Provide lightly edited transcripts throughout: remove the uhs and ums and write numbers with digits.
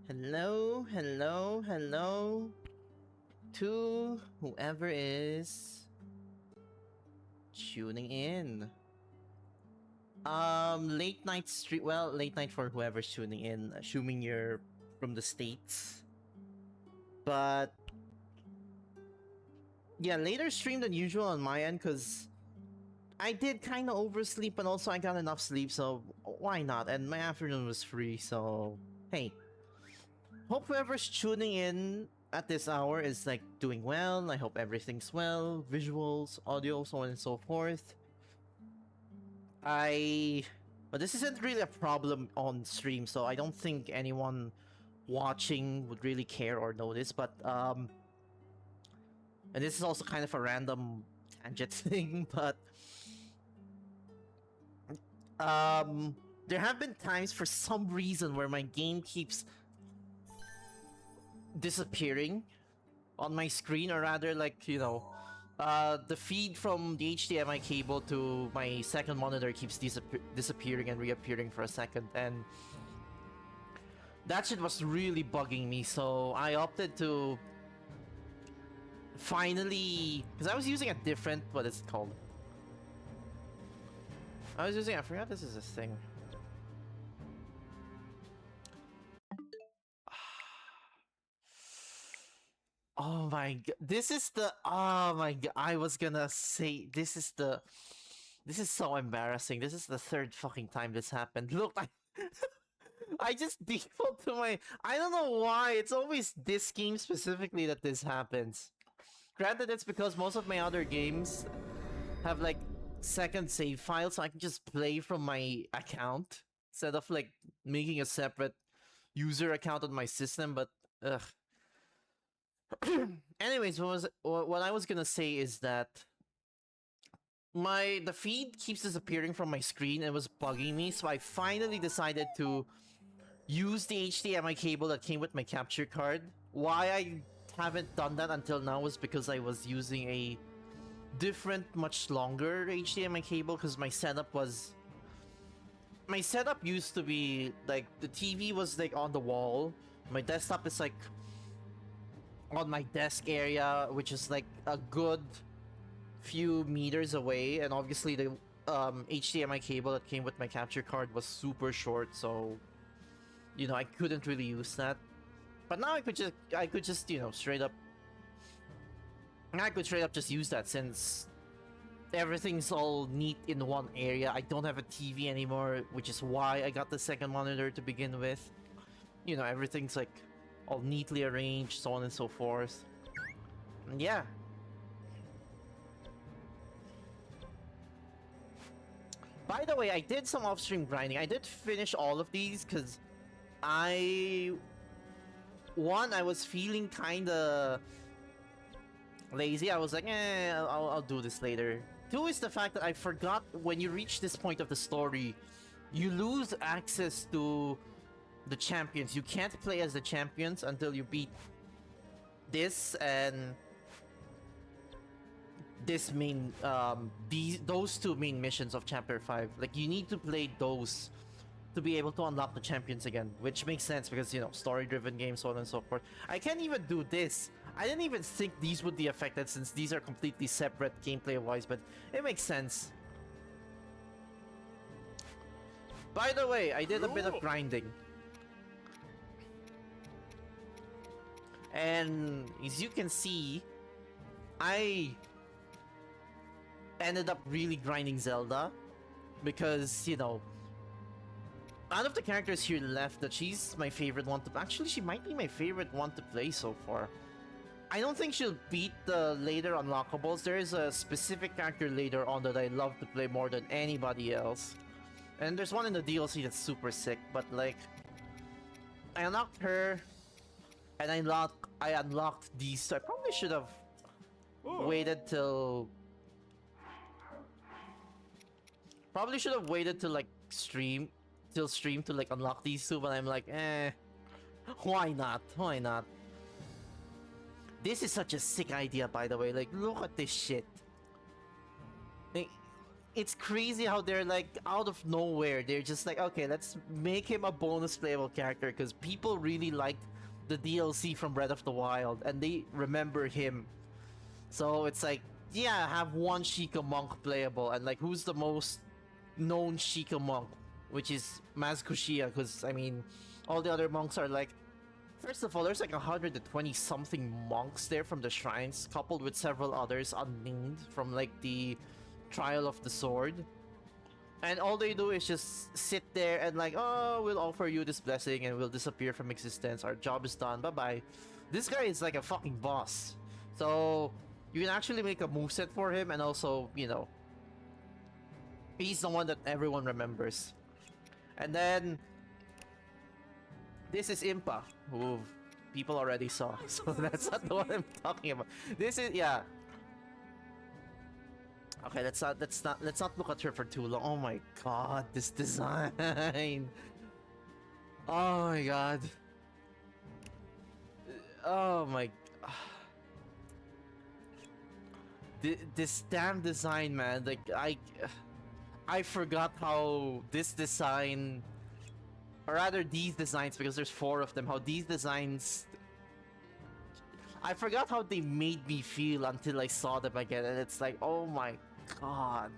Hello, hello, hello to whoever is tuning in. Late night stream. Well, late night for whoever's tuning in, assuming you're from the States. But yeah, later stream than usual on my end because I did kind of oversleep and also I got enough sleep, so why not? And my afternoon was free, so hey. Hope whoever's tuning in at this hour is like doing well. I hope everything's well, visuals, audio, so on and so forth. But this isn't really a problem on stream, so I don't think anyone watching would really care or notice. But and this is also kind of a random tangent thing, but there have been times for some reason where my game keeps disappearing on my screen, or rather, like, the feed from the HDMI cable to my second monitor keeps disappearing and reappearing for a second, and that shit was really bugging me, so I opted to finally, because I was using a different, what is it called? I forgot this is a thing. Oh my god, this is the, oh my god, I was gonna say, this is so embarrassing. This is the third fucking time this happened. Look, I just default to my, I don't know why, it's always this game specifically that this happens. Granted, it's because most of my other games have like second save files, so I can just play from my account instead of like making a separate user account on my system, but ugh. Anyways, what I was gonna say is that the feed keeps disappearing from my screen and it was bugging me, so I finally decided to use the HDMI cable that came with my capture card. Why I haven't done that until now is because I was using a different, much longer HDMI cable because my setup used to be like the TV was like on the wall. My desktop is like on my desk area, which is like a good few meters away, and obviously the HDMI cable that came with my capture card was super short, so I couldn't really use that. But now I could just straight up just use that since everything's all neat in one area. I don't have a TV anymore, which is why I got the second monitor to begin with. Everything's like all neatly arranged, so on and so forth. And yeah. By the way, I did some off-stream grinding. I did finish all of these because I was feeling kinda lazy. I was like, I'll do this later. Two is the fact that I forgot when you reach this point of the story, you lose access to the champions. You can't play as the champions until you beat this and this main those two main missions of chapter 5. Like, you need to play those to be able to unlock the champions again, which makes sense because story driven games, so on and so forth. I can't even do this. I didn't even think these would be affected since these are completely separate gameplay wise, but it makes sense. By the way, I did a bit of grinding. And as you can see, I ended up really grinding Zelda because, out of the characters here left, that she's my favorite one to... Actually, she might be my favorite one to play so far. I don't think she'll beat the later unlockables. There is a specific character later on that I love to play more than anybody else. And there's one in the DLC that's super sick, but like... I unlocked her, and I unlocked these, so I probably should have waited till... Probably should have waited till like stream to like unlock these two, but I'm like, why not? Why not? This is such a sick idea, by the way. Like, look at this shit. Like, it's crazy how they're like out of nowhere. They're just like, okay, let's make him a bonus playable character because people really liked the DLC from Breath of the Wild and they remember him. So it's like, yeah, have one Sheikah monk playable, and like, who's the most known Sheikah monk? Which is Mazkushia, because I mean, all the other monks are like. First of all, there's like 120 something monks there from the shrines, coupled with several others unnamed from like the Trial of the Sword. And all they do is just sit there and like, oh, we'll offer you this blessing and we'll disappear from existence. Our job is done. Bye-bye. This guy is like a fucking boss. So you can actually make a moveset for him, and also, you know, he's the one that everyone remembers. And then this is Impa, who people already saw. So that's not the one I'm talking about. This is, yeah. Okay, let's not look at her for too long. Oh my god, this design. Oh my god. Oh my. This damn design, man. Like I forgot how this design, or rather these designs, because there's 4 of them. How these designs. I forgot how they made me feel until I saw them again, and it's like, oh my god.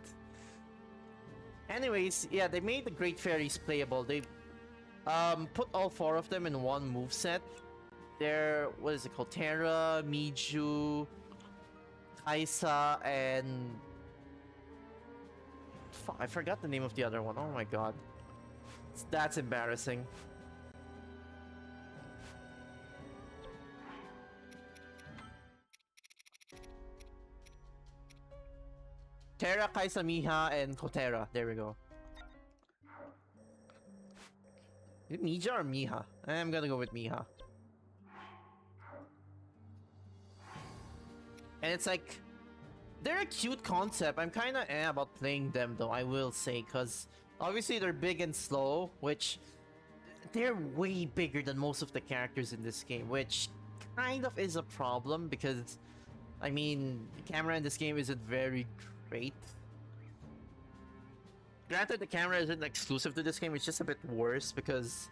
Anyways, yeah, they made the Great Fairies playable. They put all 4 of them in one moveset. They're, what is it called? Terra, Miju, Kaisa, and fuck, I forgot the name of the other one. Oh my god. That's embarrassing. Terra, Kaisa, Miha, and Kotera. There we go. Is it Mija or Miha? I'm gonna go with Miha. And it's like, they're a cute concept. I'm kind of about playing them though, I will say, because obviously they're big and slow, which they're way bigger than most of the characters in this game, which kind of is a problem because, I mean, the camera in this game isn't very great. Granted, the camera isn't exclusive to this game, it's just a bit worse because,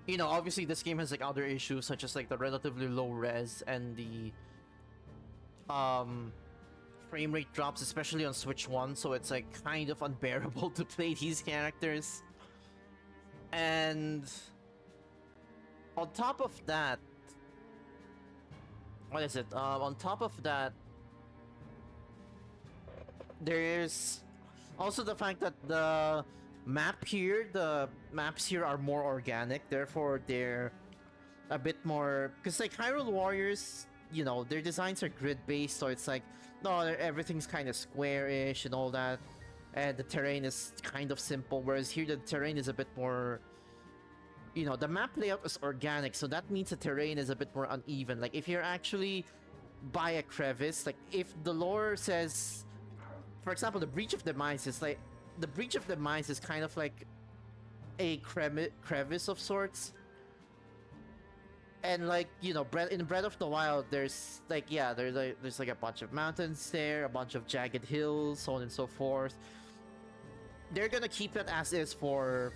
you know, obviously this game has like other issues such as like the relatively low res and the frame rate drops, especially on Switch 1, so it's like kind of unbearable to play these characters. And on top of that, what is it? On top of that, there's also the fact that the maps here are more organic, therefore they're a bit more, because like Hyrule Warriors, you know, their designs are grid based, so it's like, no, everything's kind of square-ish and all that, and the terrain is kind of simple, whereas here the terrain is a bit more, you know, the map layout is organic, so that means the terrain is a bit more uneven. Like if you're actually by a crevice, like if the lore says, for example, the Breach of Demise is like, the Breach of Demise is kind of like a crevice of sorts. And like, you know, in Breath of the Wild, there's like, yeah, there's like a bunch of mountains there, a bunch of jagged hills, so on and so forth. They're gonna keep that as is for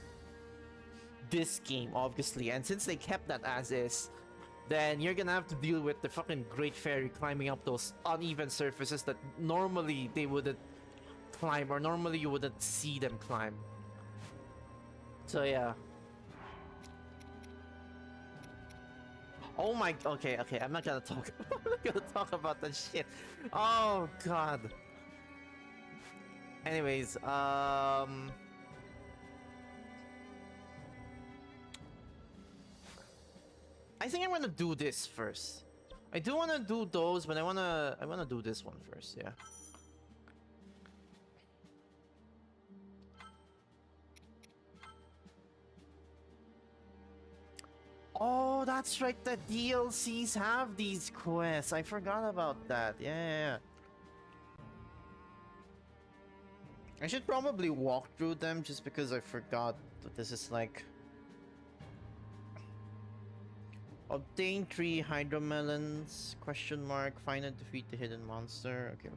this game, obviously, and since they kept that as is, then you're gonna have to deal with the fucking Great Fairy climbing up those uneven surfaces that normally they wouldn't climb, or normally you wouldn't see them climb. So yeah. Oh my, okay, I'm not gonna talk I'm not gonna talk about that shit. Oh god. Anyways, I think I'm gonna do this first. I do wanna do those, but I wanna do this one first, yeah. Oh, that's right, the DLCs have these quests. I forgot about that. Yeah. I should probably walk through them just because I forgot that this is like... Obtain 3 hydromelons, question mark, find and defeat the hidden monster. Okay.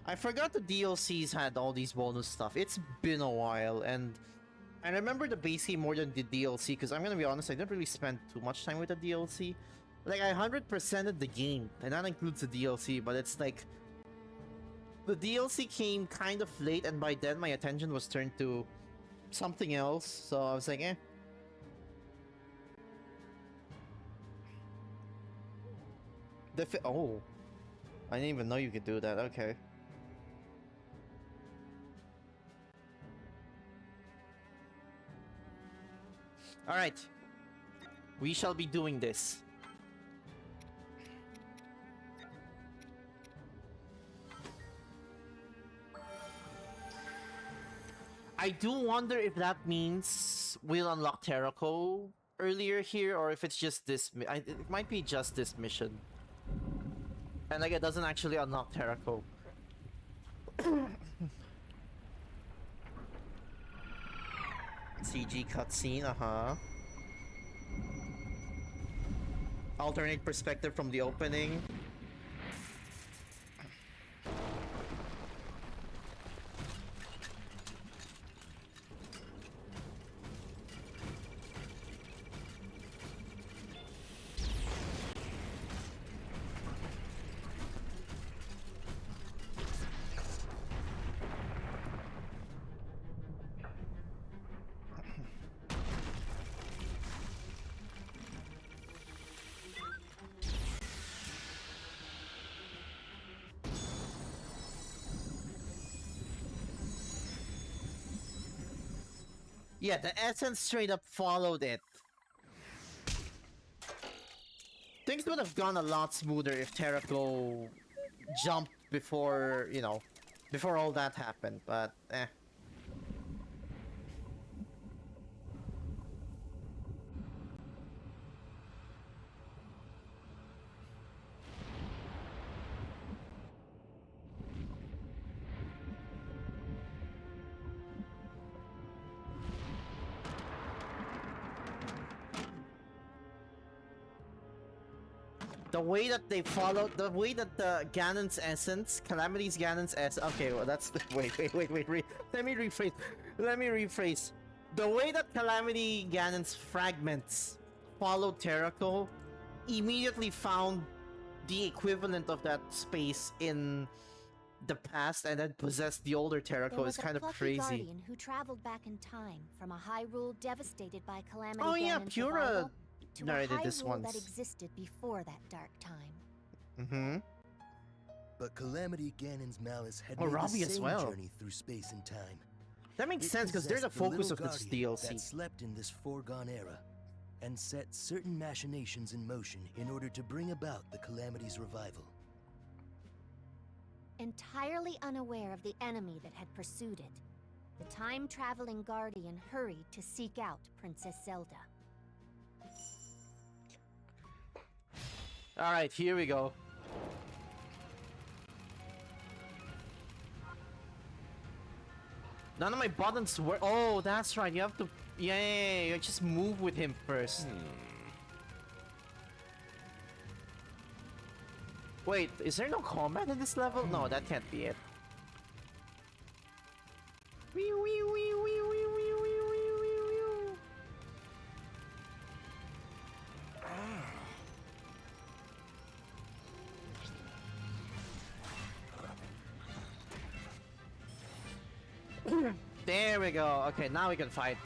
I forgot the DLCs had all these bonus stuff. It's been a while, and I remember the base game more than the DLC, because I'm gonna be honest, I didn't really spend too much time with the DLC. Like, I 100%ed the game, and that includes the DLC, but it's like... The DLC came kind of late, and by then my attention was turned to something else, so I was like, eh. Oh. I didn't even know you could do that, okay. Alright. We shall be doing this. I do wonder if that means we'll unlock Terraco earlier here, or if it's just this... it might be just this mission. And like, it doesn't actually unlock Terraco. CG cutscene, uh-huh. Alternate perspective from the opening. Yeah, the essence straight up followed it. Things would have gone a lot smoother if Terraco jumped before, you know, before all that happened, but eh. The way that they followed, the way that the Ganon's essence, Calamity's Ganon's essence. Okay, well that's the wait. Let me rephrase. The way that Calamity Ganon's fragments followed Terraco, immediately found the equivalent of that space in the past, and then possessed the older Terraco is kind of crazy. Guardian who traveled back in time from a Hyrule devastated by Calamity. Oh yeah, Pura to narrated a this Hyrule once. that existed before that dark time. Mm-hmm. But Calamity Ganon's malice had Oh, made Robbie the as same well. journey through space and time. That makes It sense because they're the possessed focus of little this guardian DLC. that slept in this foregone era, and set certain machinations in motion in order to bring about the Calamity's revival. Entirely unaware of the enemy that had pursued it, the time-traveling Guardian hurried to seek out Princess Zelda. Alright, here we go. None of my buttons work. Oh, that's right. You have to... Yeah, you just move with him first. Wait, is there no combat in this level? No, that can't be it. Wee, wee, wee, wee, wee, wee, wee, wee, wee, wee. There we go. Okay, now we can fight.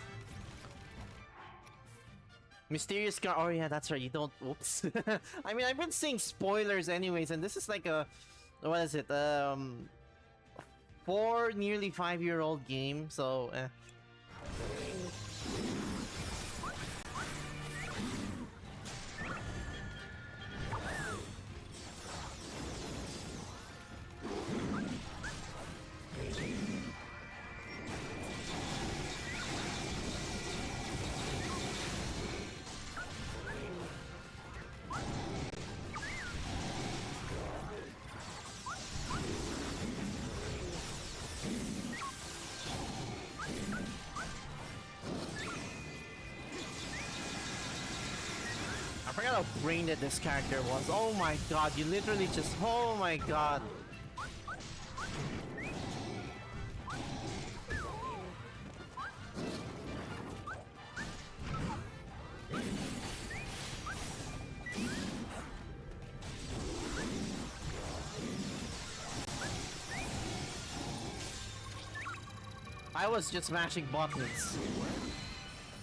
Mysterious car. Oh yeah, that's right. You don't. Oops. I mean, I've been seeing spoilers anyways, and this is like a, what is it? 4, nearly 5-year-old game. So. I forgot how brain dead this character was. Oh my god, you literally just... Oh my god. I was just mashing buttons.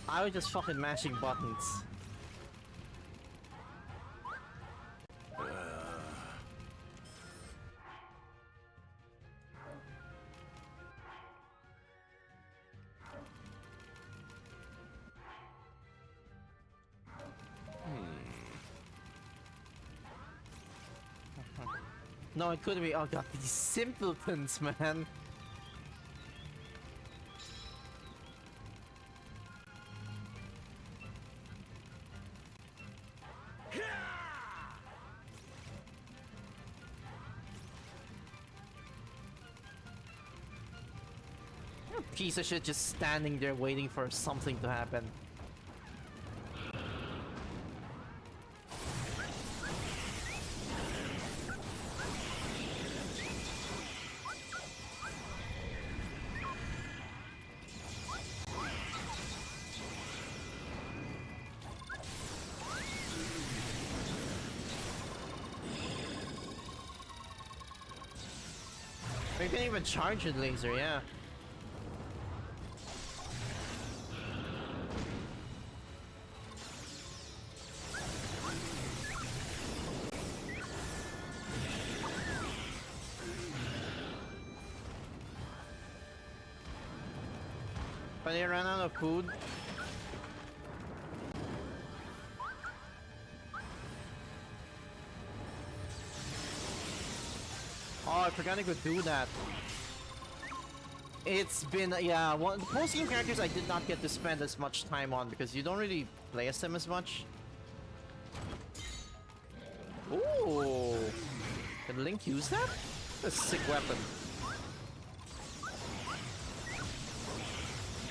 I was just fucking mashing buttons. No, it couldn't be. Oh god, these simpletons, man. Piece of shit just standing there waiting for something to happen. You can even charge with laser, yeah. But they ran out of food. Oh, I forgot I could do that. It's been, yeah, one the post-game characters I did not get to spend as much time on because you don't really play as them as much. Ooh! Can Link use that? That's a sick weapon.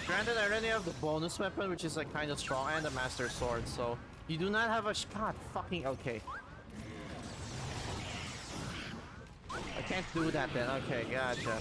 Granted, I already have the bonus weapon, which is like kind of strong, and the Master Sword, so you do not have a god fucking okay. I can't do that then. Okay, gotcha.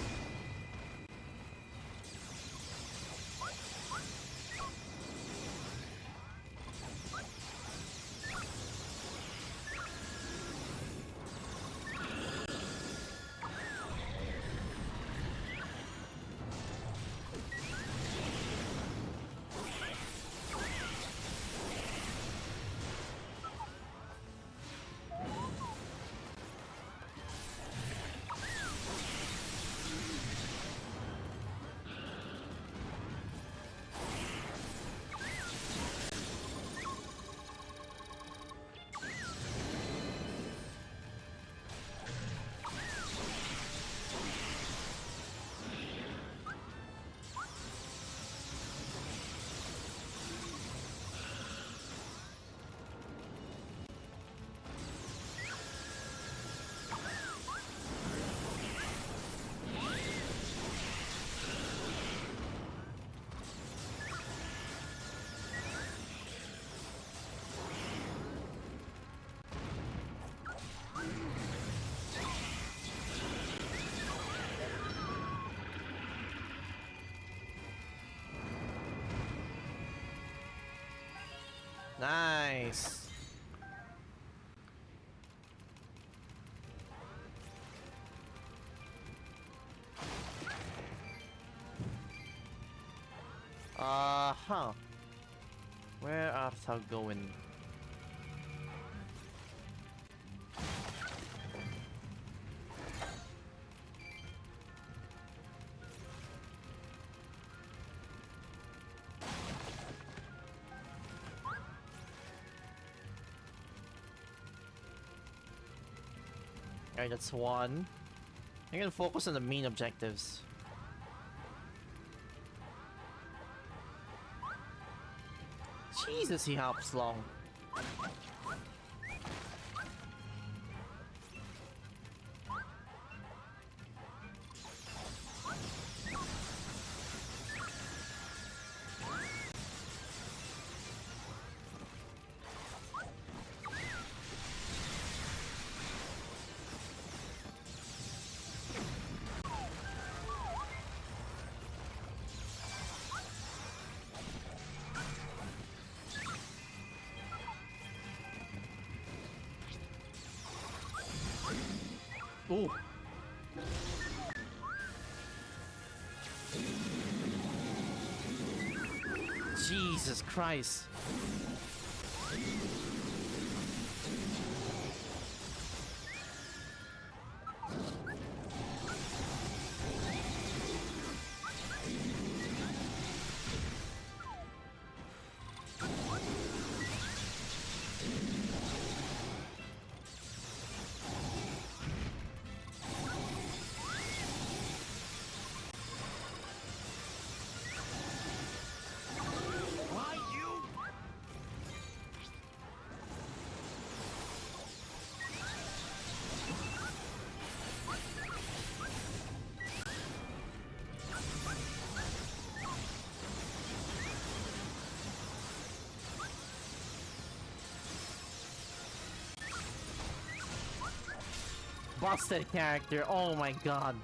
Nice. Huh. Where are thou going? Alright, that's one. I'm gonna focus on the main objectives. Jesus, he hops long. Ooh. Jesus Christ. Busted character, oh my god.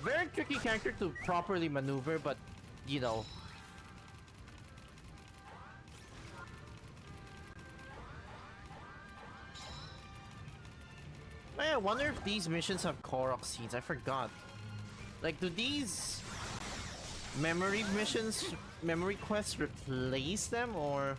Very tricky character to properly maneuver, but you know. Man, I wonder if these missions have Korok scenes. I forgot. Like, do these memory missions, memory quests replace them, or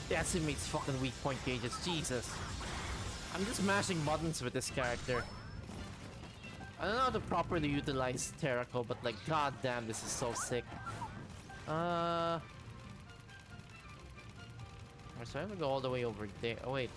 decimates fucking weak point gauges. Jesus. I'm just mashing buttons with this character. I don't know how to properly utilize Terraco, but like, goddamn, this is so sick. So I have to go all the way over there. Oh wait.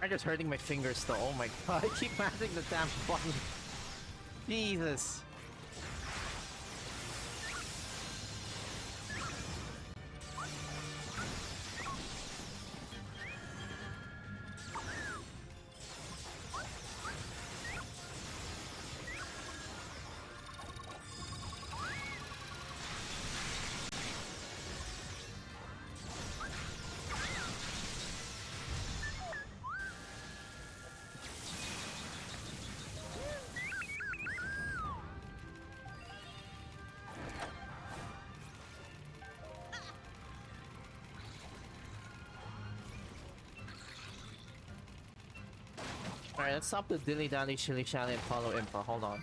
I'm just hurting my fingers though. Oh my god, I keep mashing the damn button. Jesus. Alright, let's stop the dilly-dally, shilly-shally, and follow Impa. Hold on.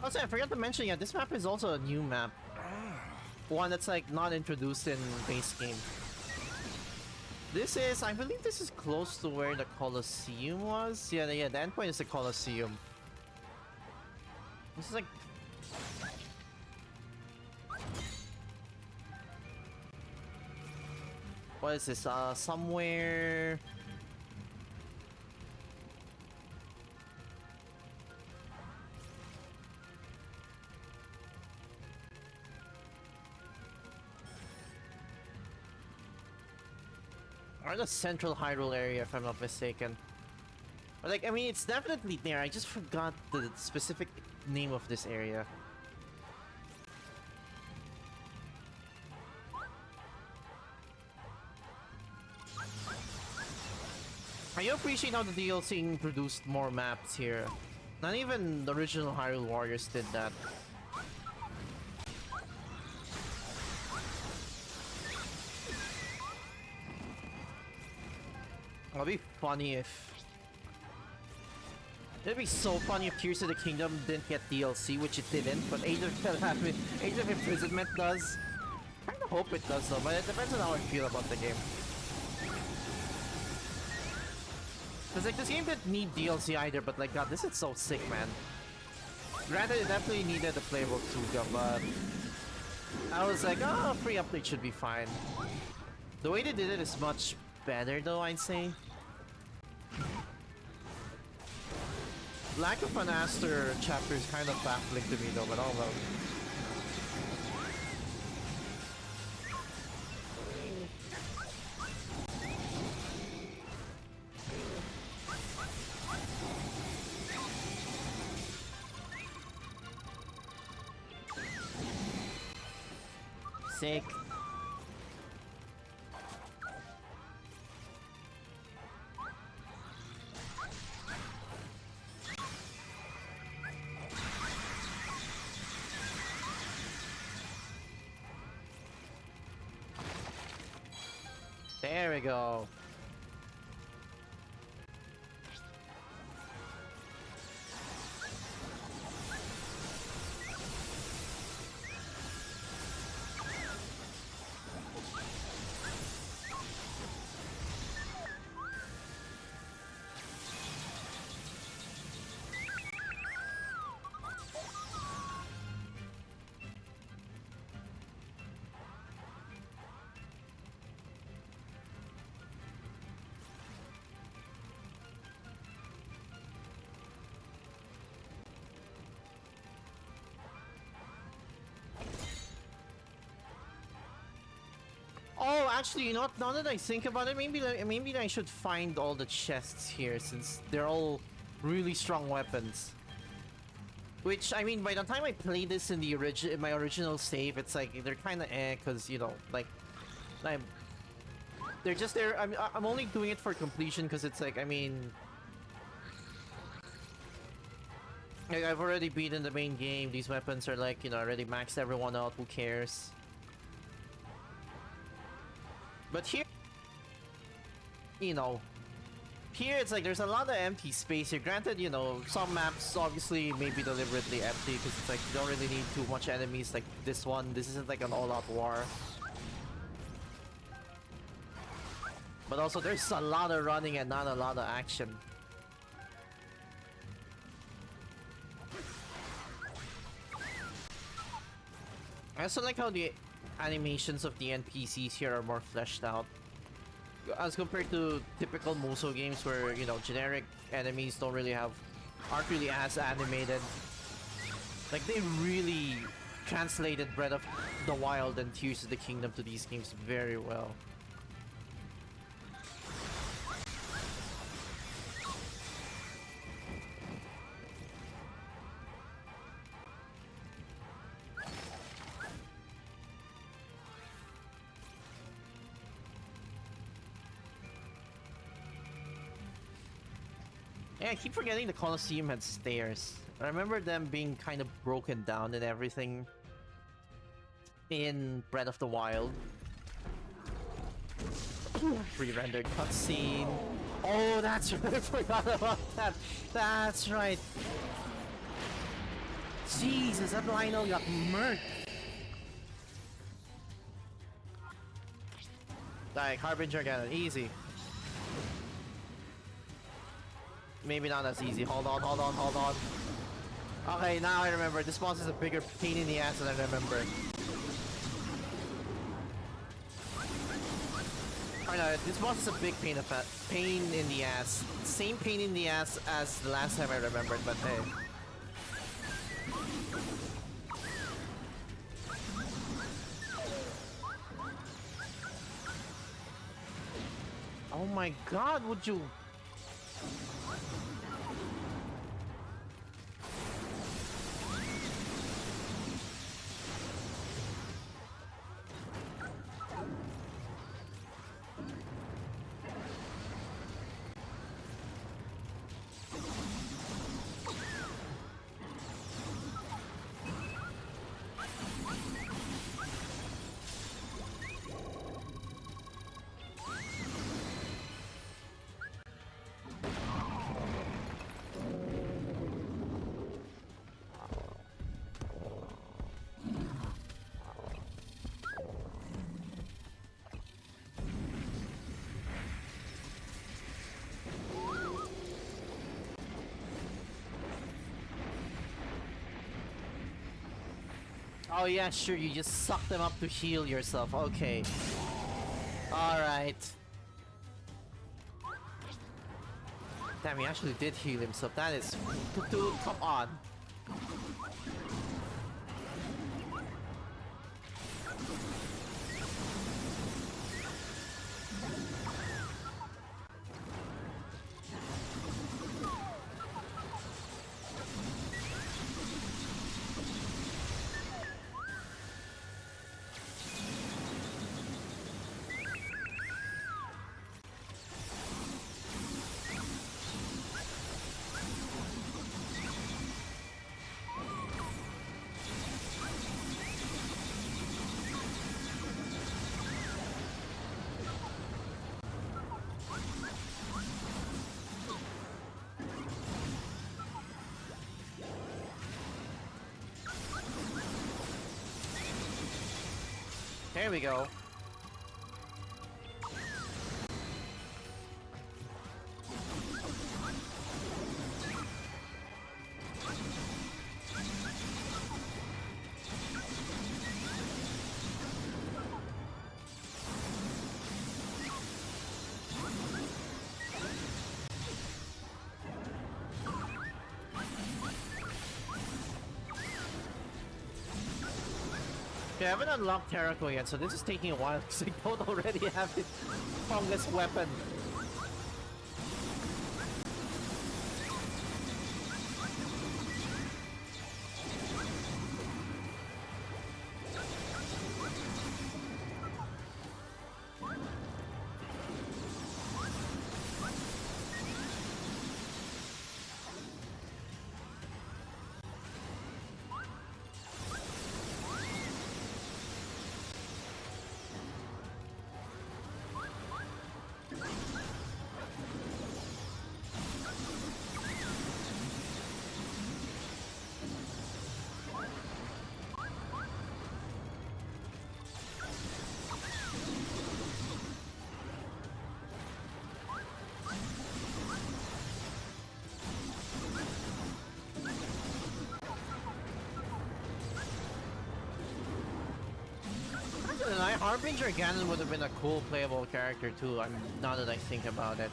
Also, I forgot to mention, yeah, this map is also a new map. One that's like not introduced in base game. This is, I believe this is close to where the Colosseum was. Yeah, the endpoint is the Colosseum. This is like... What is this? Somewhere... Or the central Hyrule area, if I'm not mistaken. But like, I mean, it's definitely there. I just forgot the specific name of this area. I appreciate how the DLC introduced more maps here. Not even the original Hyrule Warriors did that. It'd be funny if... It'd be so funny if Tears of the Kingdom didn't get DLC, which it didn't, but Age of Imprisonment does. I kinda hope it does though, but it depends on how I feel about the game. Cause like this game didn't need DLC either, but like god, this is so sick, man. Granted, it definitely needed a playable Tuga, but I was like, oh, free update should be fine. The way they did it is much better though, I'd say. Lack of an Aster chapter is kind of baffling to me though, but oh well. Sick. There we go. Oh, actually, you know what? Now that I think about it, maybe I should find all the chests here since they're all really strong weapons. Which, I mean, by the time I play this in the my original save, it's like they're kind of cause you know, like, they're just there. I'm only doing it for completion because it's like, I mean, like I've already beaten the main game. These weapons are like, you know, already maxed everyone out. Who cares? But here, you know, here it's like there's a lot of empty space here. Granted, you know, some maps obviously may be deliberately empty because it's like you don't really need too much enemies like this one. This isn't like an all-out war. But also there's a lot of running and not a lot of action. I also like how the animations of the NPCs here are more fleshed out as compared to typical Musou games where, you know, generic enemies aren't really as animated. Like they really translated Breath of the Wild and Tears of the Kingdom to these games very well. Yeah, I keep forgetting the Colosseum had stairs. I remember them being kind of broken down and everything in Breath of the Wild. Pre-rendered cutscene. Oh, that's right. I forgot about that. That's right. Jesus, that Lino got murked. Like, Harbinger Ganon, easy. Maybe not as easy. Hold on, hold on, hold on. Okay, now I remember. This boss is a bigger pain in the ass than I remember. I know, this boss is a big pain in the ass. Same pain in the ass as the last time I remembered, but hey. Oh my god, would you... Oh yeah, sure, you just suck them up to heal yourself. Okay. Alright. Damn, he actually did heal himself. That is... Dude, come on. There we go. Okay, I haven't unlocked Terraco yet, so this is taking a while because I don't already have his strongest weapon. Harbinger Ganon would have been a cool playable character too, now that I think about it.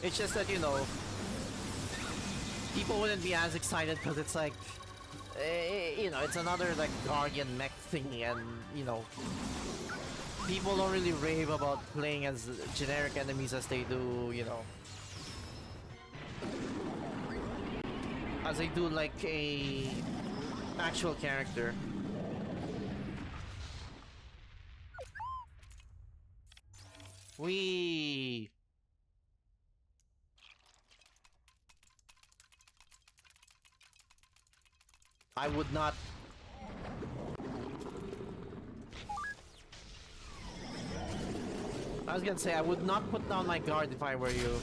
It's just that, you know, people wouldn't be as excited because it's like, you know, it's another like Guardian mech thingy, and, you know, people don't really rave about playing as generic enemies as they do, you know, as they do like a actual character. Wee. I would not. I was gonna say, I would not put down my guard if I were you.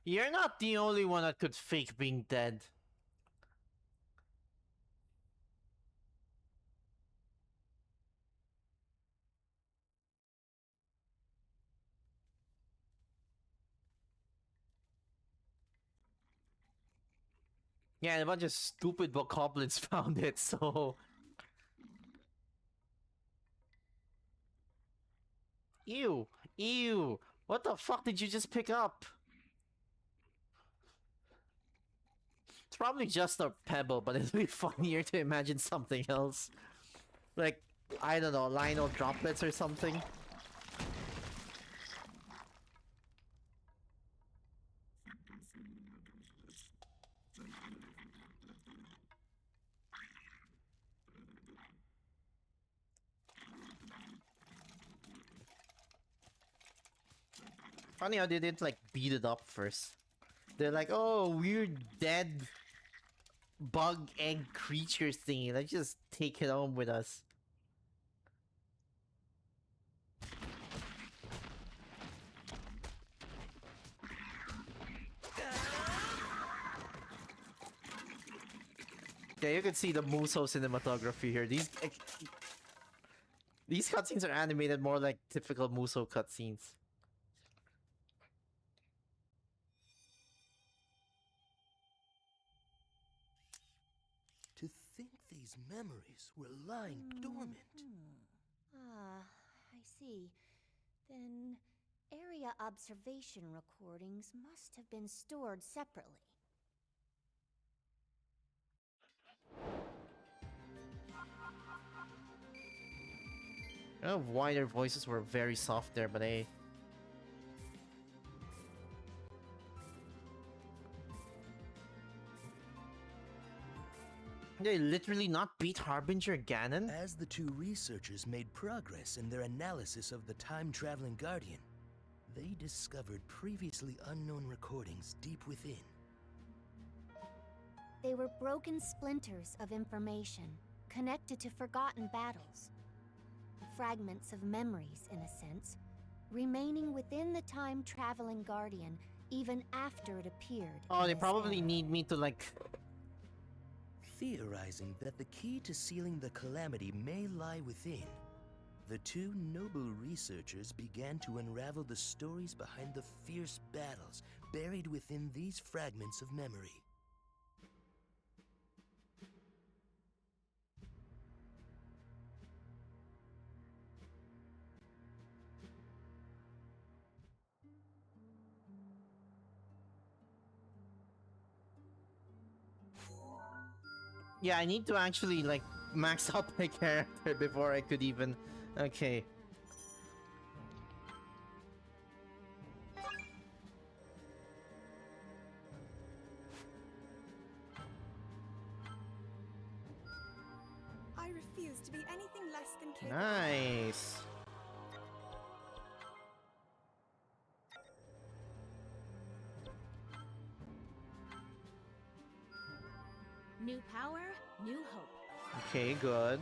You're not the only one that could fake being dead. Yeah, and a bunch of stupid bokoblins found it, so... Ew! Ew! What the fuck did you just pick up? It's probably just a pebble, but it'd be funnier to imagine something else. Like, I don't know, lino droplets or something. Funny how they didn't like beat it up first. They're like, oh, weird dead bug egg creature thingy. Let's just take it home with us. Yeah, you can see the Muso cinematography here. These cutscenes are animated more like typical Muso cutscenes. To think these memories were lying dormant. Ah, I see. Then area observation recordings must have been stored separately. I don't know why their voices were very soft there, but hey. They literally not beat Harbinger Ganon? As the two researchers made progress in their analysis of the time-traveling Guardian, they discovered previously unknown recordings deep within. They were broken splinters of information, connected to forgotten battles. Fragments of memories, in a sense, remaining within the time-traveling Guardian even after it appeared. Oh, in they this probably era. need me to like... Theorizing that the key to sealing the Calamity may lie within, the two noble researchers began to unravel the stories behind the fierce battles buried within these fragments of memory. Yeah, I need to actually like max out my character before I could even... Okay. I refuse to be anything less than capable. Nice. New power, new hope. Okay, good.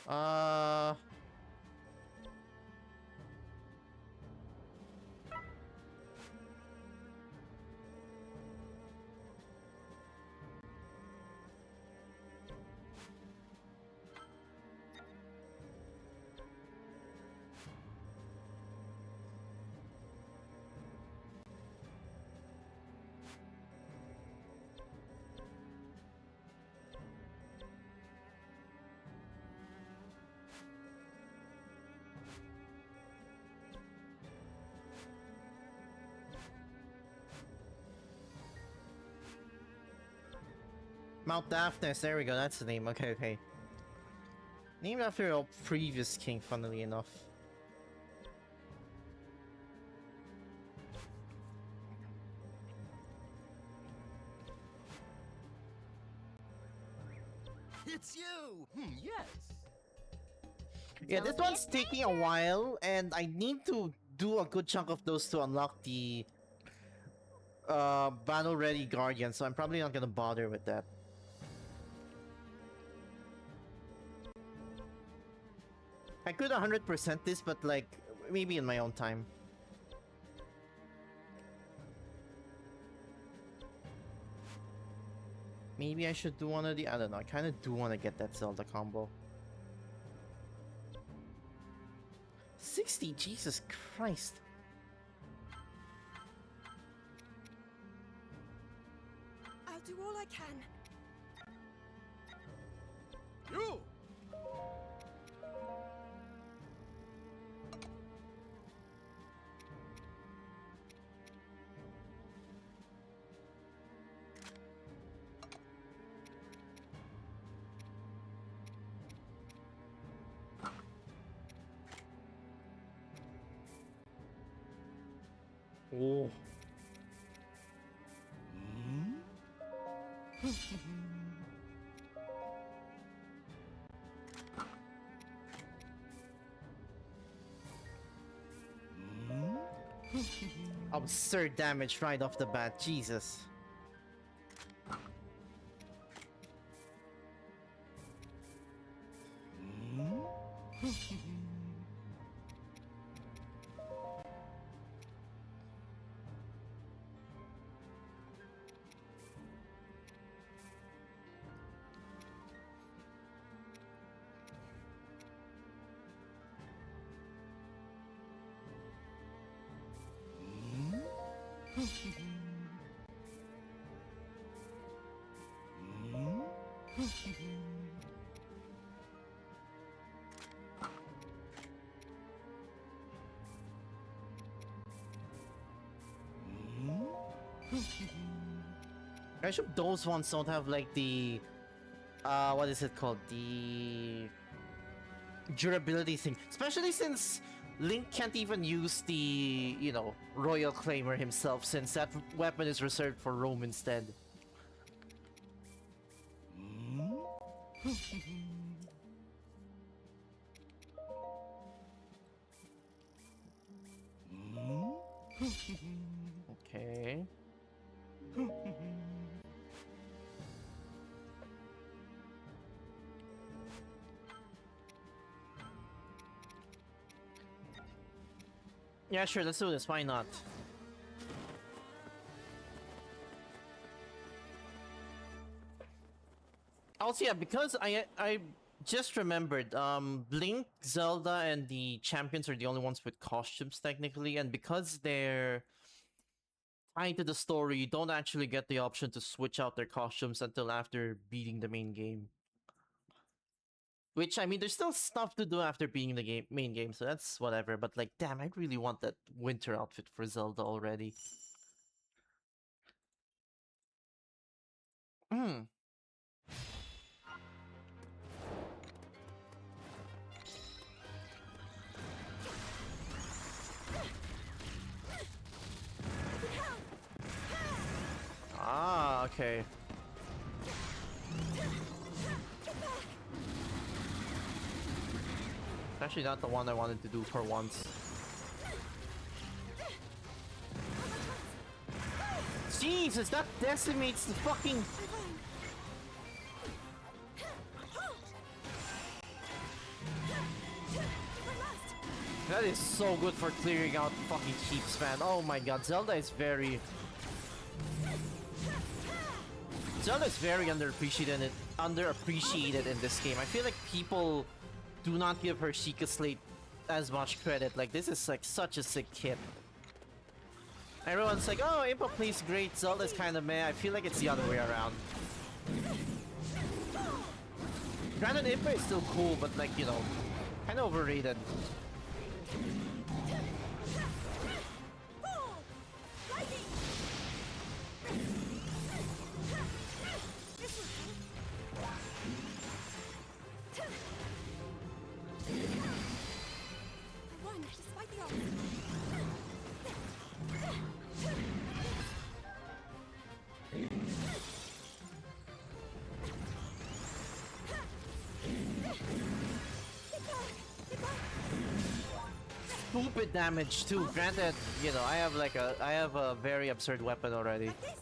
Uh... Mount Daphnis, there we go, that's the name. Okay, okay. Named after a previous king, funnily enough. It's you! Yes! Yeah, this Don't be one's taking a while, and I need to do a good chunk of those to unlock the battle ready guardian, so I'm probably not gonna bother with that. I could 100% this, but like maybe in my own time. Maybe I should do one of the. I don't know. I kind of do want to get that Zelda combo. 60, Jesus Christ. I'll do all I can. You! Oh. Absurd damage right off the bat, Jesus. I hope those ones don't have like the what is it called? The durability thing. Especially since Link can't even use the, you know, Royal Claimer himself, since that weapon is reserved for Rome instead. Okay. Yeah, sure, let's do this. Why not? Also, yeah, because I just remembered, Link, Zelda, and the champions are the only ones with costumes technically, and because they're tied to the story, you don't actually get the option to switch out their costumes until after beating the main game. Which, I mean, there's still stuff to do after beating the main game, so that's whatever. But like, damn, I really want that winter outfit for Zelda already. Hmm. Ah, okay. It's actually not the one I wanted to do for once. Jesus, that decimates the fucking... That is so good for clearing out fucking cheaps, man. Oh my god, Zelda is very underappreciated in this game. I feel like people do not give her Sheikah Slate as much credit. Like, this is like such a sick kit. Everyone's like, oh, Impa plays great, Zelda's kind of meh. I feel like it's the other way around. Granted, Impa is still cool, but like, you know, kind of overrated. stupid damage too. Granted, you know, I have a very absurd weapon already. Like this.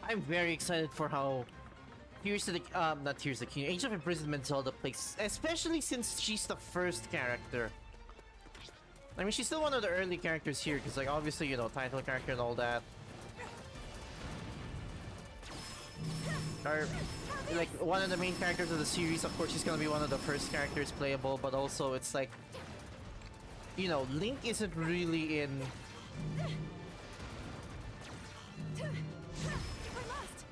I'm very excited for how Tears to the not Tears of the Kingdom, Age of Imprisonment Zelda plays, especially since she's the first character. I mean, she's still one of the early characters here, because like obviously, you know, title character and all that. Or like one of the main characters of the series, of course, she's gonna be one of the first characters playable, but also it's like, you know, Link isn't really in. If I must.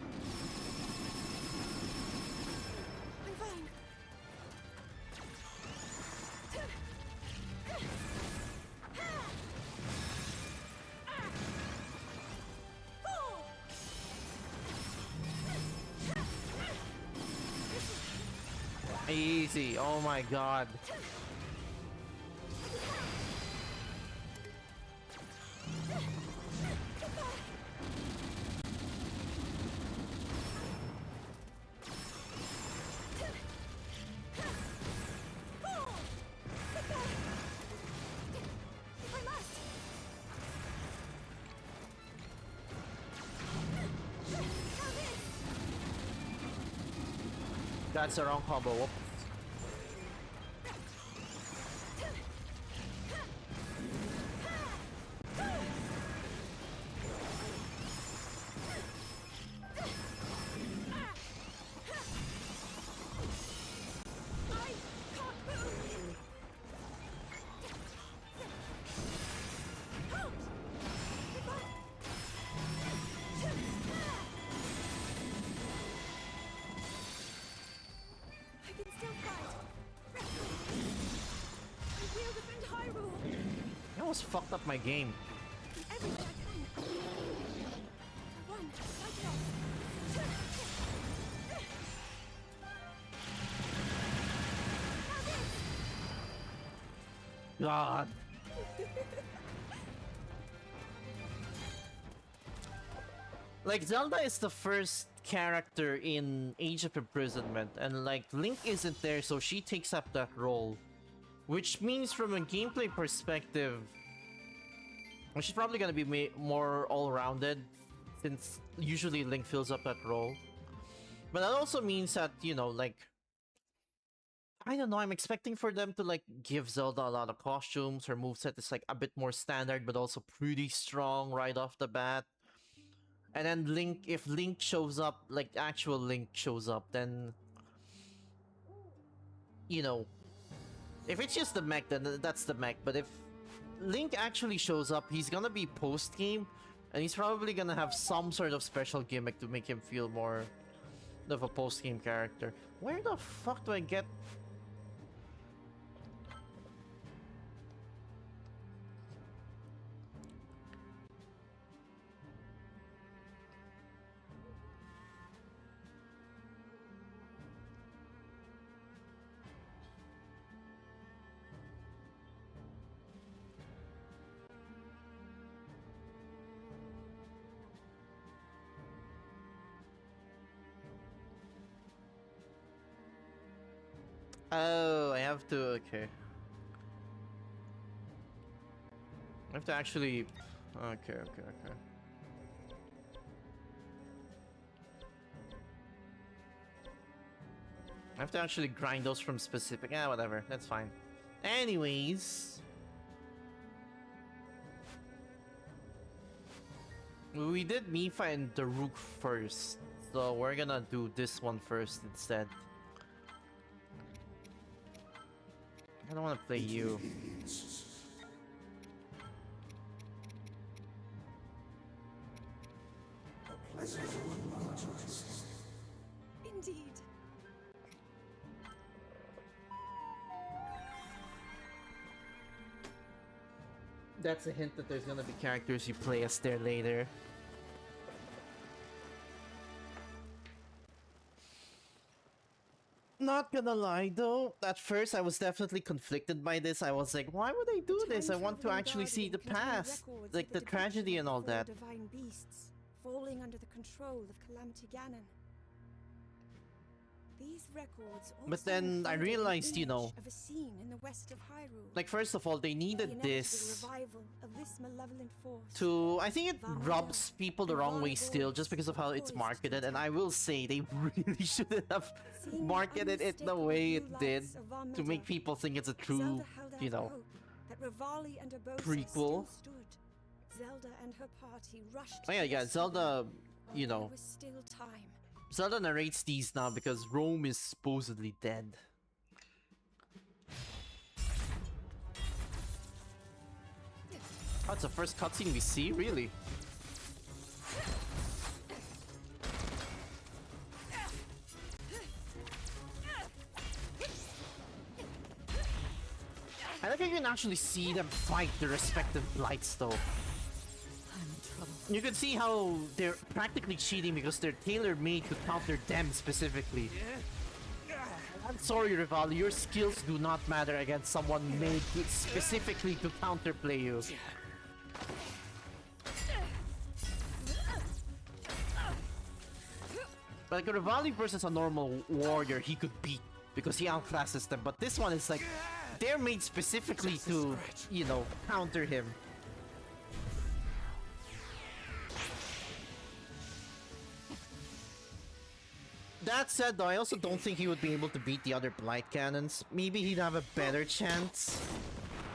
I'm fine. Easy. Oh my god. If I must. Now this. That's the wrong combo. Whoops. I can't move. Out. I can still fight. I will defend Hyrule. That almost fucked up my game. Do everything I can. One, fight it off. Now this. God. Like, Zelda is the first character in Age of Imprisonment, and like, Link isn't there, so she takes up that role. Which means from a gameplay perspective, she's probably gonna be more all-rounded, since usually Link fills up that role. But that also means that, you know, like, I don't know, I'm expecting for them to like give Zelda a lot of costumes. Her moveset is like a bit more standard, but also pretty strong right off the bat. And then Link, if Link shows up, like actual Link shows up, then, you know, if it's just the mech, then that's the mech. But if Link actually shows up, he's gonna be post-game, and he's probably gonna have some sort of special gimmick to make him feel more of a post-game character. Where the fuck do I get... Oh, I have to... Okay. I have to actually... Okay. I have to actually grind those from specific... whatever. That's fine. Anyways... We did Mifa and Daruk first, so we're gonna do this one first instead. I don't want to play you. Indeed. That's a hint that there's gonna be characters you play as there later. No, Not gonna lie though, at first I was definitely conflicted by this. I was like, why would they do this? I want to actually see the past, like the tragedy and all that. Divine beasts falling under the control of Calamity Ganon. These records But then I include an realized, you know, image of a scene in the west of Hyrule. like first of all, they The needed inevitable this revival of this malevolent force. to, I think it rubs people the wrong way still just because of how it's marketed, and I will say they really shouldn't have Seeing marketed it the way it did blue lights of to make Varmidor, people think it's a true, Zelda held out you know, hope that Rivali and Urbosa prequel. still stood. Zelda and her party rushed Oh yeah, to yeah, rescue Zelda, them, while you know, there was still time. Zelda narrates these now because Rome is supposedly dead. Oh, it's the first cutscene we see? Really? I like how you can actually see them fight the respective blights though. You can see how they're practically cheating because they're tailor-made to counter them specifically. I'm sorry, Rivali, your skills do not matter against someone made specifically to counterplay you. Like, Rivali versus a normal warrior, he could beat because he outclasses them. But this one is like, they're made specifically to, you know, counter him. That said, though, I also don't think he would be able to beat the other Blight Cannons. Maybe he'd have a better chance.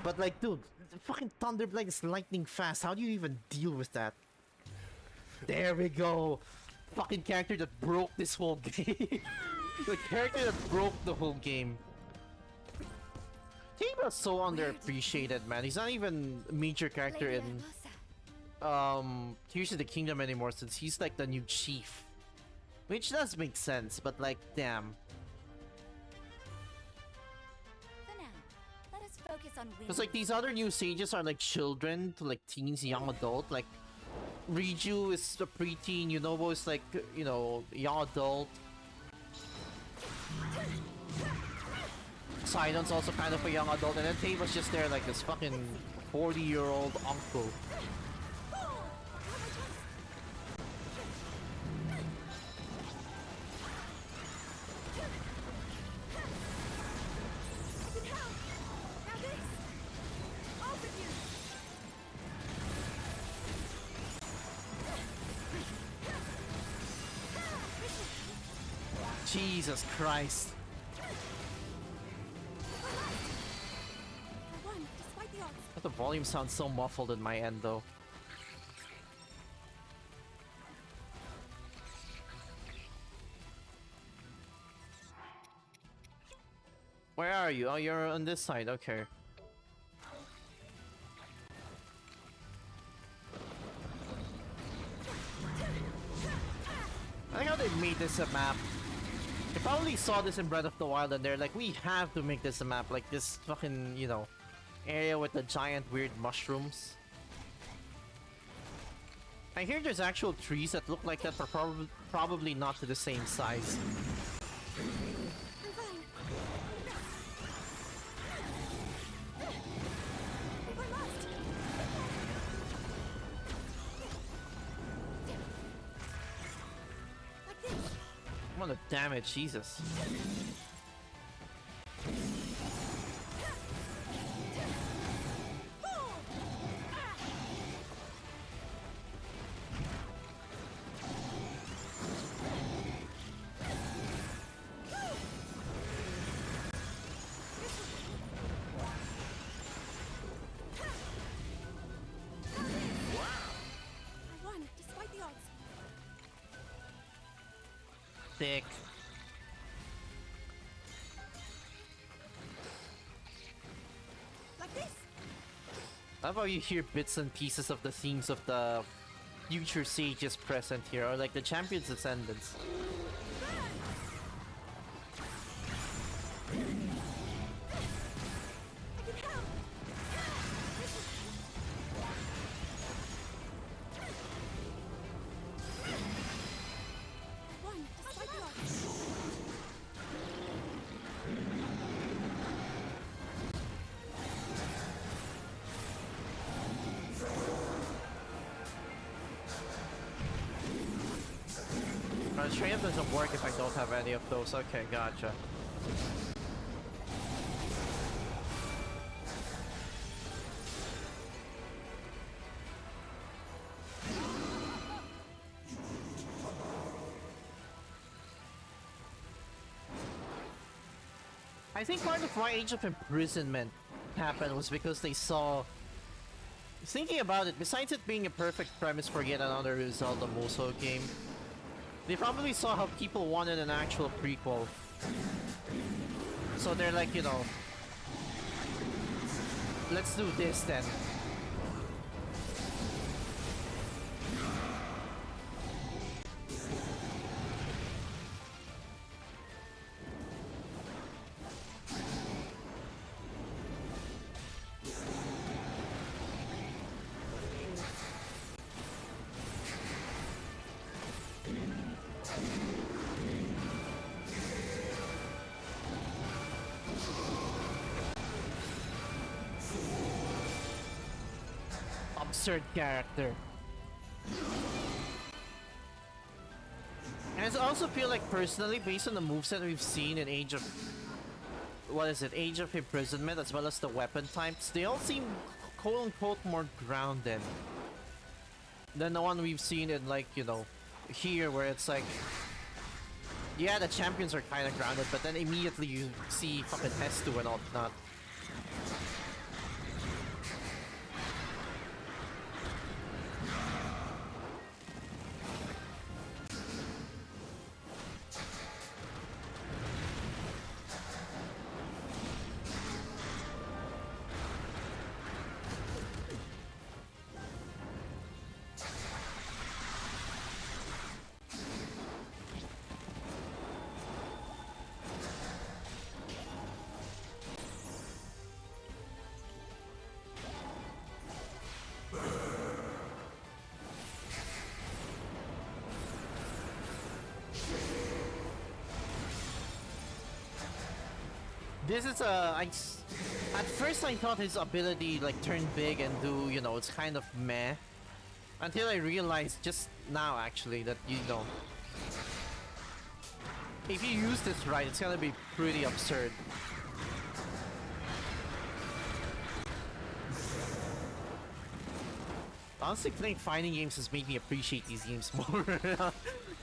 But like, dude, the fucking Thunder Blight is lightning fast. How do you even deal with that? There we go. Fucking character that broke this whole game. The character that broke the whole game. Tiba's so underappreciated, man. He's not even a major character Lady in Urbosa. Tears of the Kingdom anymore since he's like the new chief. Which does make sense, but like, damn. For now, let us focus on Because like these other new sages are like children to like teens, young adult. Like Riju is a preteen, Yunobo is like, you know, young adult. Sidon's also kind of a young adult, and then Taba's just there like this fucking 40-year-old uncle. Jesus Christ. One, despite the odds. But the volume sounds so muffled in my end though. Where are you? Oh, you're on this side, okay. I like how they made this a map. They probably saw this in Breath of the Wild and they're like, we have to make this a map, like this fucking, you know, area with the giant weird mushrooms. I hear there's actual trees that look like that, but probably not to the same size. I'm fine. If I must. Like this. I'm gonna damage, Jesus. I won, despite the odds. Thick. Like this. I love how you hear bits and pieces of the themes of the future sages present here, or like the champion's descendants. I can help. One, despite the odds. strength doesn't work if I don't have any of those. Okay, gotcha. I think part of why Age of Imprisonment happened was because they saw... Thinking about it, besides it being a perfect premise for yet another Zelda Musou game, they probably saw how people wanted an actual prequel. So they're like, you know, let's do this then. Absurd character. And I also feel like personally, based on the moveset we've seen in Age of... What is it? Age of Imprisonment, as well as the weapon types, they all seem quote-unquote more grounded than the one we've seen in, like, you know, here, where it's like... Yeah, the champions are kind of grounded, but then immediately you see fucking Hestu and all that. This is at first I thought his ability like turn big and do, you know, it's kind of meh. Until I realized just now actually that, you know, if you use this right, it's gonna be pretty absurd. Honestly, playing fighting games has made me appreciate these games more.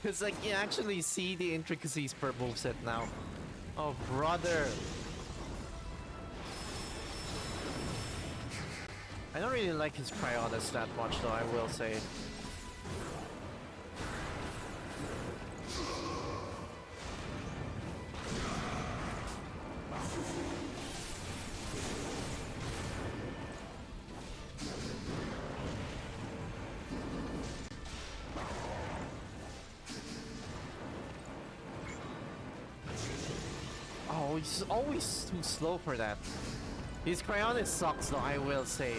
Because like you actually see the intricacies per moveset now. Oh brother. I don't really like his Cryonis that much though, I will say. Oh, he's always too slow for that. His Cryonis sucks though, I will say.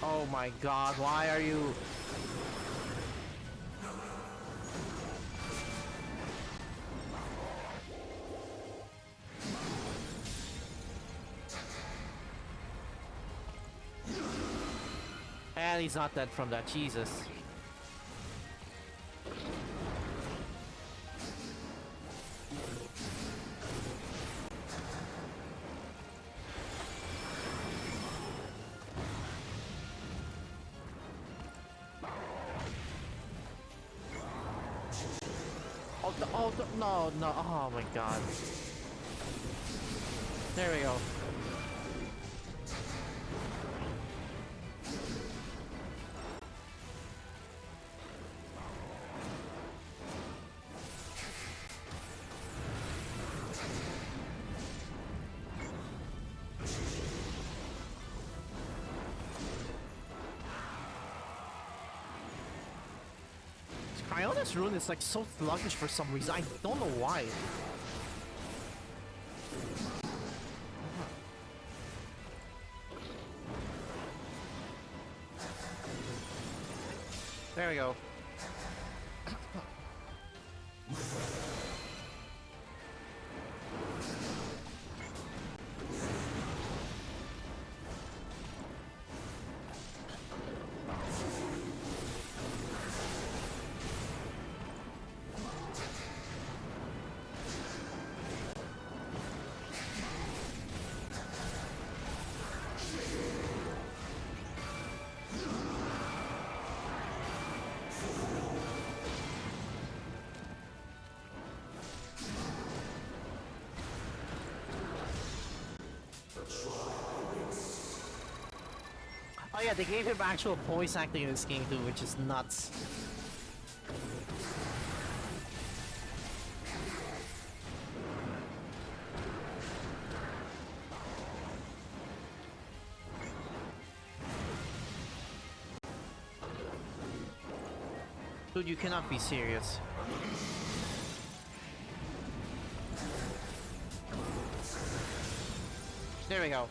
Oh my god, why are you... And he's not dead from that, Jesus. No, oh my god. There we go. Cryonis rune is like so sluggish for some reason. I don't know why. There we go. Oh yeah, they gave him actual voice acting in this game too, which is nuts. Dude, you cannot be serious. There we go.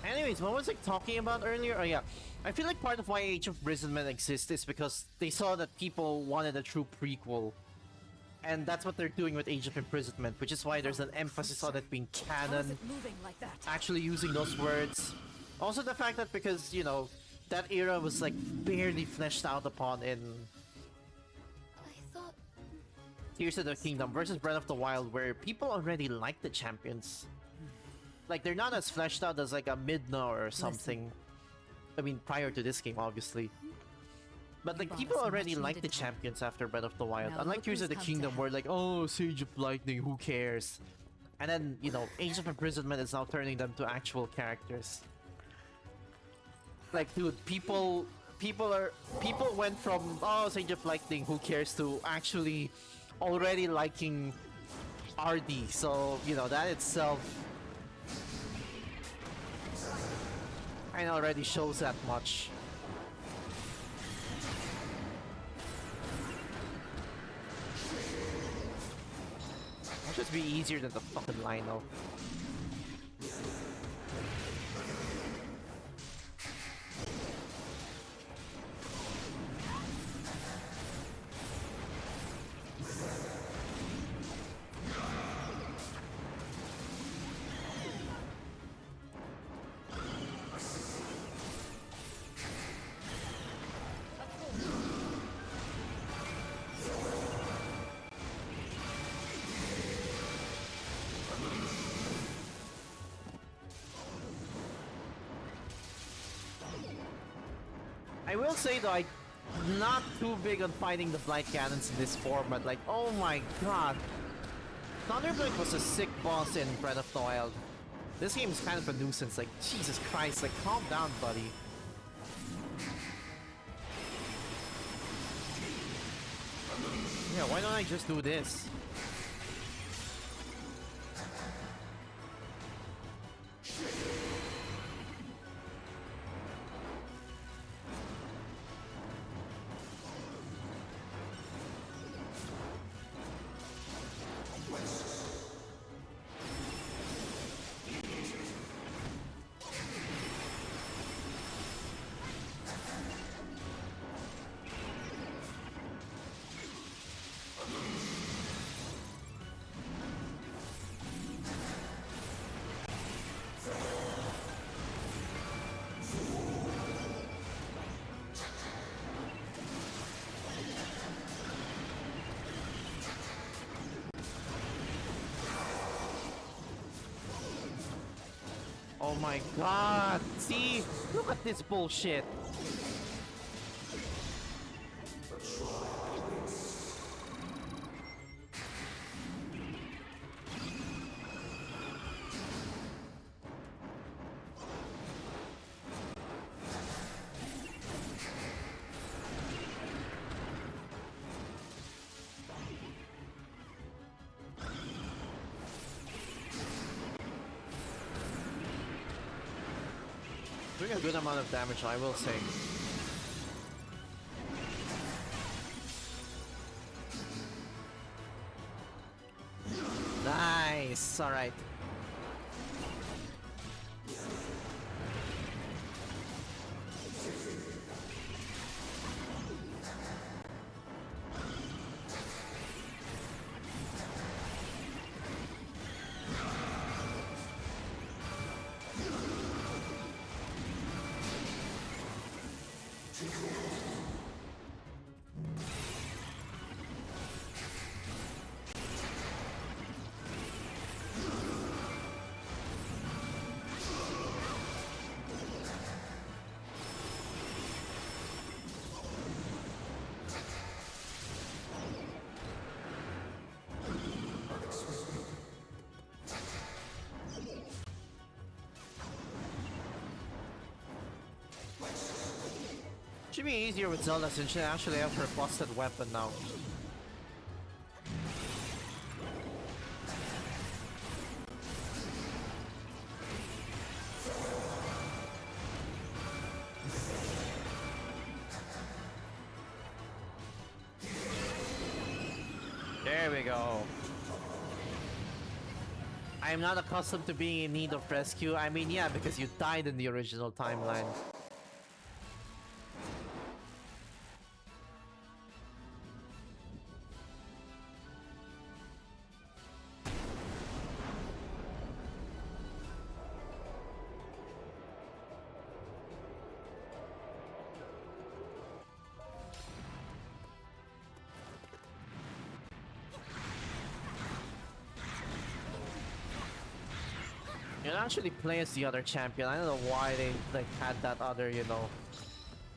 Anyways, what was I talking about earlier? Oh yeah, I feel like part of why Age of Imprisonment exists is because they saw that people wanted a true prequel. And that's what they're doing with Age of Imprisonment, which is why there's an emphasis on it being How is canon, it moving like that? actually using those words. Also the fact that because, you know, that era was like barely fleshed out upon in I thought. Tears of the Kingdom versus Breath of the Wild, where people already like the champions. Like, they're not as fleshed out as like a Midna or something. I mean, prior to this game, obviously. But like, brought people us already much like the needed time. champions after Breath of the Wild. Now Unlike look Tears who's of the come to Kingdom, where help. like, oh, Sage of Lightning, who cares? And then, you know, Age of Imprisonment is now turning them to actual characters. Like, dude, people went from, oh, Sage of Lightning, who cares, to actually already liking RD. So, you know, that itself and already shows that much. It should be easier than the fucking Lino. I will say though, I'm not too big on fighting the Blight Cannons in this format. Like, oh my god. Thunderblade was a sick boss in Breath of the Wild. This game is kind of a nuisance. Like, Jesus Christ, like, calm down, buddy. Yeah, why don't I just do this? Oh my god! See? Look at this bullshit! Doing a good amount of damage, I will say. Nice! Alright. Should be easier with Zelda since she actually has her busted weapon now. There we go. I'm not accustomed to being in need of rescue. I mean, yeah, because you died in the original timeline. You can actually play as the other champion. I don't know why they like had that other, you know,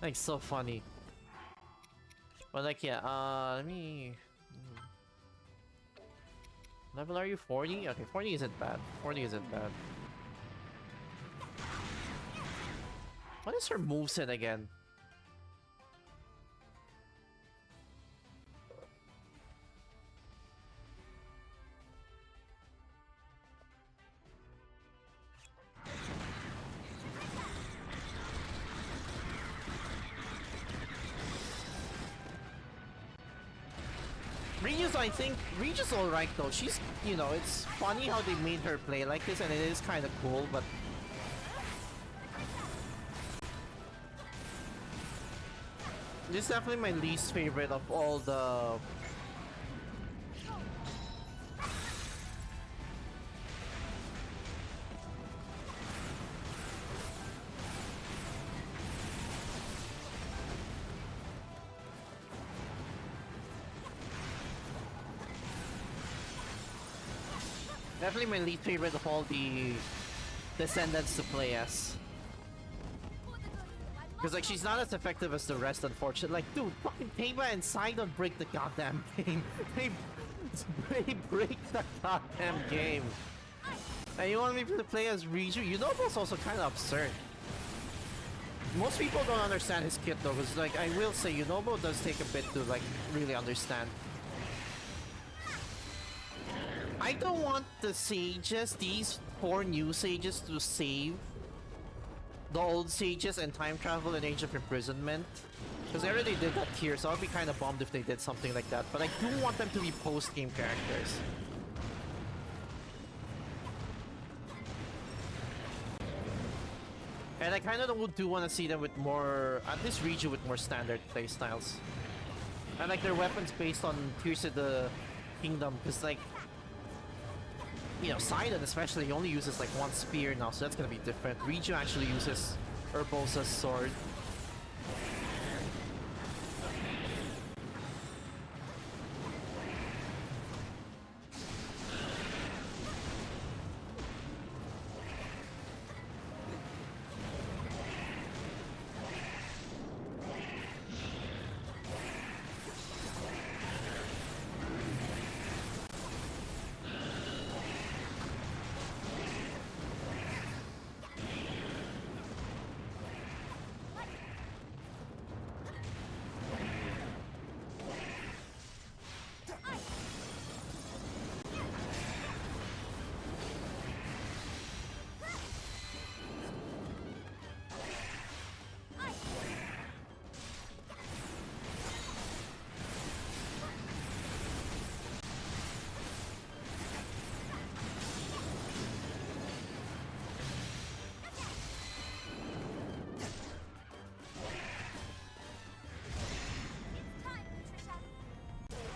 like so funny. But like, yeah, let me. Level are you 40? Okay, 40 isn't bad. 40 isn't bad. What is her moveset again? Ryu's, I think, Ryu's alright though. She's, you know, it's funny how they made her play like this and it is kind of cool, but... This is definitely my least favorite of all the... Definitely my least favorite of all the descendants to play as. Because like she's not as effective as the rest, unfortunately. Like, dude, fucking Teba and Sidon break the goddamn game. They break the goddamn game. And you want me to play as Riju? You know that's also kind of absurd. Most people don't understand his kit though, because like I will say Yunobo does take a bit to like really understand. I don't want the sages, these 4 new sages, to save the old sages and time travel in Age of Imprisonment. Because they already did that here, so I'll be kind of bummed if they did something like that. But I do want them to be post-game characters. And I kind of do want to see them with more, at least Riju with more standard playstyles. And like their weapons based on Tears of the Kingdom, because like, you know, Sidon especially, he only uses like 1 spear now, so that's gonna be different. Riju actually uses Urbosa's sword.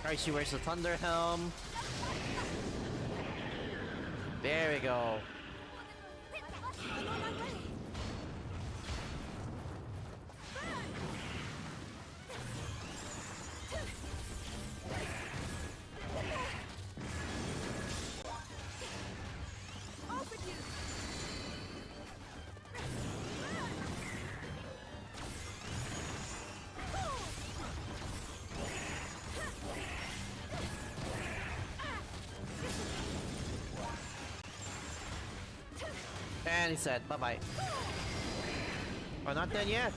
Alright, she wears the Thunder Helm. There we go. I'm on my way. Off with you. And he said, bye-bye. Oh, not done yet.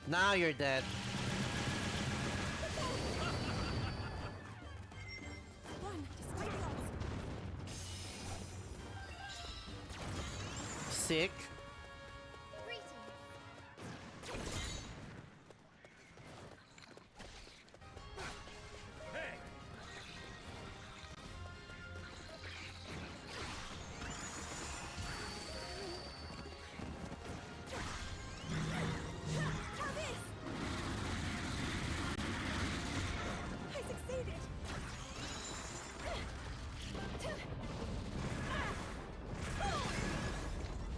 Now you're dead. One, despite the odds. Sick. I succeeded.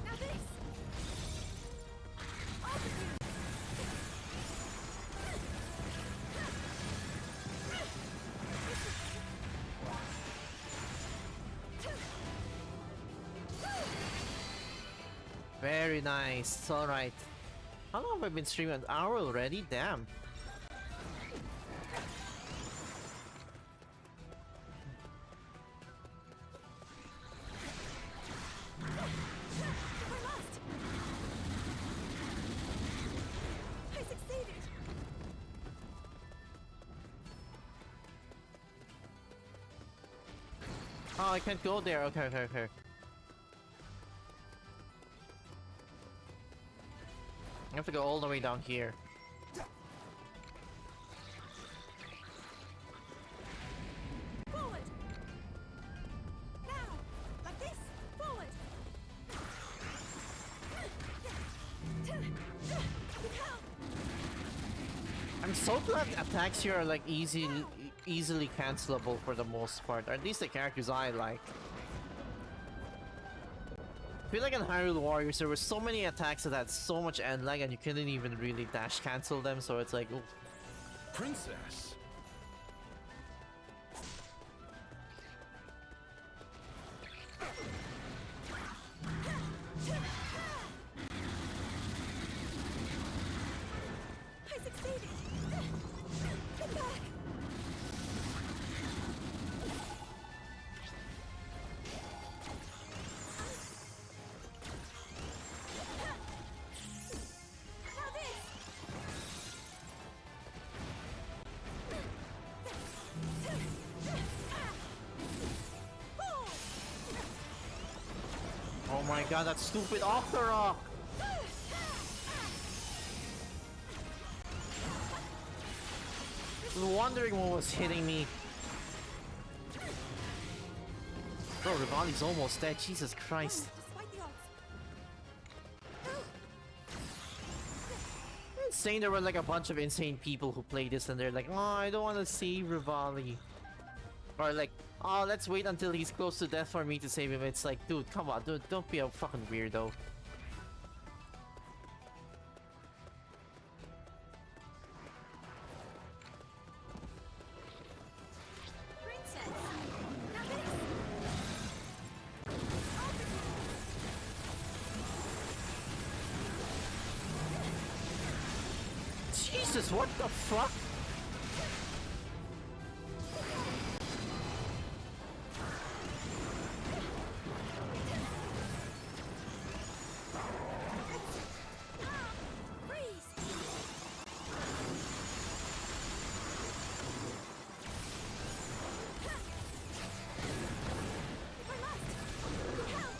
Now this. Off with you. Very nice. Alright. How long have I been streaming? An hour already? Damn. I succeeded. Oh, I can't go there. Okay, okay, okay. I have to go all the way down here. Forward. Now, like this. Forward. With help. I'm so glad attacks here are like easily cancelable for the most part. Or at least the characters I like. I feel like in Hyrule Warriors there were so many attacks that had so much end lag and you couldn't even really dash cancel them, so it's like, oof. Princess. I succeeded. Get back. Now this. Oh my god, that stupid off the rock! I was wondering what was hitting me. Bro, Rivali's almost dead, Jesus Christ. Despite the odds. Insane there were like a bunch of insane people who play this and they're like, oh, I don't want to save Rivali. Or like, oh, let's wait until he's close to death for me to save him. It's like, dude, come on, dude, don't be a fucking weirdo. Princess. Now this. Off with you. Jesus, what the fuck? Freeze. If I must. With help.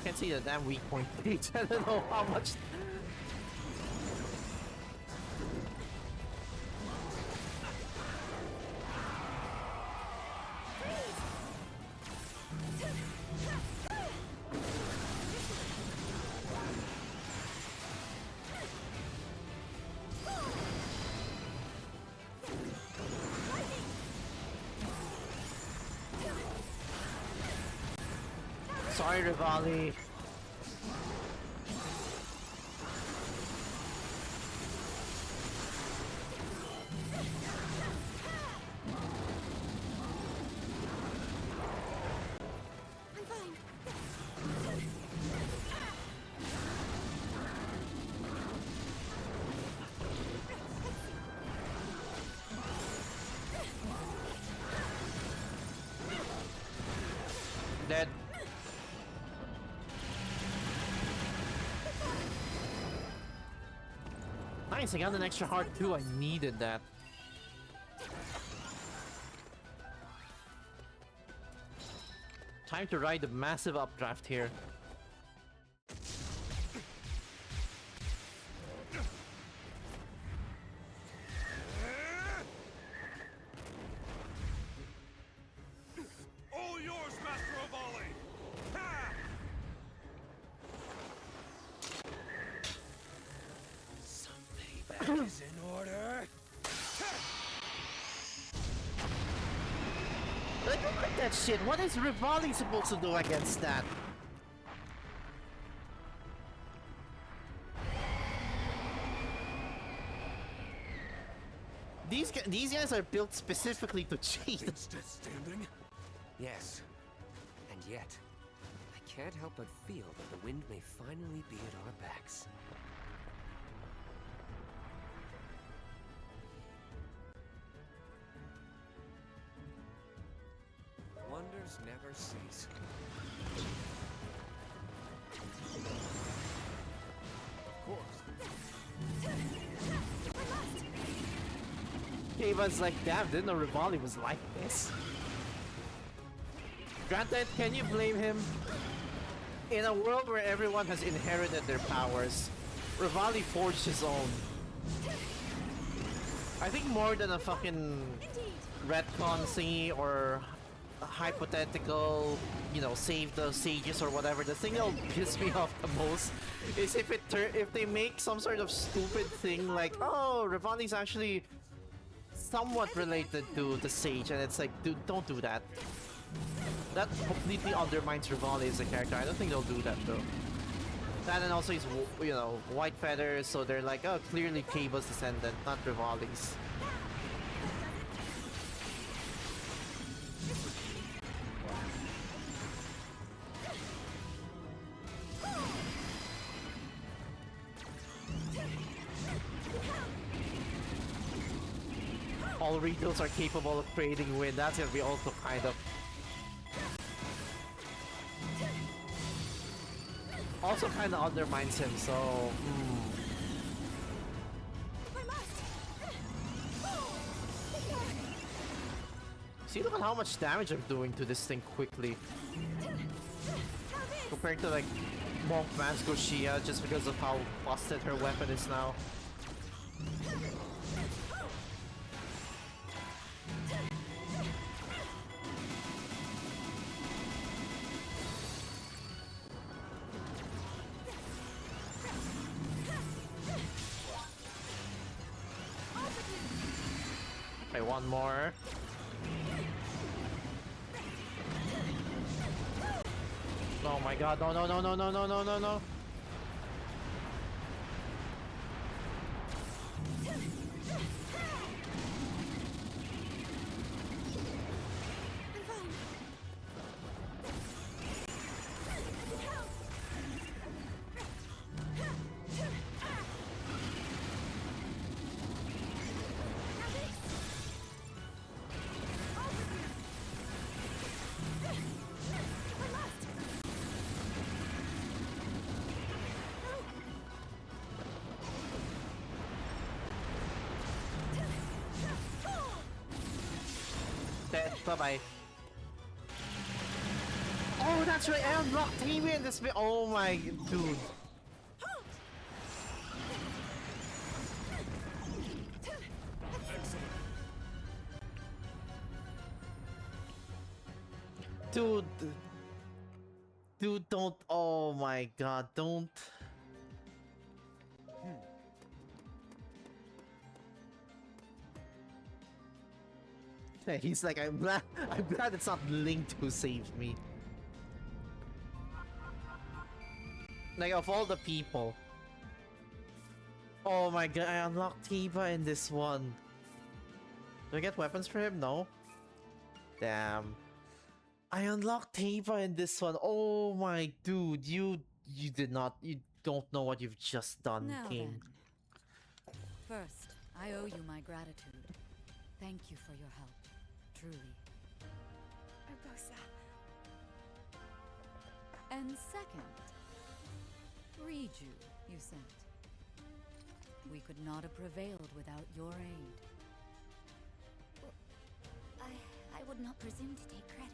Can't see the damn weak point page. I don't know how much. Sorry, Rivali. I'm fine. Dead. Nice, I got an extra heart too. I needed that. Time to ride the massive updraft here. All yours, Master of Volley! Ha! Some payback is in order. I don't like that shit. What is Rivali supposed to do against that? These guys are built specifically to cheat. Still standing? Yes. And yet, I can't help but feel that the wind may finally be at our backs. Wonders never cease. Of course. Keva's like, damn, didn't know Rivali was like this. Granted, can you blame him? In a world where everyone has inherited their powers, Rivali forged his own. I think more than a fucking retcon thingy or a hypothetical, you know, save the sages or whatever, the thing that'll piss me off the most is if they make some sort of stupid thing like, oh, Rivali's actually somewhat related to the sage, and it's like, dude, don't do that. That completely undermines Rivali as a character. I don't think they'll do that though. That, and also he's, you know, white feathers, so they're like, oh, clearly Keva's descendant, not Rivali's. All Ritos are capable of creating wind. That's gonna be also kind of... also kind of undermines him, so... See, look at how much damage I'm doing to this thing quickly. Compared to like Monk Man's Goshia, just because of how busted her weapon is now. Okay, one more. Oh my god, no, no, no, no, no, no, no, no, no. Bye-bye. Oh, that's right, I unlocked Tammy in this bit. Oh my dude. Dude. Dude, don't. Oh my god, don't. He's like, I'm glad it's not Link who saved me. Like, of all the people. Oh my god, I unlocked Tiba in this one. Do I get weapons for him? No. Damn. I unlocked Tiba in this one. Oh my dude, you did not, you don't know what you've just done, Now King. then. First, I owe you my gratitude. Thank you for your help. Truly. Urbosa. And second, Riju, you sent. We could not have prevailed without your aid. I would not presume to take credit.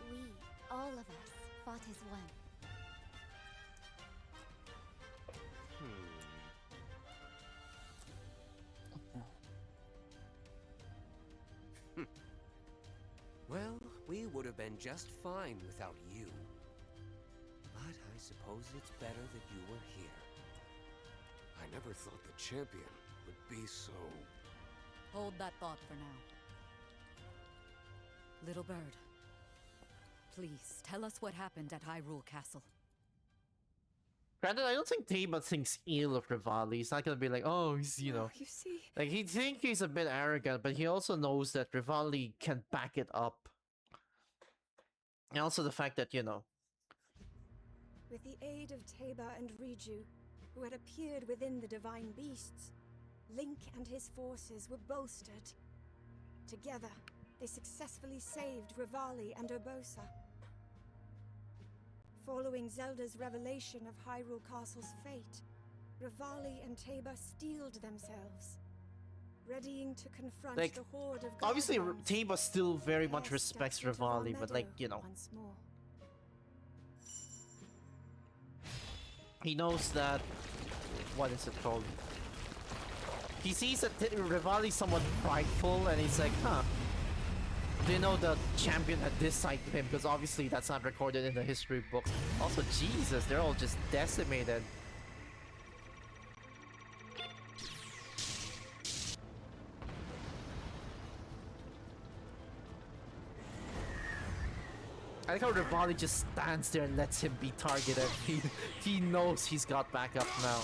We, all of us, fought as one. Well, we would have been just fine without you. But I suppose it's better that you were here. I never thought the champion would be so... Hold that thought for now. Little bird, please tell us what happened at Hyrule Castle. Granted, I don't think Tiba thinks ill of Rivali. He's not gonna be like, oh, he's, you know... You see, Like, he think he's a bit arrogant, but he also knows that Rivali can back it up. And also the fact that, you know... with the aid of Teba and Riju, who had appeared within the divine beasts, Link and his forces were bolstered. Together, they successfully saved Rivali and Urbosa. Following Zelda's revelation of Hyrule Castle's fate, Rivali and Teba steeled themselves, readying to confront Like, the horde of obviously, guardians. Tiba still very much Ere respects stepped into Rivali, but like, Valmeadow you know... once more. He knows that... What is it called? He sees that Rivali's somewhat prideful, and he's like, huh. Do you know the champion had this side to him? Because obviously that's not recorded in the history books. Also, Jesus, they're all just decimated. I like how Rivali just stands there and lets him be targeted. He knows he's got backup now.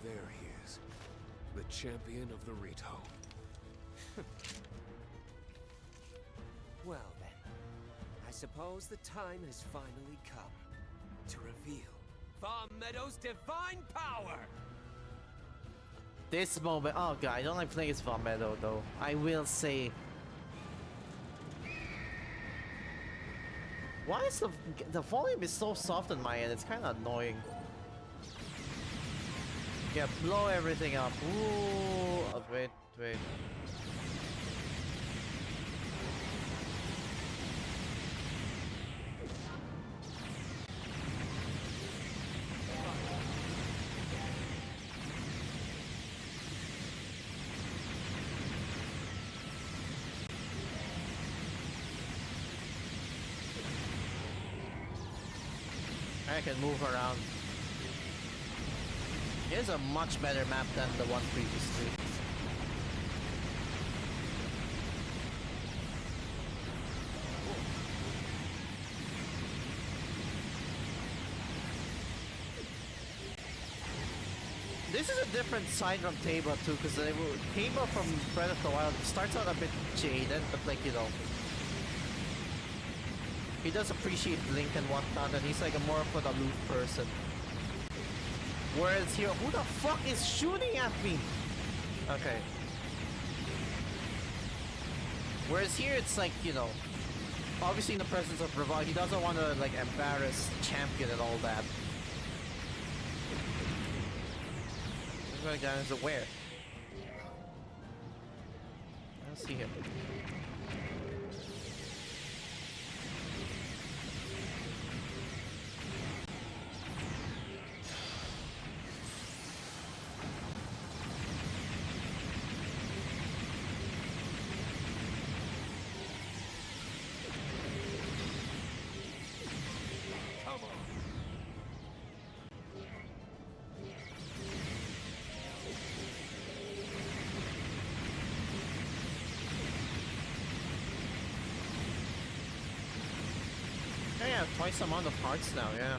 There he is. The champion of the Rito. Well then, I suppose the time has finally come to reveal Valmeadow's divine power! This moment, oh god, I don't like playing as Valmeadow though. I will say. Why is the volume is so soft on my end? It's kind of annoying. Yeah, blow everything up. Ooh, oh, wait. I can move around. Here's a much better map than the one previously. This is a different side from Teba too, because Teba from Breath of the Wild starts out a bit jaded, but like, you know, he does appreciate Link and whatnot, and he's like a more of an aloof person. Whereas here, who the fuck is shooting at me? Okay. Whereas here, it's like, you know, obviously in the presence of Rivali, he doesn't want to like embarrass Champion and all that. This guy is aware. I don't see him. yeah, twice the amount of hearts now, yeah.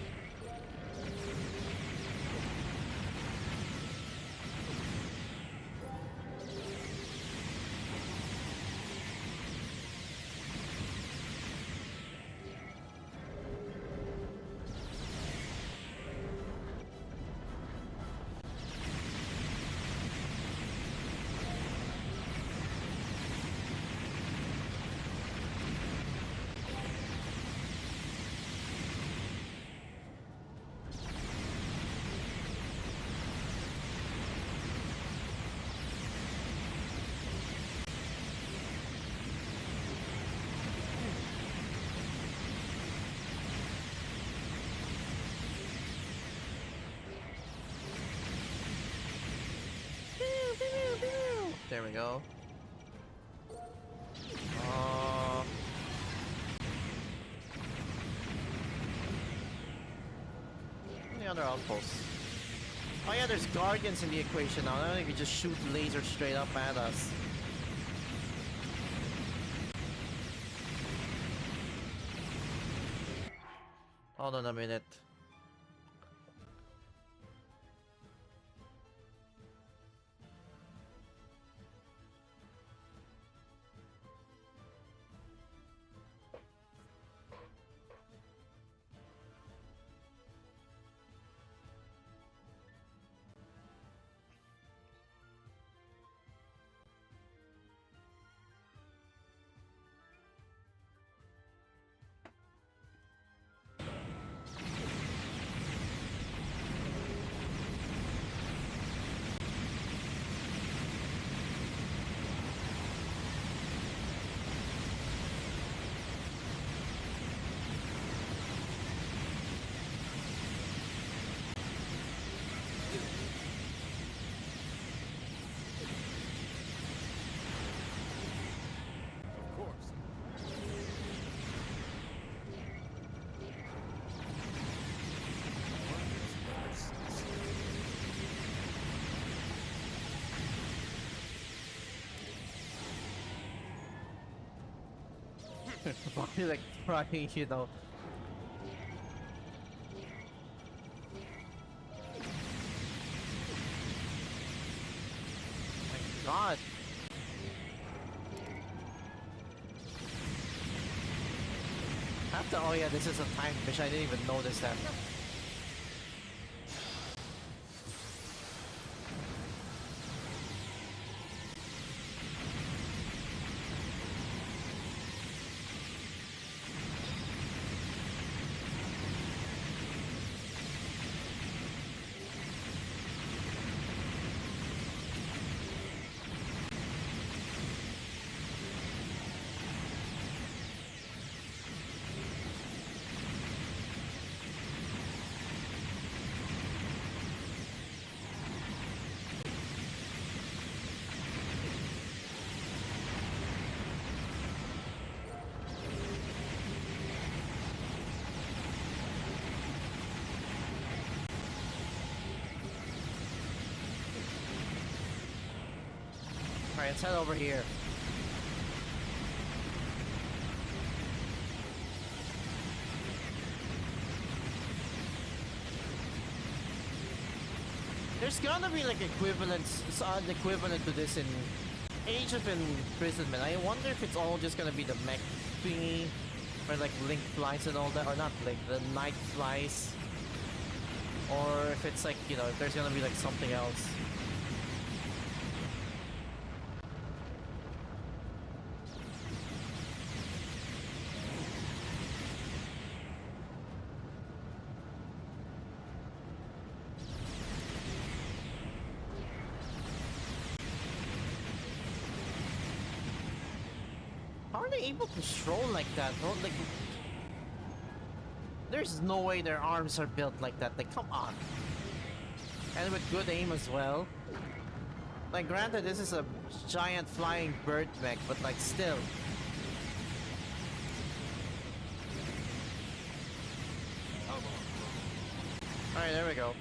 There we go. Any other outposts? Oh yeah, there's guardians in the equation now. I don't think we just shoot lasers straight up at us. Hold on a minute. Of course. Probably like trying, you know. My God. After, oh yeah, this is a time mission. I didn't even notice that. Alright, let's head over here. There's gonna be like equivalents, an equivalent to this in Age of Imprisonment. I wonder if it's all just gonna be the mech thingy, where like Link flies and all that, or not Link, the Knight flies, or if it's like, you know, if there's gonna be like something else. How are they able to stroll like that, bro? Like, there's no way their arms are built like that. Like, come on. And with good aim as well. Like, granted, this is a giant flying bird mech, but like, still. Alright, there we go.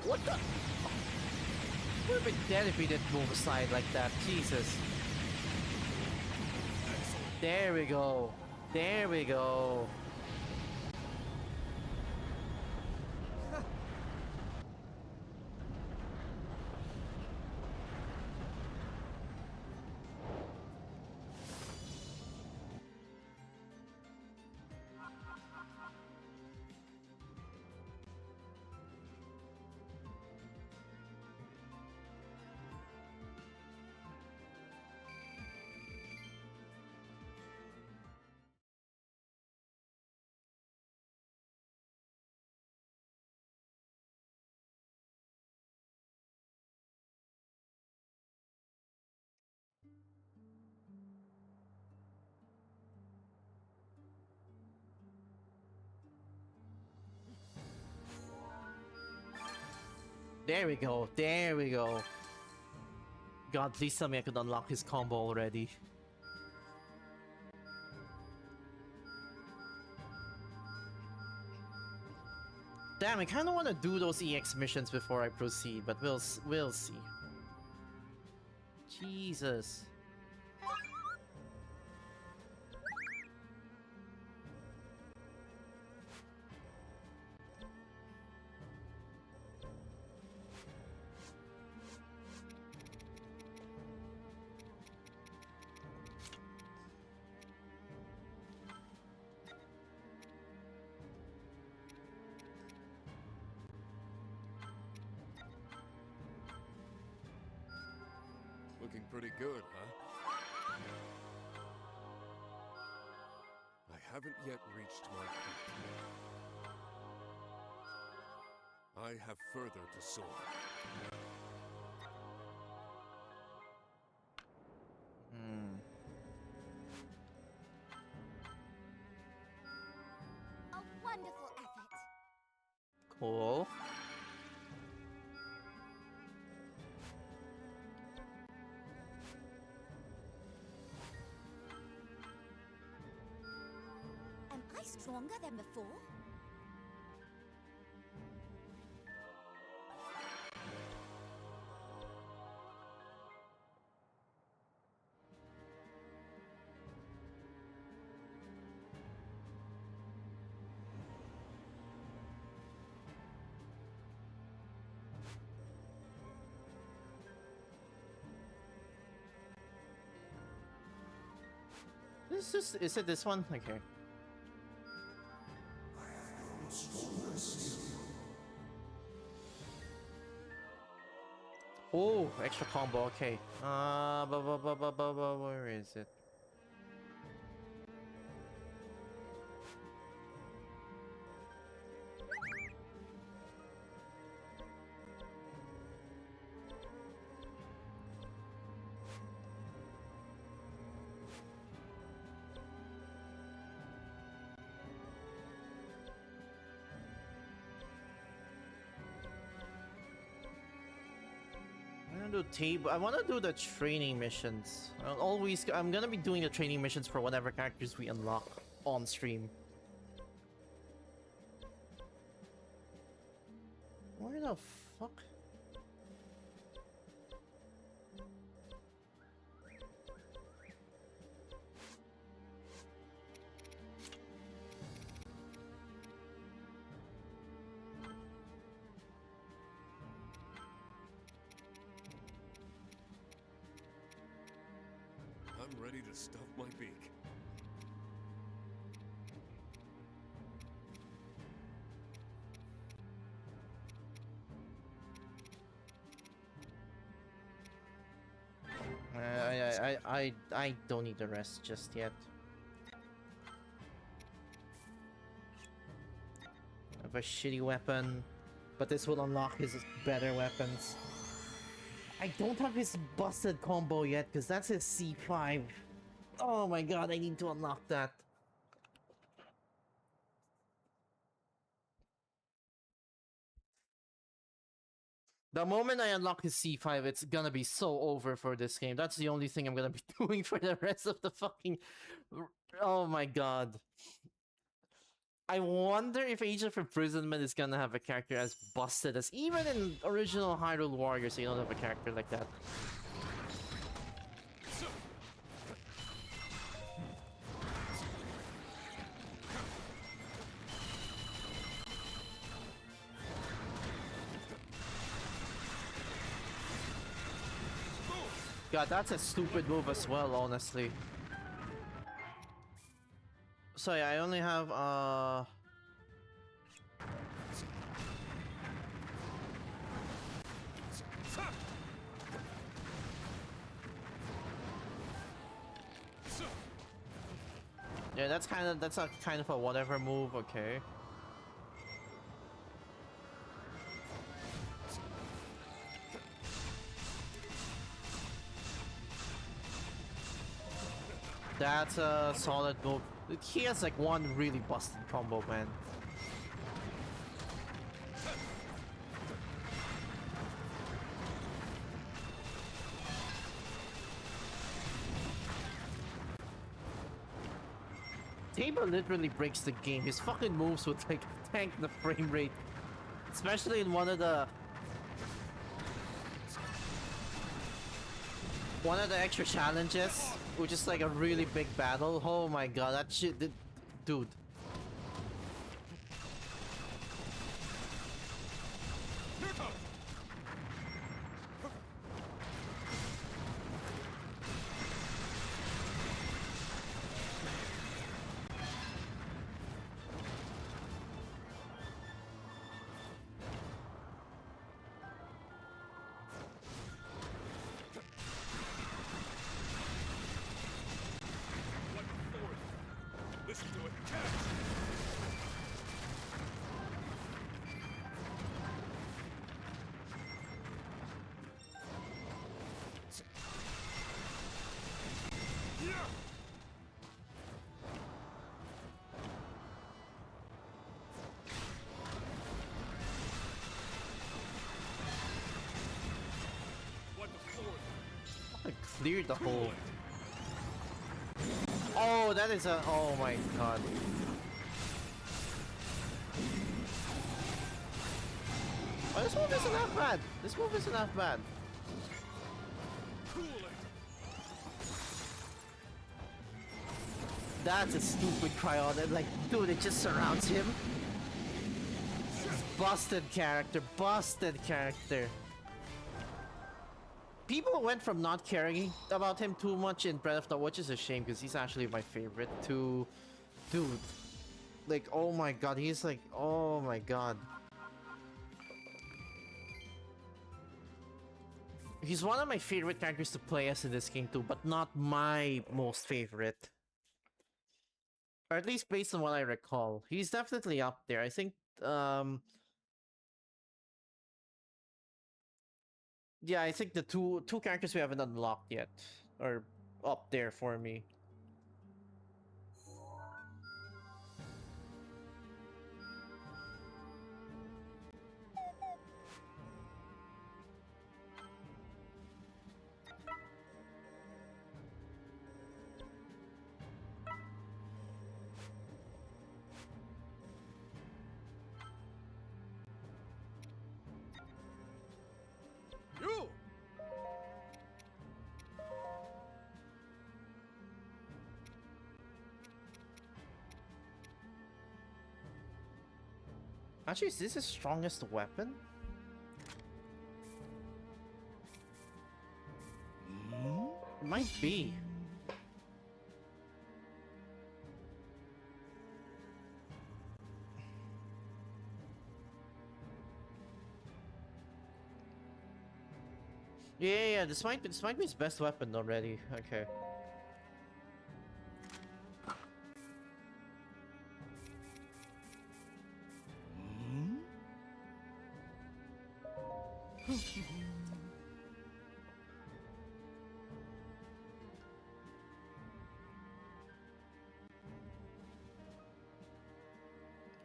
What the? Would have been dead if he didn't move aside like that. Jesus. There we go. There we go. There we go. There we go. God, please tell me I could unlock his combo already. Damn, I kind of want to do those EX missions before I proceed, but we'll see. Jesus. Looking pretty good, huh? I haven't yet reached my peak. I have further to soar. A wonderful effort. Cool. Am I stronger than before? Is it this one? Okay. Oh, extra combo, okay. Where is it? I want to do the training missions. I'm gonna be doing the training missions for whatever characters we unlock on stream. Where the fuck? I'm ready to stuff my beak. I don't need the rest just yet. I have a shitty weapon, but this will unlock his better weapons. I don't have his busted combo yet because that's his C5. Oh my god, I need to unlock that. The moment I unlock his C5, it's gonna be so over for this game. That's the only thing I'm gonna be doing for the rest of the fucking... Oh my god. I wonder if Age of Imprisonment is gonna have a character as busted as even in original Hyrule Warriors. You don't have a character like that. God, that's a stupid move as well, honestly. So yeah, I only have yeah, that's a kind of a whatever move, okay. That's a solid move. He has like one really busted combo, man. Tabor literally breaks the game. His fucking moves would like tank the frame rate. Especially in one of the extra challenges, which is like a really big battle. Oh my god, that shit, dude. Cleared the whole. Oh, that is a. Oh my god. Oh, this move isn't that bad. This move isn't that bad. That's a stupid cryo. Like, dude, it just surrounds him. Busted character. Busted character. People went from not caring about him too much in Breath of the Wild, which is a shame because he's actually my favorite, to dude, like, oh my god, he's like, oh my god. He's one of my favorite characters to play as in this game too, but not my most favorite. Or at least based on what I recall. He's definitely up there. I think, yeah, I think the two characters we haven't unlocked yet are up there for me. Actually, is this his strongest weapon? Might be. Yeah, this might be his best weapon already. Okay.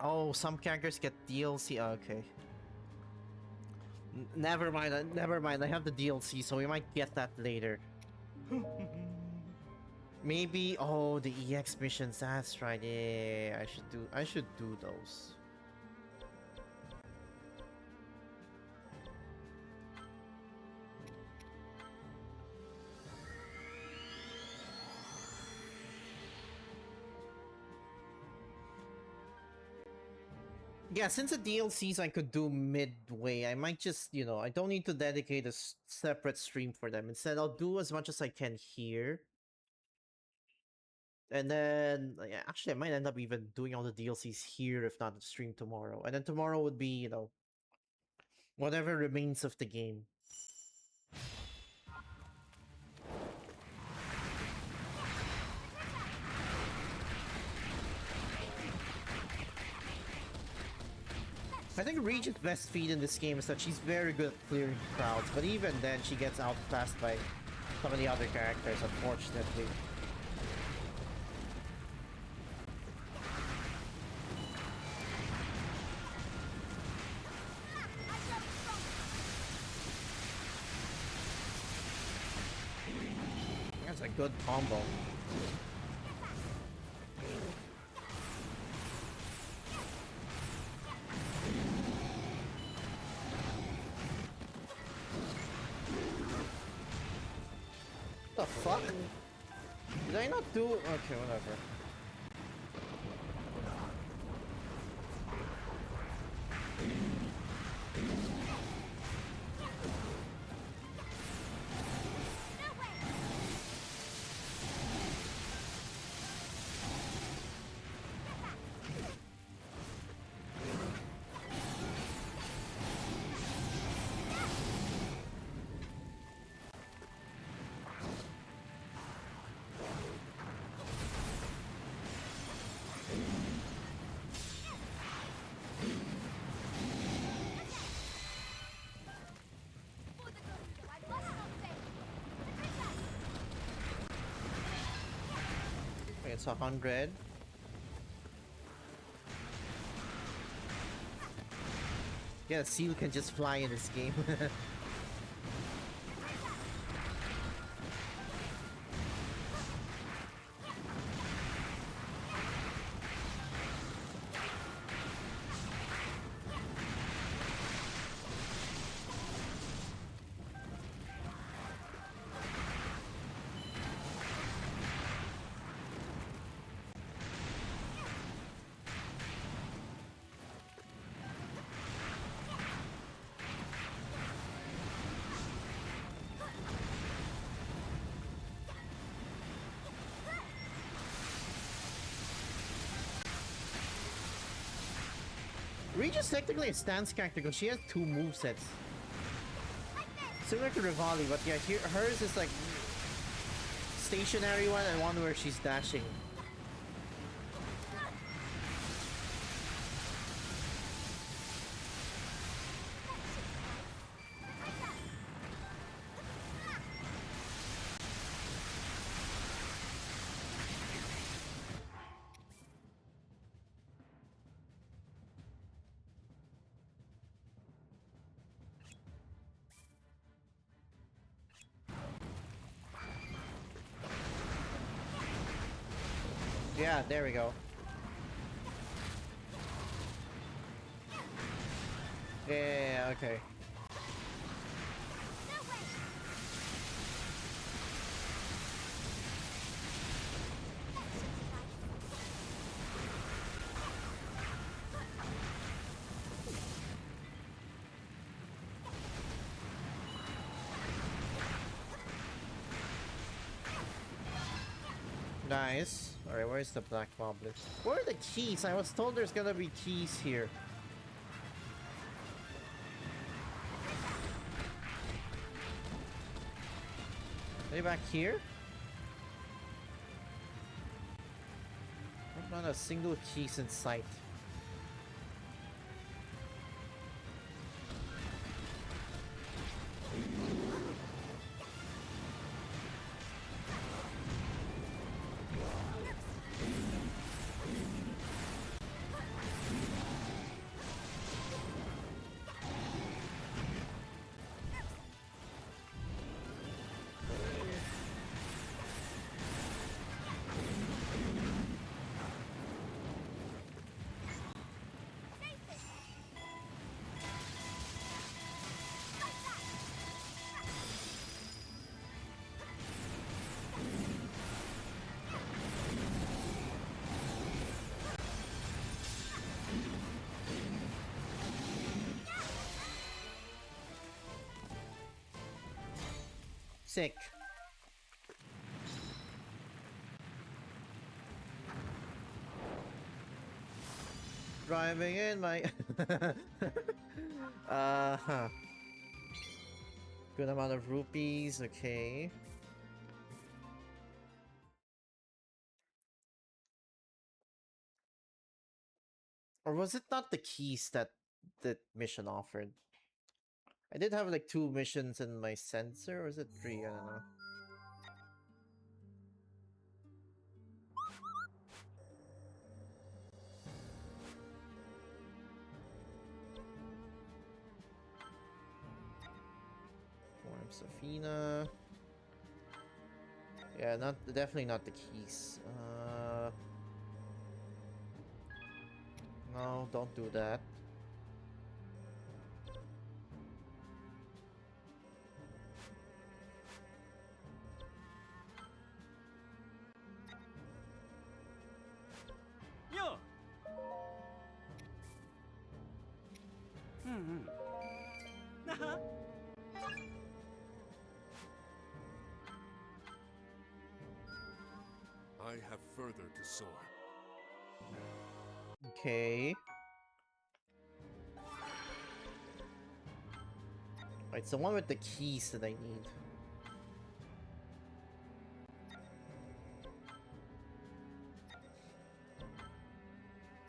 Oh, some characters get DLC. Okay. Never mind. Never mind. I have the DLC, so we might get that later. Maybe, oh, the EX missions, that's right. Yeah, I should do those. Yeah, since the DLCs I could do midway, I might just, I don't need to dedicate a separate stream for them. Instead, I'll do as much as I can here. And then, yeah, actually, I might end up even doing all the DLCs here, if not the stream tomorrow. And then tomorrow would be, whatever remains of the game. I think Regent's best feat in this game is that she's very good at clearing crowds, but even then she gets outclassed by some of the other characters, unfortunately. That's a good combo. The fuck? Did I not do? Okay, whatever. It's 100. Yeah, Seal can just fly in this game. Regis technically a stance character because she has two movesets. Similar to Rivali, but yeah, hers is like stationary one and one where she's dashing. Yeah, there we go. Yeah, okay. Nice. Alright, where's the black goblin? Where are the keys? I was told there's gonna be keys here. Are they back here? Not a single keys in sight. Sick. Driving in my huh. Good amount of rupees, okay. Or was it not the keys that mission offered? I did have like 2 missions in my sensor, or was it 3? I don't know. Warm Safina. Yeah, definitely not the keys. No, don't do that. Yeah. Uh-huh. I have further to soar. Okay. Right, it's the one with the keys that I need.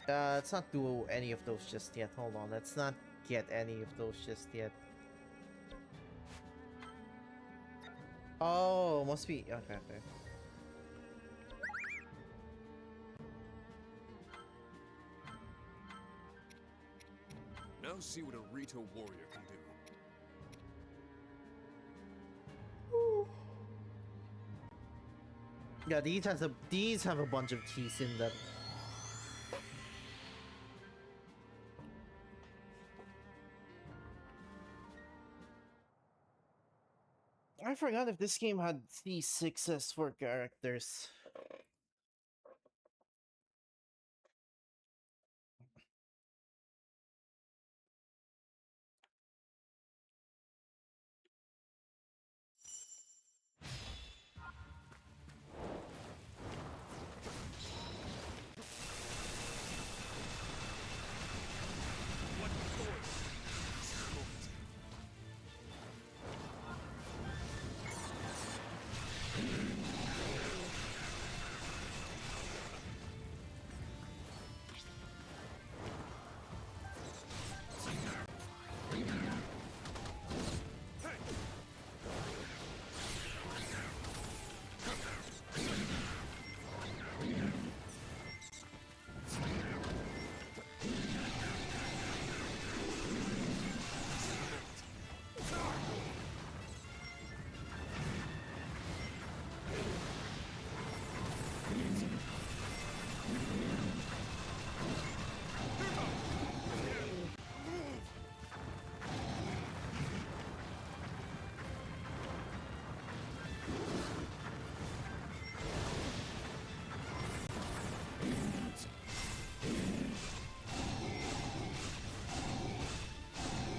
Let's not do any of those just yet. Hold on, let's not get any of those just yet. Oh, must be... Okay, okay. Now see what a Rito warrior can do. Yeah, these have a bunch of keys in them. I forgot if this game had C6s for characters.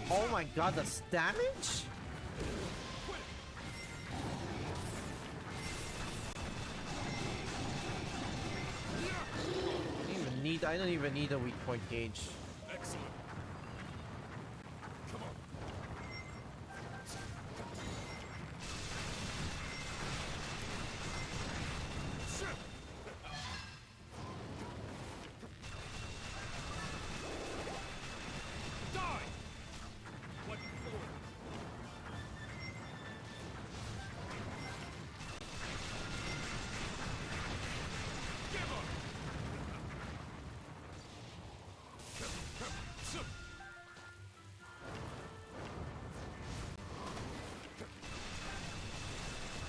Oh my god, that's damage? I don't even need a weak point gauge. Excellent. Come on. Die! What for? Give up!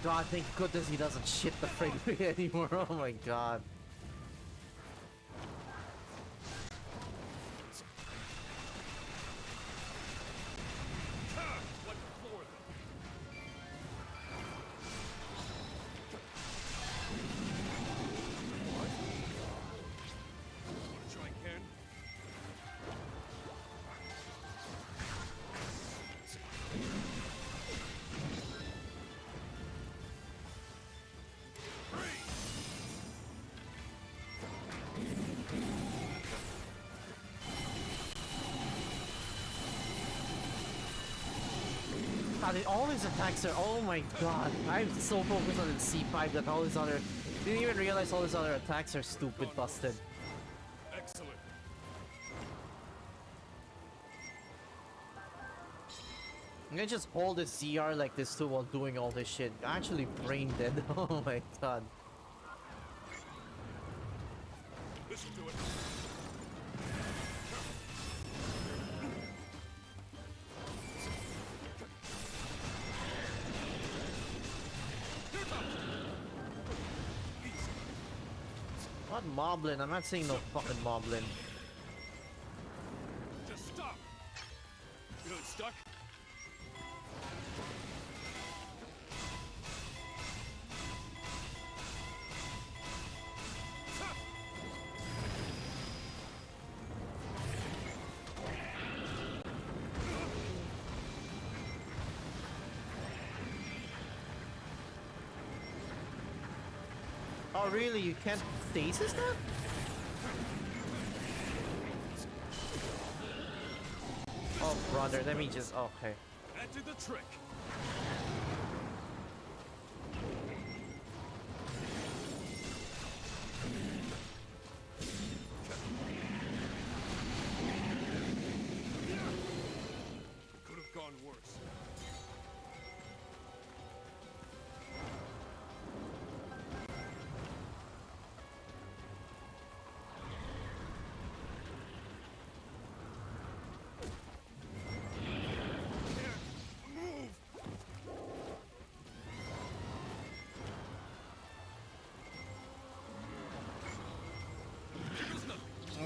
God, thank goodness he doesn't shit the frig anymore. Oh my god. What for them? What? Wanna try again? god, all his attacks are... Oh my god. I'm so focused on the C5 that all his other... Didn't even realize all his other attacks are stupid busted. Excellent. I'm gonna just hold this ZR like this too while doing all this shit. Actually brain dead. Oh my god. This should do it. What moblin? I'm not seeing no fucking moblin. Just stop. Feeling stuck? Oh really? You can't stasis that? Oh brother, let me just... Okay. That did the trick. Could have gone worse.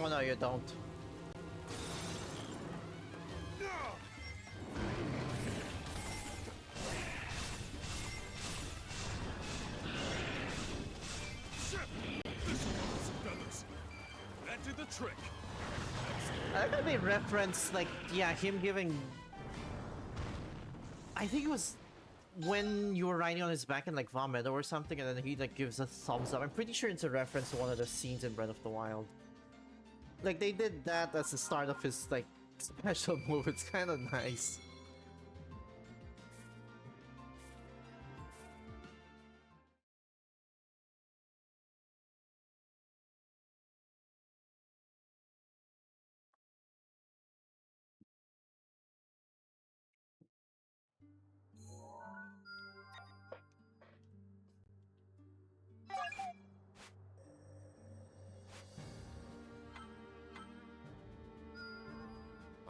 Oh no, you don't. That did the trick. I think they reference, like, yeah, him giving... I think it was when you were riding on his back in, like, Vomit or something, and then he, like, gives a thumbs up. I'm pretty sure it's a reference to one of the scenes in Breath of the Wild. Like, they did that as the start of his, like, special move. It's kind of nice.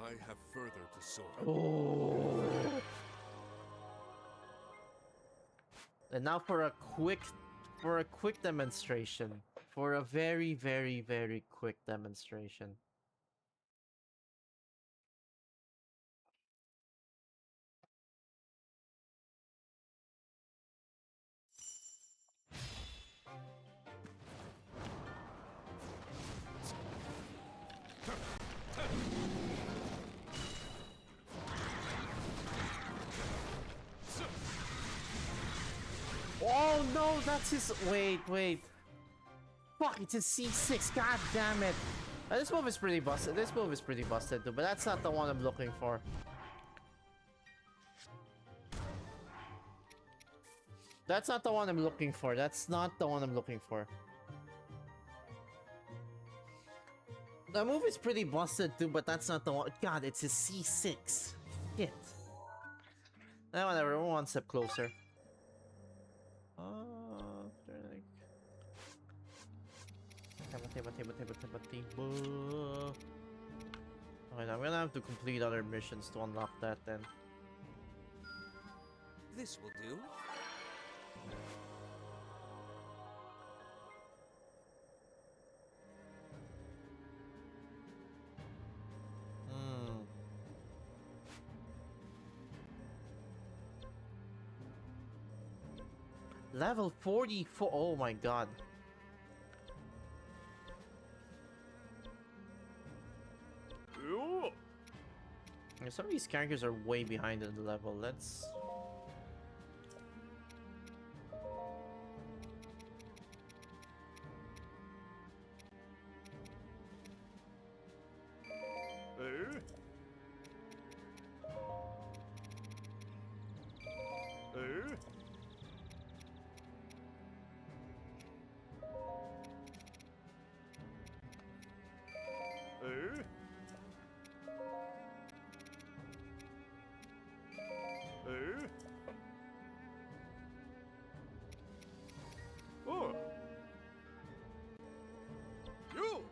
I have further to soar. Oh. And now for a quick demonstration. For a very, very, very quick demonstration. Oh no, that's his... Wait. Fuck, it's his C6, god damn it. This move is pretty busted. This move is pretty busted too, but that's not the one I'm looking for. That's not the one I'm looking for. That's not the one I'm looking for. The move is pretty busted too, but that's not the one. God, it's his C6. Shit. Now, whatever, we're one step closer. Okay, I'm gonna have to complete other missions to unlock that then. This will do. Level 44. Oh my god. Yeah, some of these characters are way behind in the level. Let's... Eh? Eh? Oh. You.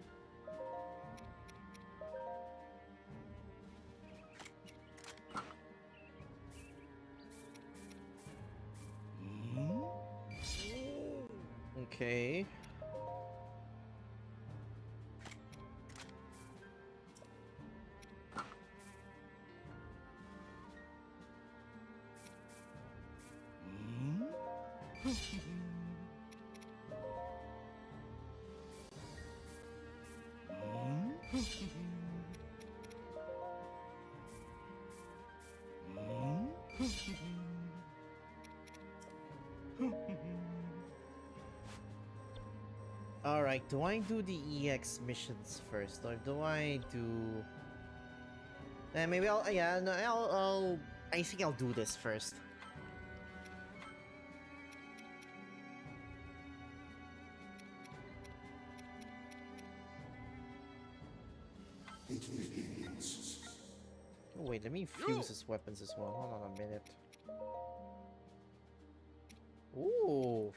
Okay. Alright, do I do the EX missions first, or do I do... maybe I'll... yeah, no, I think I'll do this first. Oh, wait, let me fuse his weapons as well. Hold on a minute. Ooh.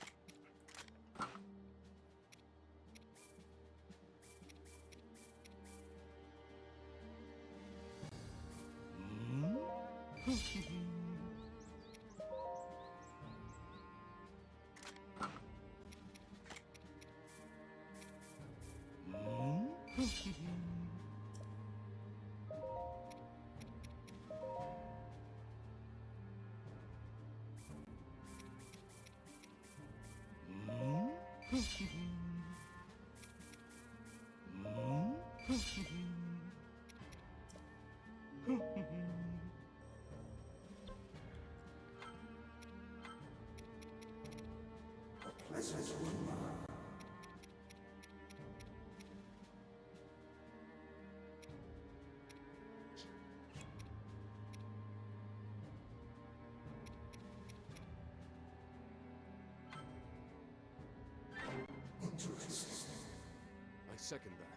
I second that.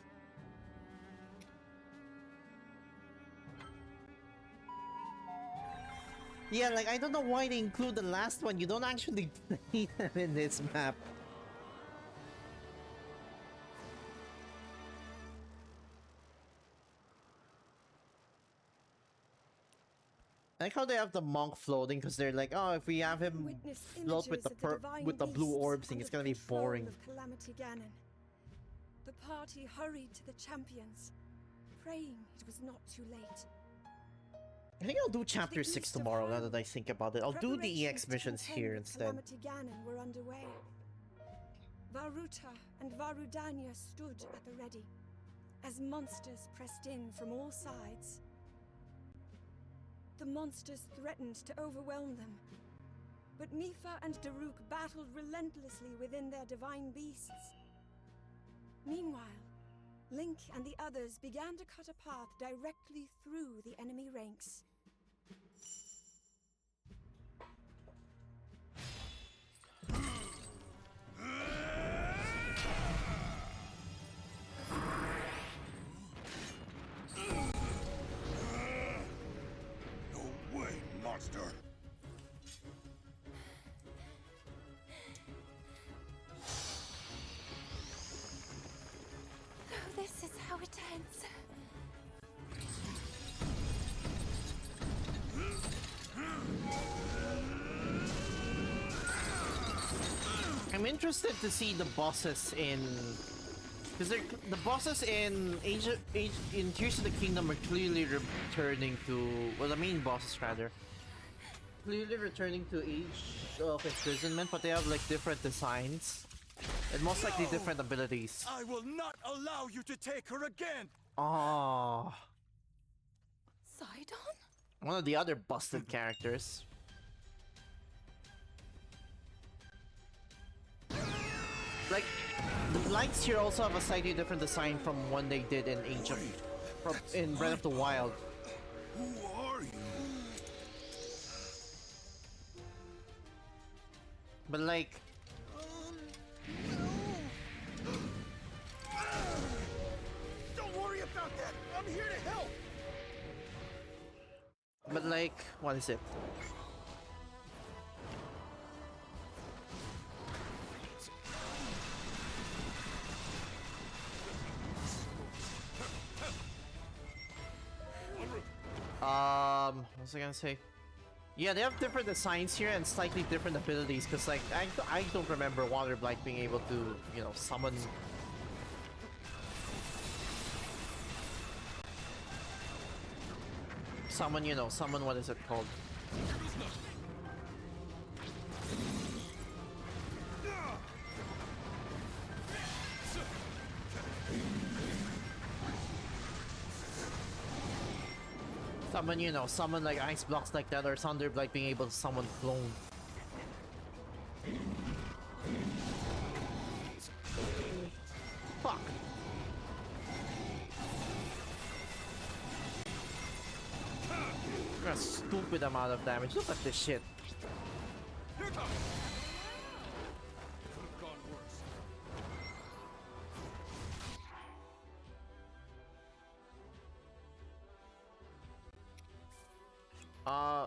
Yeah, like, I don't know why they include the last one. You don't actually play them in this map. I like how they have the monk floating, because they're like, oh, if we have him float with the blue orbs thing, it's gonna be boring. Of Calamity Ganon. The party hurried to the champions, praying it was not too late. I think I'll do chapter 6 tomorrow, now that I think about it. I'll do the EX Preparations to missions contend here with instead. Calamity Ganon were underway. Varuta and Varudanya stood at the ready, as monsters pressed in from all sides. The monsters threatened to overwhelm them, but Mipha and Daruk battled relentlessly within their divine beasts. Meanwhile, Link and the others began to cut a path directly through the enemy ranks. No way, monster! So this is how it ends. I'm interested to see the bosses in... because the bosses in in Tears of the Kingdom are clearly returning to... well, the main bosses rather. Clearly returning to Age of Imprisonment, but they have like different designs. And most likely different abilities. I will not allow you to take her again! Oh, Sidon? one of the other busted characters. Like, the lights here also have a slightly different design from one they did in in Breath of the Wild. Who are you? But like, Don't worry about that. I'm here to help. but like, what is it? What was I gonna say? Yeah, they have different designs here and slightly different abilities. Cause like, I don't remember Water Blight being able to, you know, summon. Summon, you know, summon, what is it called? Summon, you know, summon like ice blocks like that, or Thunder Blight being able to summon clone. Fuck. A stupid amount of damage. Look at this shit. Here comes. Could have gone worse.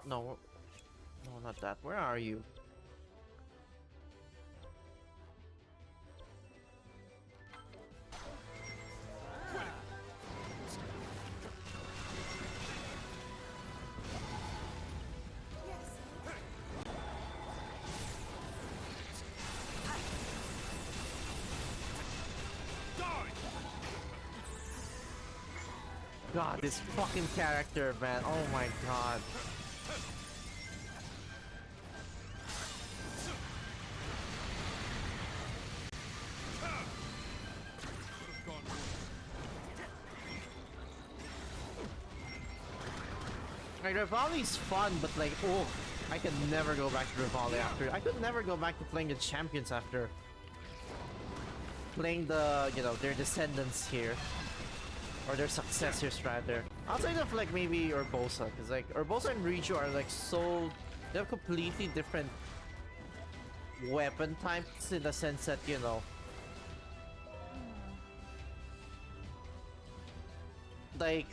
No. No, not that. Where are you? God, this fucking character, man. Oh my god. Like, Rivali's fun, but like, oh, I could never go back to Rivali after. I could never go back to playing the champions after playing the, you know, their descendants here. Or their successors, rather. Outside of, like, maybe Urbosa. Because, like, Urbosa and Riju are, like, so... They have completely different weapon types in the sense that, you know... Like...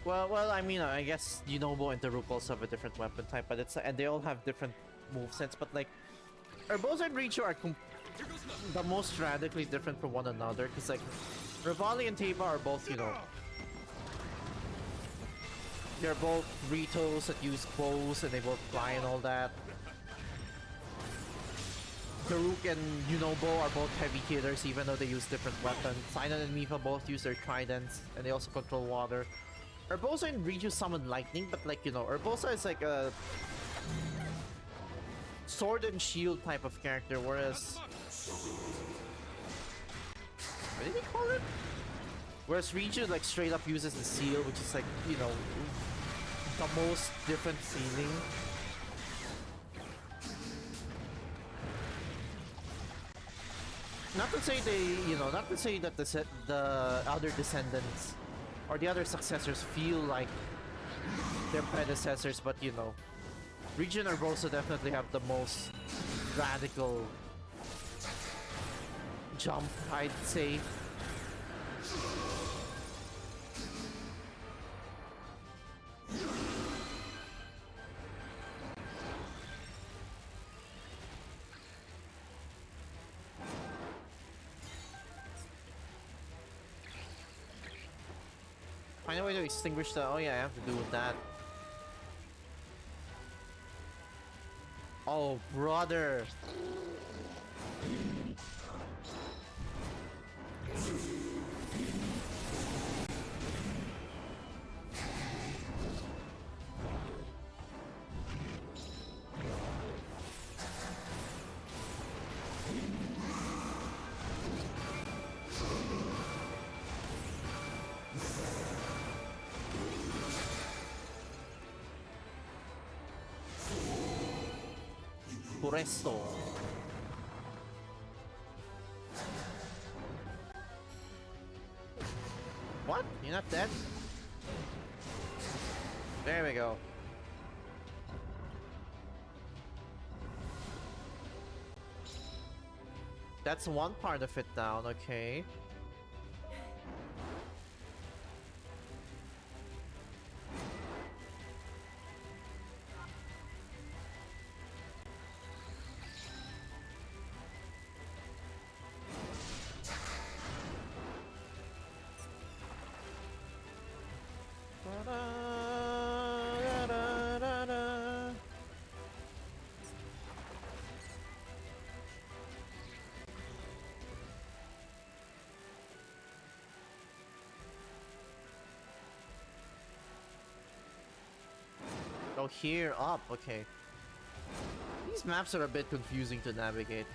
Well, I mean, I guess Yunobo and Daruk also have a different weapon type, but it's... And they all have different movesets, but, like... Urbosa and Riju are the most radically different from one another, because like Rivali and Teba are both, you know, they're both Ritos that use bows and they both fly and all that. Daruk and Yunobo are both heavy hitters even though they use different weapons. Sinon and Mifa both use their tridents and they also control water. Urbosa and Riju summon lightning, but like, you know, Urbosa is like a sword and shield type of character, whereas... What did he call it? Whereas Riju like straight up uses the seal, which is like, you know, the most different feeling. Not to say they, you know, not to say that the other descendants or the other successors feel like their predecessors, but you know, Riju and Urbosa definitely have the most radical jump, I'd say. Find a way to extinguish the... Oh yeah, I have to do with that. Oh, brother! Puresto. What? You're not dead? There we go. That's one part of it down, okay. Oh, here, up, okay. These maps are a bit confusing to navigate.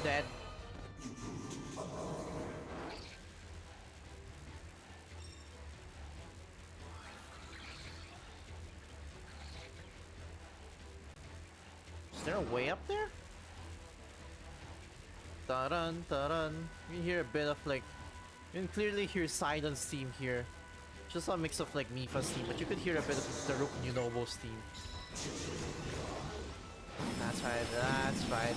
Dead. Is there a way up there? Da-dun, da-dun. You hear a bit of like... You can clearly hear Sidon's theme here. Just a mix of like Mifa's theme, but you could hear a bit of Daruk Nunobo's theme. That's right, that's right.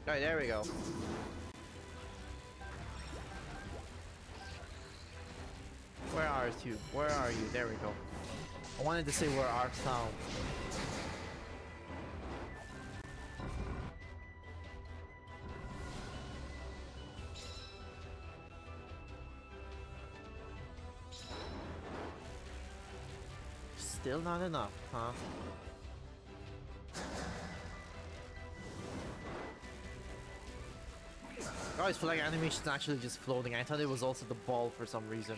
Alright, there we go. Where are you? Where are you? There we go. I wanted to say where art thou? Still not enough, huh? I always feel like animation's actually just floating. I thought it was also the ball for some reason.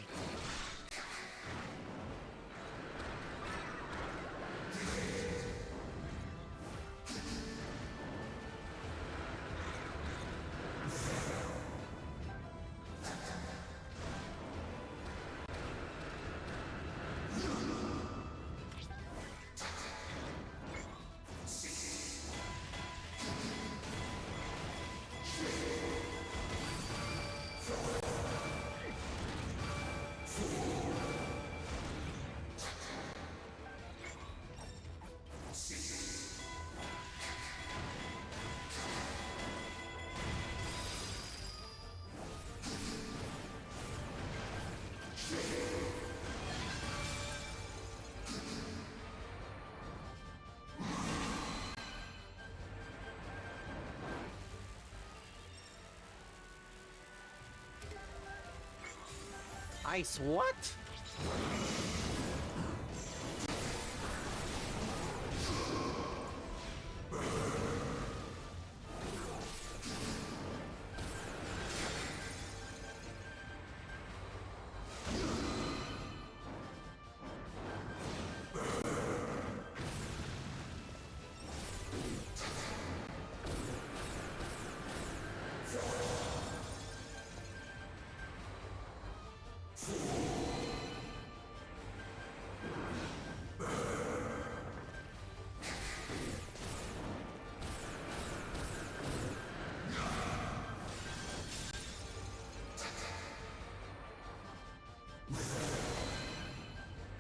Ice what?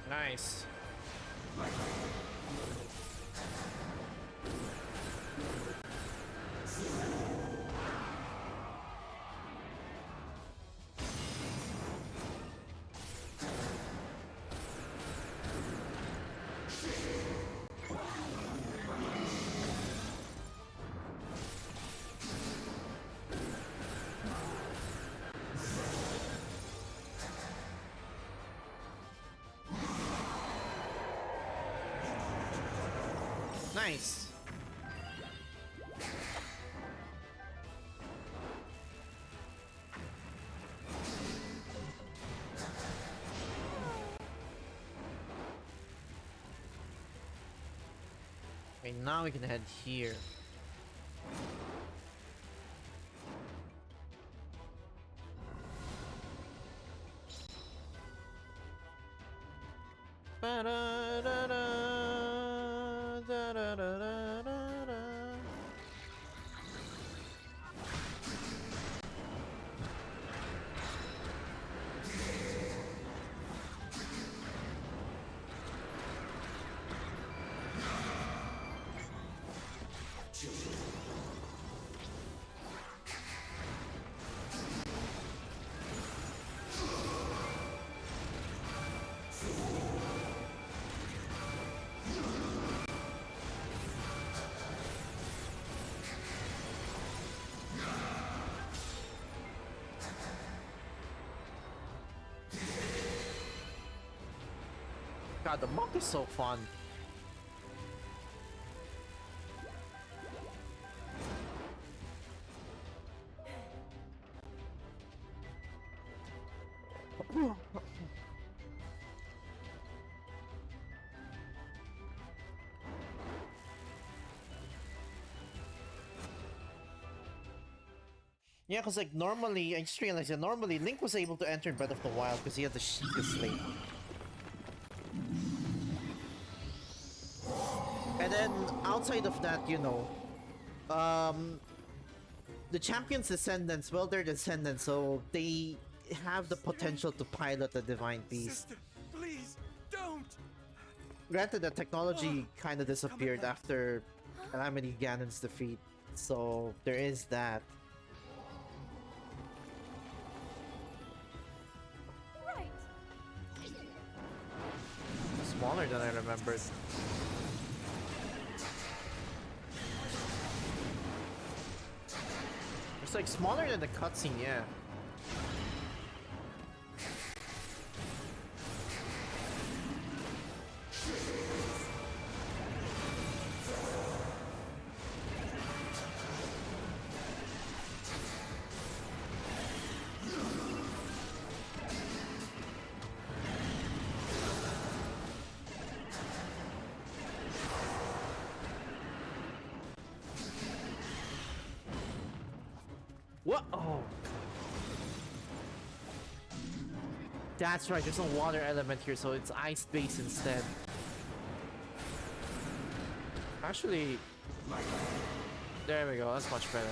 Nice. Nice. Okay, now we can head here. God, the monk is so fun. Yeah, because like normally, I just realized that normally Link was able to enter Breath of the Wild because he had the Sheikah Slate. And then outside of that, you know, the champion's descendants, well, they're descendants, so they have the potential to pilot the Divine Beast. Sister, please, don't! Granted, the technology kind of disappeared after Calamity Ganon's defeat, so there is that. Right. Smaller than I remembered. It's like smaller than the cutscene, yeah. What? Oh. That's right, there's no water element here, so it's ice base instead. Actually, there we go, that's much better.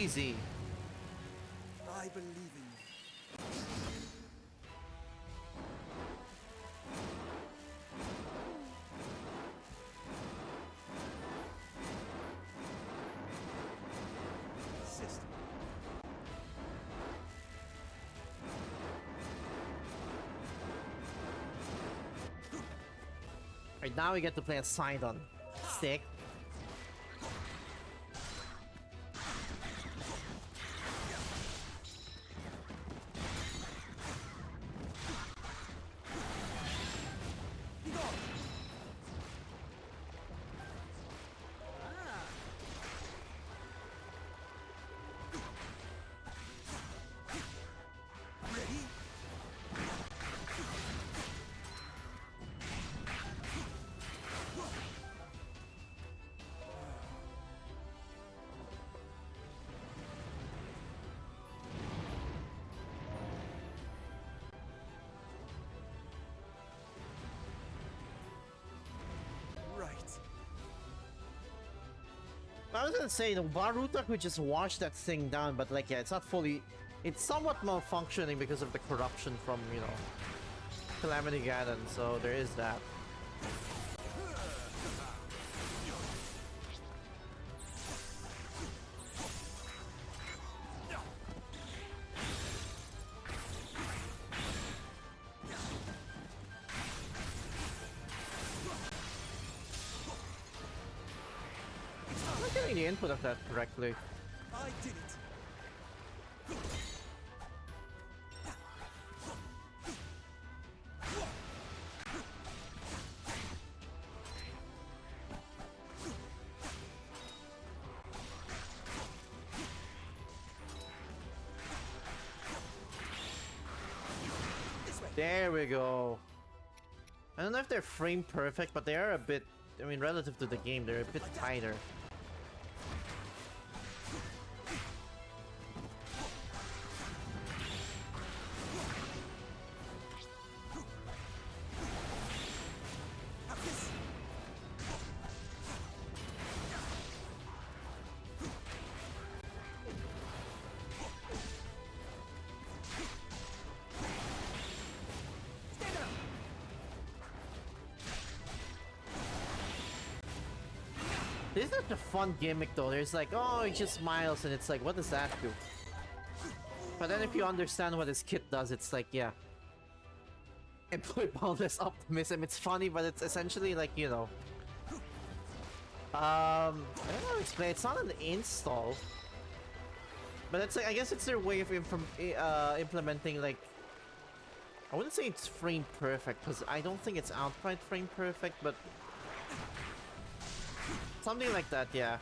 easy. I believe in you. Sister. Right now we get to play a Sidon. Stick. Right. I was gonna say, the Baruta could just wash that thing down, but like, yeah, it's not fully... It's somewhat malfunctioning because of the corruption from, you know, Calamity Ganon, so there is that. I'm not getting the input of that correctly. I did it. There we go. I don't know if they're frame perfect, but they are a bit, I mean, relative to the game, they're a bit tighter. This is such a fun gimmick though. There's like, oh, he just smiles and it's like, what does that do? But then if you understand what his kit does, it's like, yeah. Employ boundless optimism. It's funny, but it's essentially like, you know. I don't know how to explain. It's not an install. But it's like, I guess it's their way of implementing like, I wouldn't say it's frame perfect, because I don't think it's outright frame perfect, but something like that, yeah.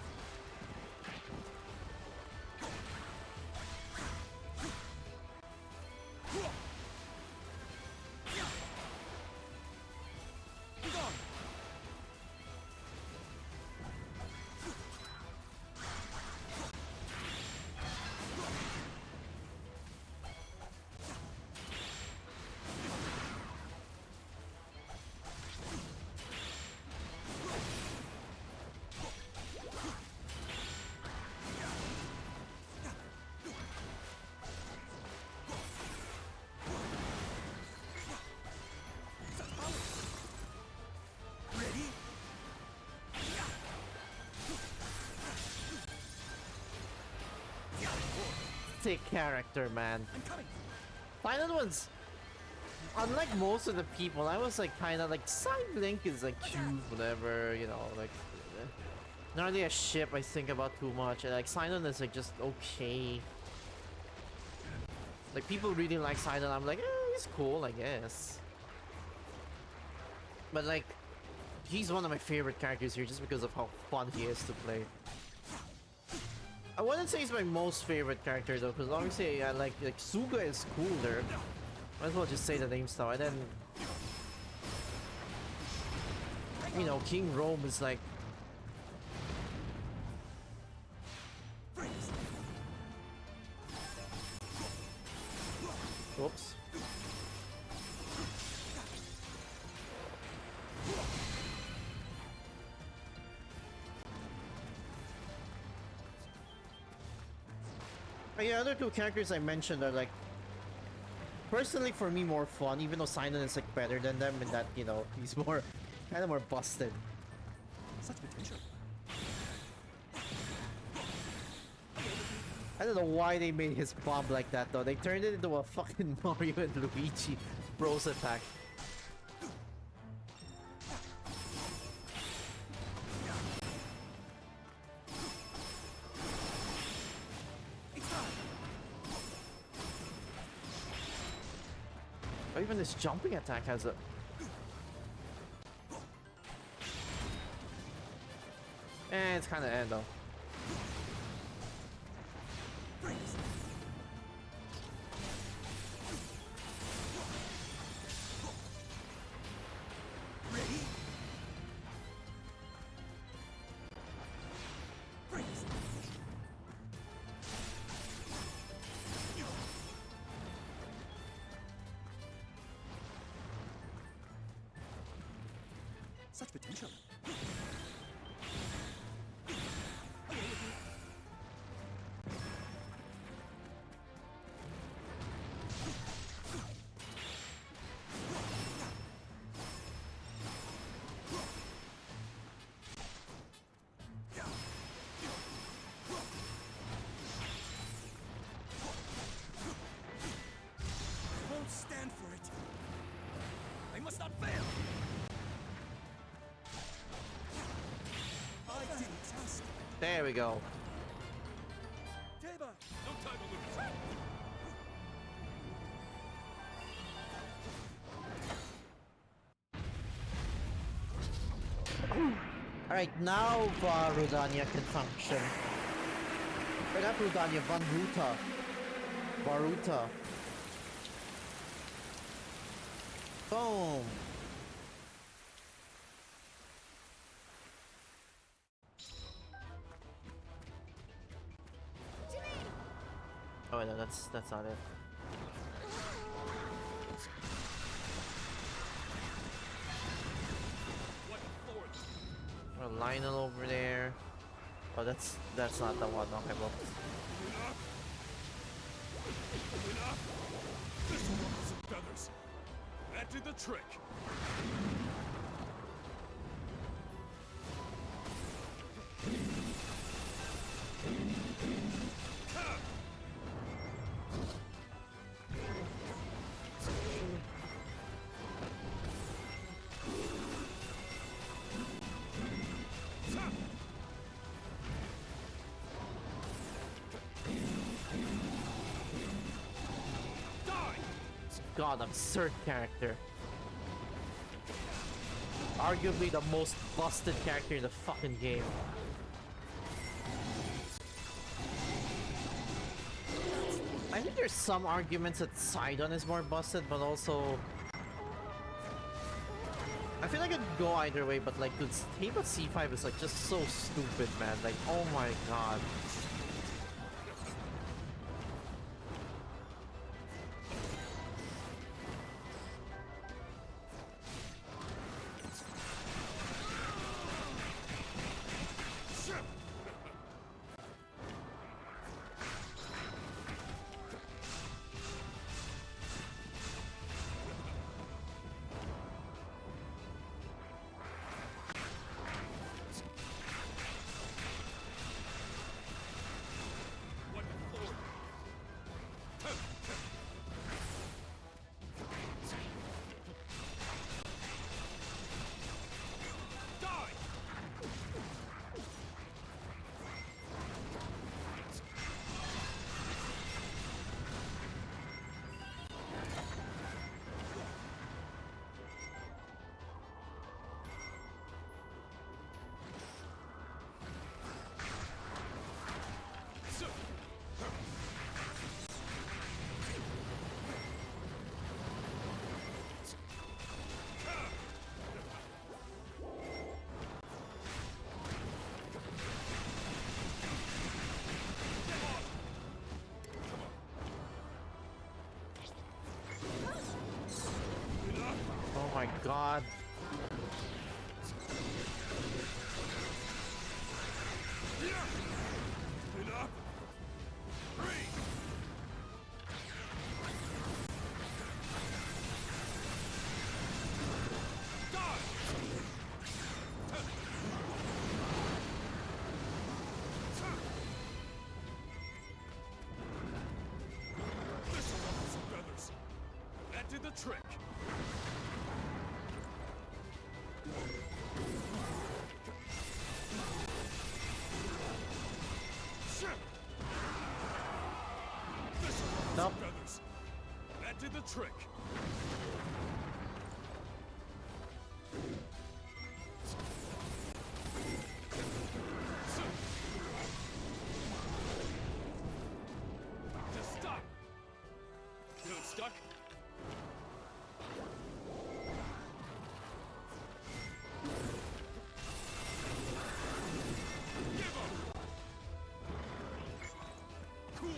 Sick character, man. Final ones. Unlike most of the people, I was like kind of like Side Link is like cute, whatever, you know, like not really a ship I think about too much. And like Sidon is like just okay. Like people really like Sidon. I'm like, he's cool, I guess. But like, he's one of my favorite characters here just because of how fun he is to play. I wouldn't say he's my most favorite character though, because obviously I like Suga is cooler. Might as well just say the name stuff, and then you know, King Rome is like whoops. The other two characters I mentioned are like, personally for me, more fun, even though Sinon is like better than them in that, you know, he's more, kind of more busted. Such potential. I don't know why they made his bomb like that though. They turned it into a fucking Mario and Luigi Bros attack. Or even this jumping attack has a... it's kind of end though. Such potential. Won't stand for it. I must not fail. There we go. Teba. No time to lose. Alright, now Rudania can function. Or not Rudania, Vanruta. Baruta. Boom. Oh wait, no, that's not it. Oh, Lionel over there. Oh, that's not the one. Okay, well. This will ruffle some feathers. That did the trick. God, absurd character. Arguably the most busted character in the fucking game. I think there's some arguments that Sidon is more busted, but also... I feel like it'd go either way, but like, dude, Teba C5 is like just so stupid, man. Like, oh my god. Oh my god. Enough. 3, That did the trick. Shit. This is Nope. feathers. That did the trick. Just stop. Feeling stuck? Give up. Cool it.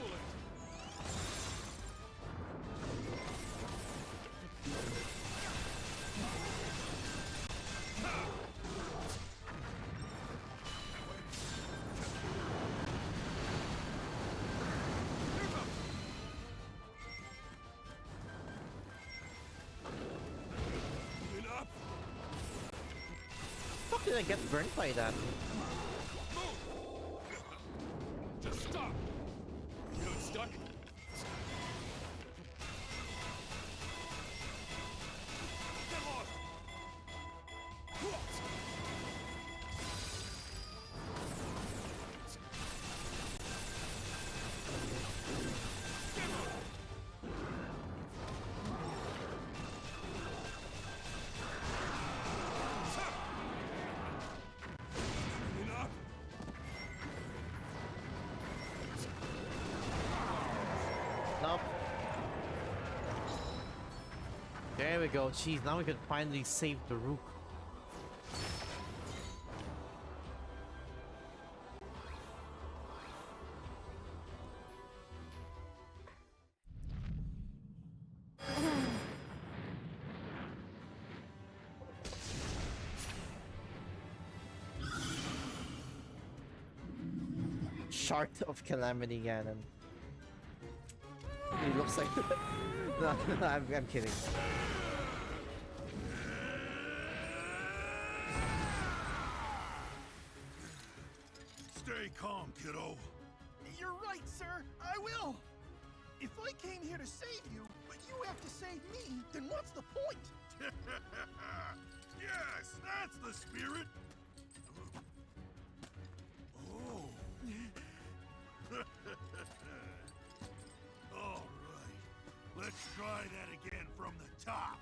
Moving up. How did I get burnt by that? Move. Just stop. Feeling stuck? Get lost. Moving up. Nope. There we go. Jeez, now we can finally save the Rook. Shard of Calamity Ganon. He looks like. No, I'm kidding. Stay calm, kiddo. You're right, sir. I will. If I came here to save you, but you have to save me, then what's the point? Yes, that's the spirit. Oh. All right. Let's try that again from the top.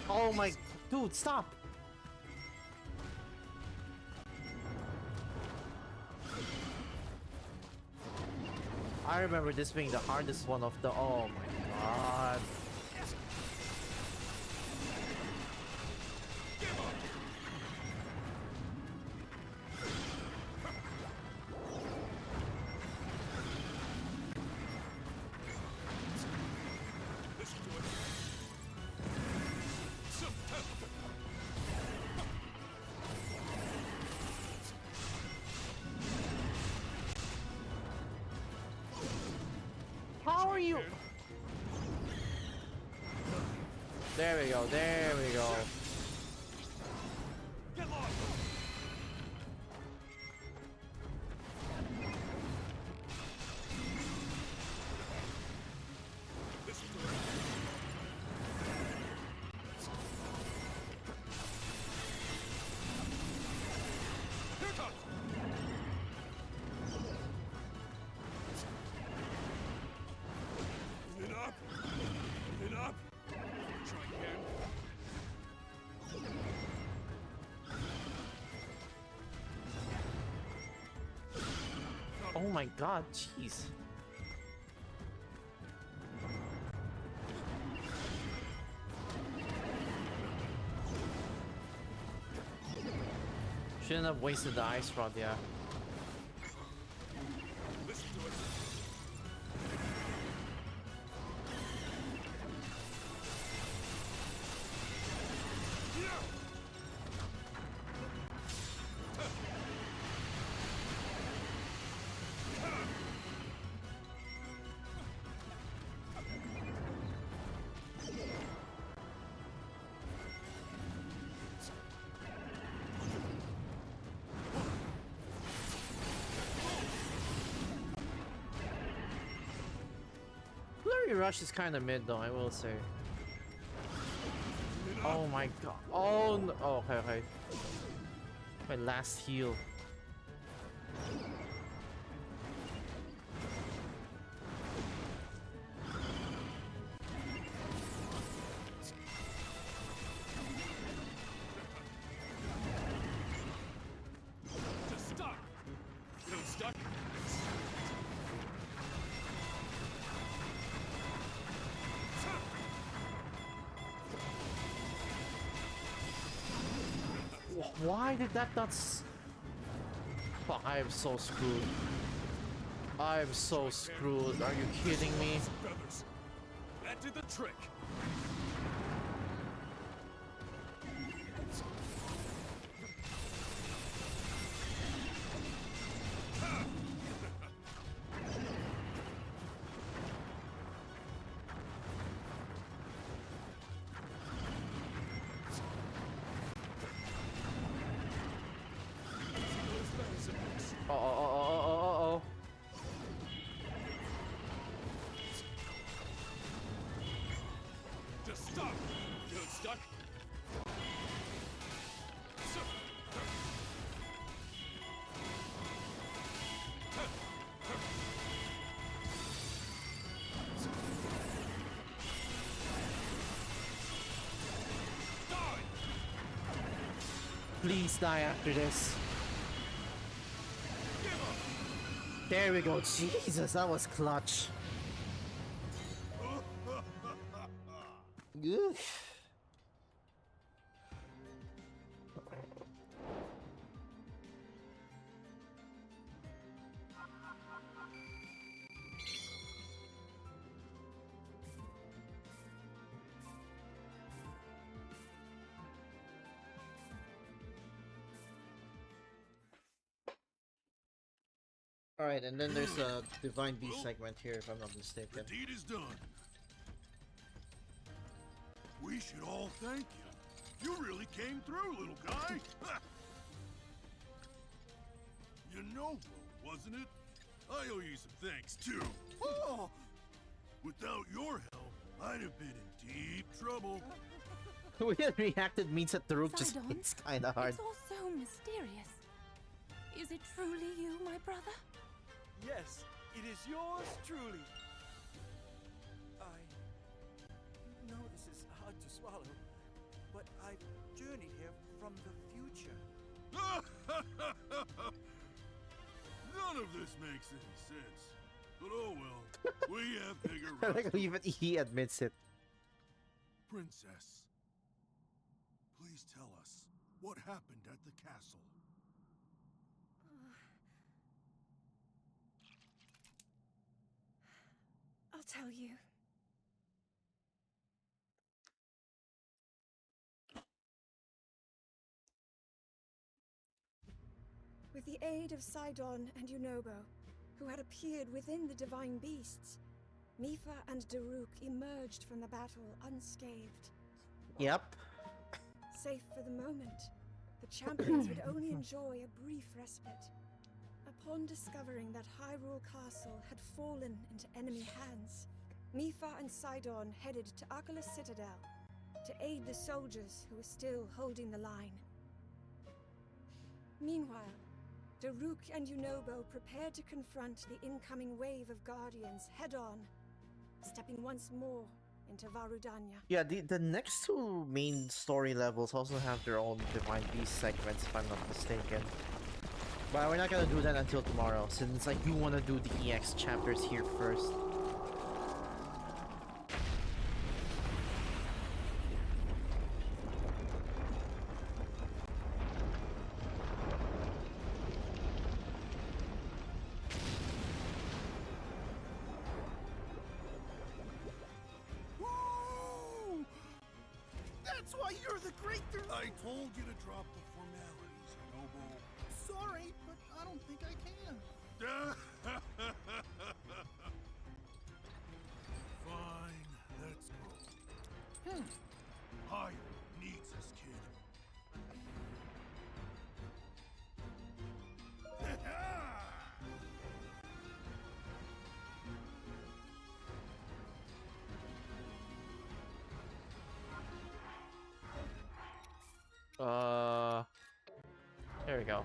Oh my, dude, stop! I remember this being the hardest one of the. Oh my god. How are you? There we go, there we go. Get lost. This is the way. Here it comes. Moving up. Moving up. Try again. Oh my god, jeez. Shouldn't have wasted the ice rod, yeah. Listen to it. Flurry Rush is kind of mid though, I will say. Oh my god. Oh no. Oh, okay, okay. My last heal. Just stop. Feeling stuck? Why did that not Fuck, I am so screwed. I am so screwed. Are you kidding me? Feathers. That did the trick. Oh. Just stop. Feeling stuck? Please die after this. There we go. Jesus, that was clutch. Ugh. Alright, and then there's a Divine Beast segment here, if I'm not mistaken. The deed is done. We should all thank you. You really came through, little guy. You know, wasn't it? I owe you some thanks, too. Oh! Without your help, I'd have been in deep trouble. We had reacted means that Daruk just Sidon, hits kinda hard. It's all so mysterious. Is it truly you, my brother? Yes, it is yours truly. I know this is hard to swallow, but I've journeyed here from the future. None of this makes any sense. But oh well, we have bigger I rocks like how even he admits it. Princess, please tell us what happened at the castle. I'll tell you. With the aid of Sidon and Yunobo, who had appeared within the divine beasts, Mipha and Daruk emerged from the battle unscathed. Yep. Safe for the moment, the champions would only enjoy a brief respite. Upon discovering that Hyrule Castle had fallen into enemy hands, Mipha and Sidon headed to Arcalus Citadel to aid the soldiers who were still holding the line. Meanwhile, Daruk and Yunobo prepared to confront the incoming wave of Guardians head-on, stepping once more into Varudanya. Yeah, the next two main story levels also have their own Divine Beast segments, if I'm not mistaken. But we're not gonna do that until tomorrow, since I do want to do the EX chapters here first. why you're the great I told you to drop the formalities, Noble. Sorry, but I don't think I can. Fine, let's go. Hyrule needs this kid. There we go.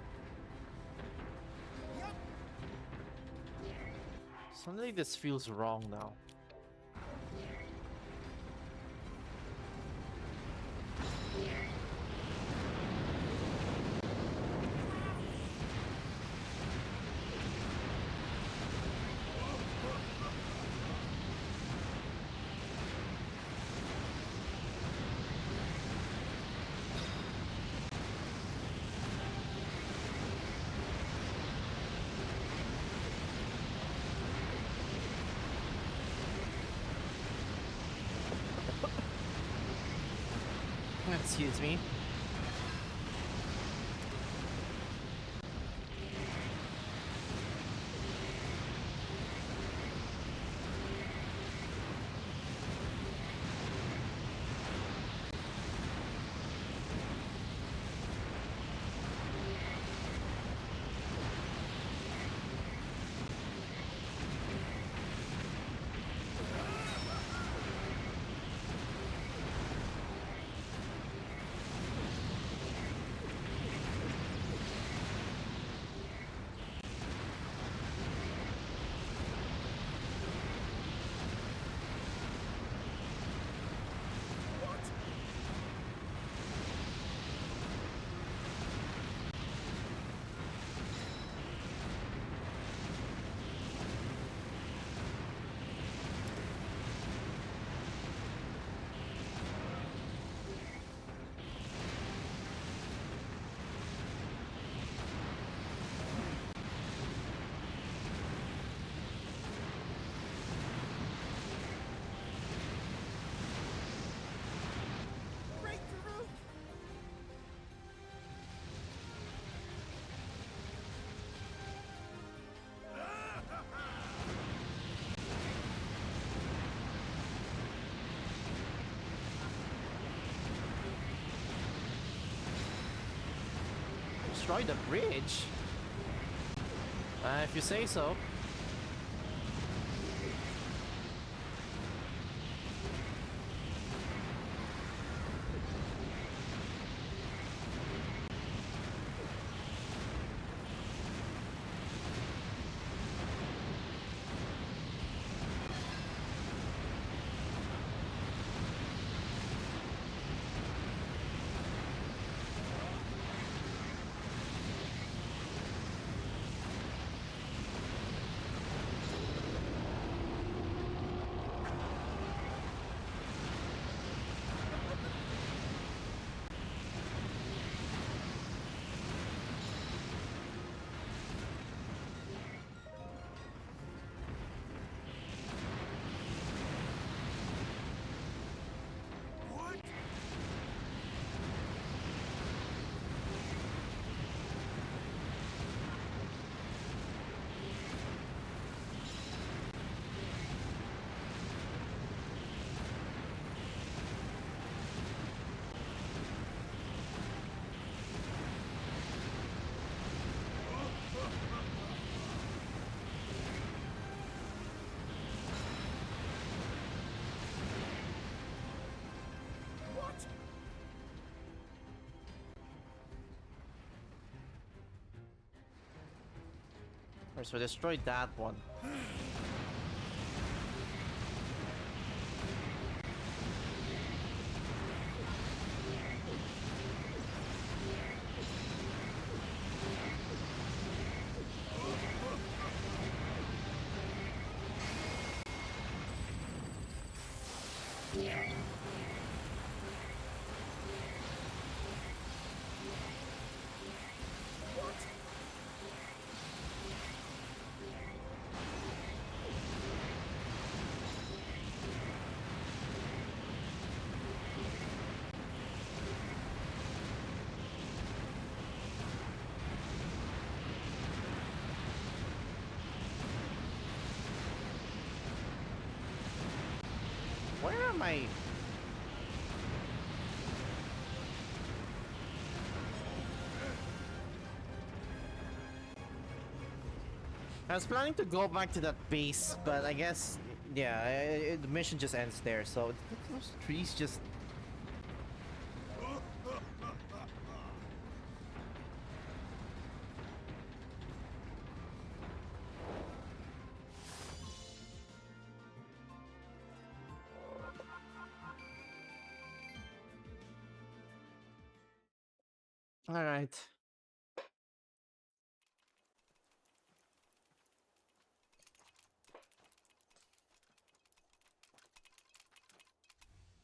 Suddenly this feels wrong now. Excuse me. Destroy the bridge? If you say so. Alright, so destroyed that one. am I? I was planning to go back to that base, but I guess, yeah, the mission just ends there. So those trees just. All right.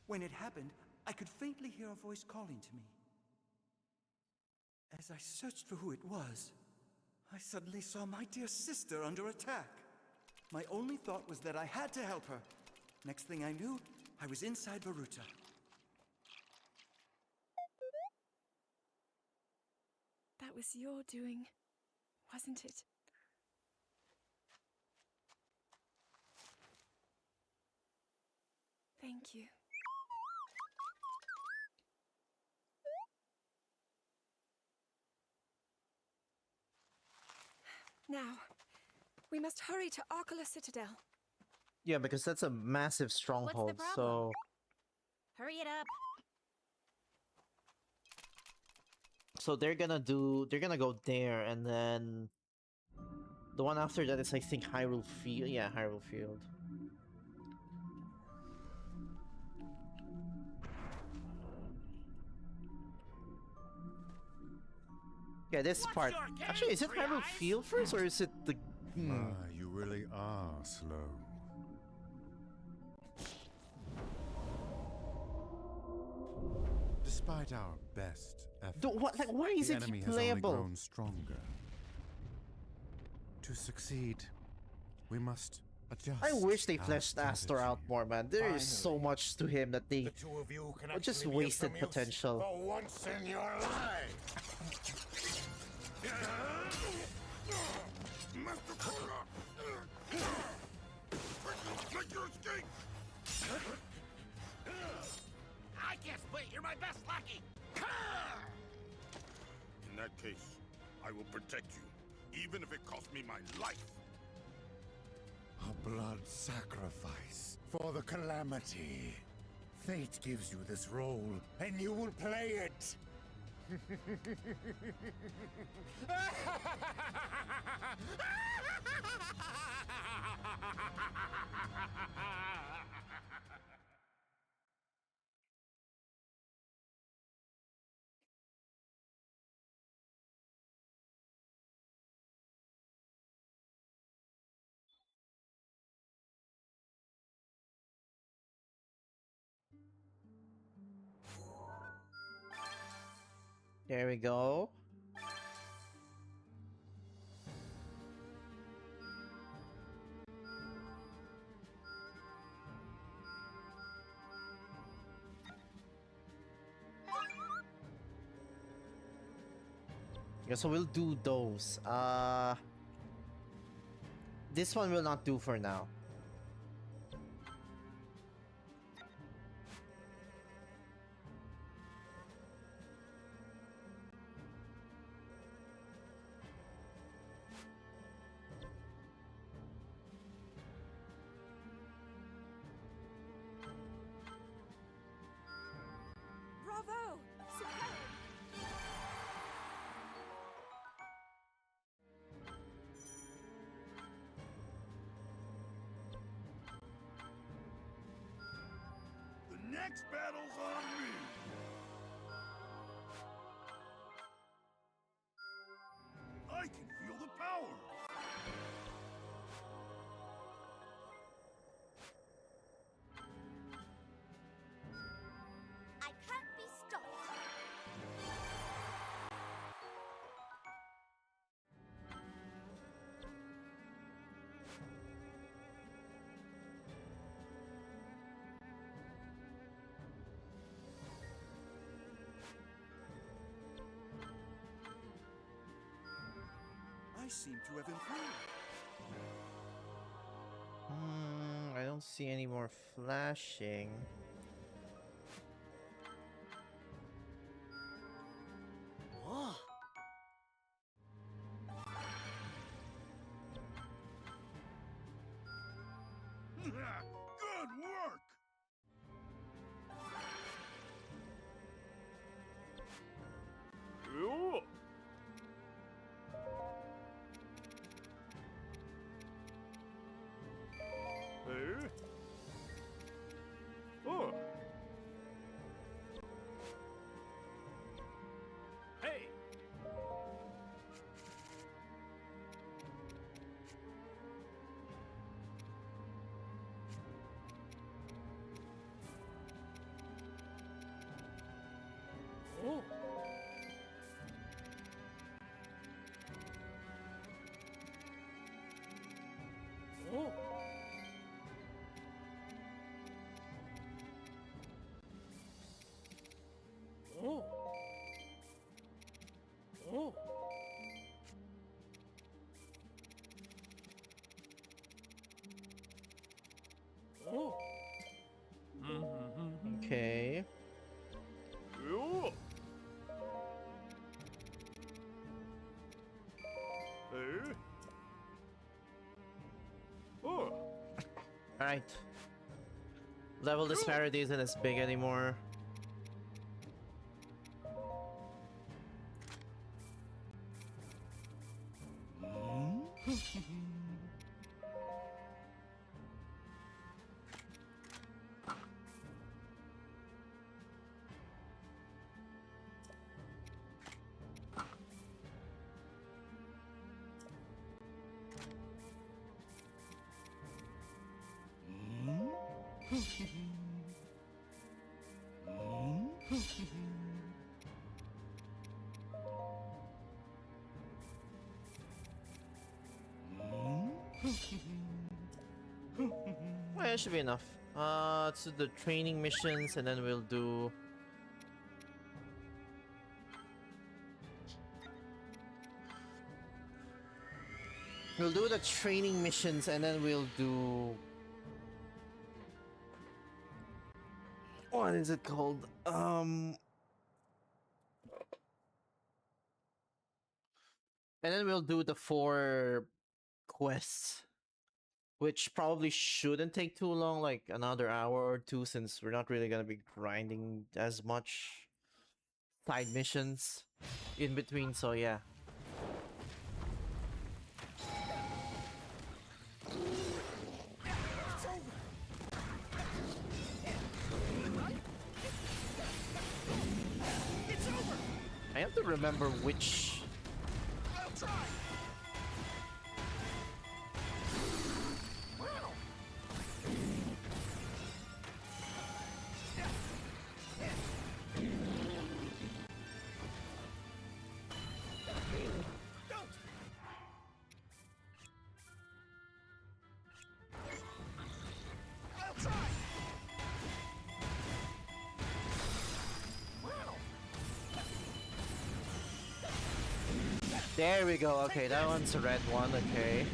When it happened, I could faintly hear a voice calling to me. As I searched for who it was, I suddenly saw my dear sister under attack. My only thought was that I had to help her. Next thing I knew, I was inside Baruta. That was your doing, wasn't it? Thank you. Now, we must hurry to Arkala Citadel. Yeah, because that's a massive stronghold. What's the problem? So Hurry it up. they're gonna go there, and then the one after that is, I think, Hyrule Field. Yeah, Hyrule Field. Yeah, this part. Actually, is it Hyrule Field first, or is it the? You really are slow. Despite our best efforts, What? Like, why is the it enemy has only playable? grown stronger. To succeed, we must adjust. I wish they our fleshed Astor out more, man. There is so much to him that they The two of you can just actually be of wasted some use potential. for once in your life. Master Korra! Make your escape! I can't split. You're my best lackey. In that case, I will protect you, even if it costs me my life. A blood sacrifice for the Calamity. Fate gives you this role, and you will play it. There we go. Yeah, so we'll do those. This one will not do for now. Bravo! Superb! The next battle's on me! I can feel the power! I can't be stopped. I seem to have improved. I don't see any more flashing. Okay. Alright. Level disparity isn't as big anymore. Well, it should be enough. Let's do the training missions and then we'll do... We'll do the training missions and then we'll do... What is it called? And then we'll do the 4 quests. Which probably shouldn't take too long, like another hour or 2, since we're not really gonna be grinding as much side missions in between, so yeah. I have to remember which... I'll try. There we go, okay, that one's a red one, okay.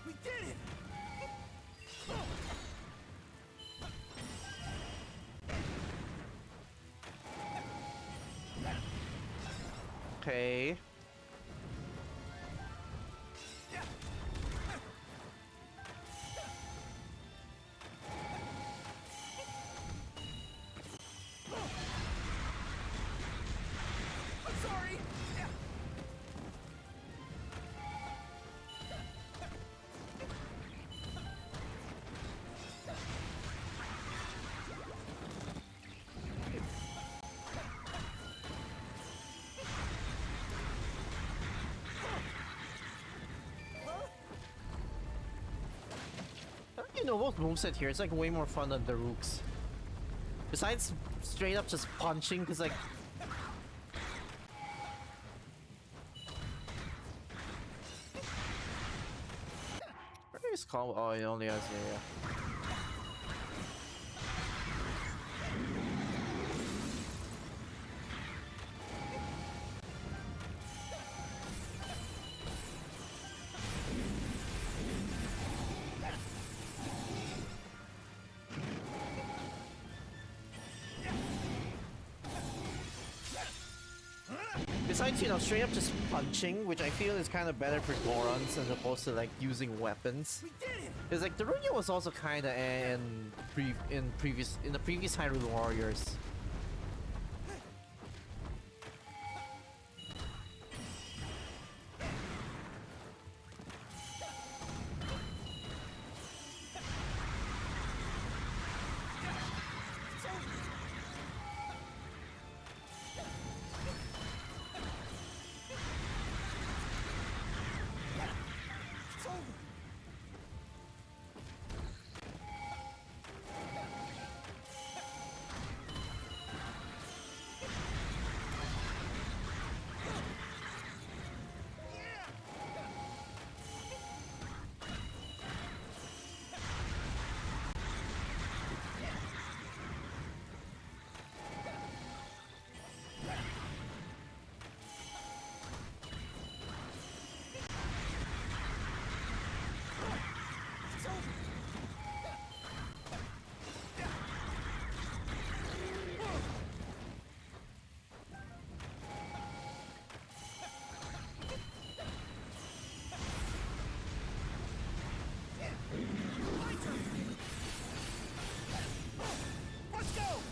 We did it. Okay. You know, both moveset here, it's like way more fun than the Rooks. Besides straight up just punching, because like... Where is combo? Oh, it only has, yeah. Besides, you know, straight up just punching, which I feel is kind of better for Gorons as opposed to like using weapons. Because like Darunia was also kind of in the previous Hyrule Warriors.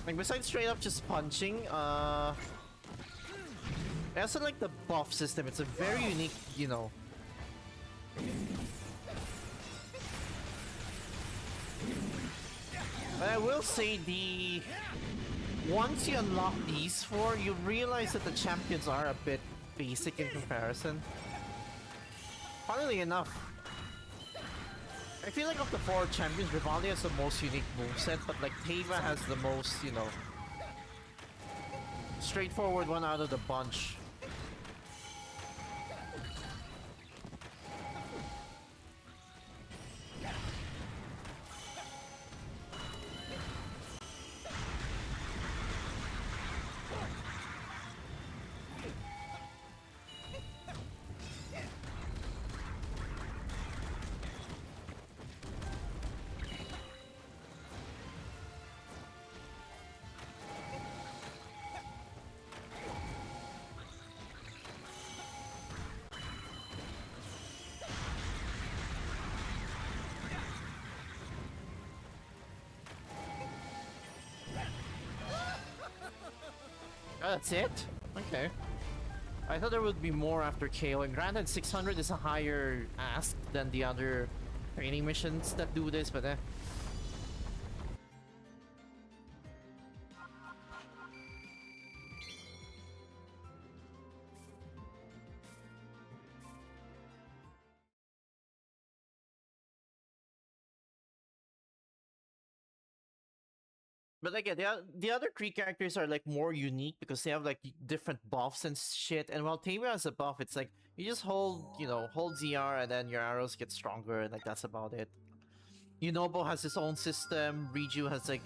Like besides straight up just punching, I also like the buff system. It's a very unique, you know. But I will say once you unlock these four, you realize that the champions are a bit basic in comparison. Funnily enough, I feel like of the four champions, Vivaldi has the most unique moveset, but like Teva has the most, you know, straightforward one out of the bunch. Oh, that's it? Okay. I thought there would be more after KO, and granted 600 is a higher ask than the other training missions that do this, but eh. But like, yeah, the other three characters are like more unique because they have like different buffs and shit. And while Tamiya has a buff, it's like you just hold, you know, hold ZR and then your arrows get stronger, and like that's about it. Yunobo has his own system. Riju has like,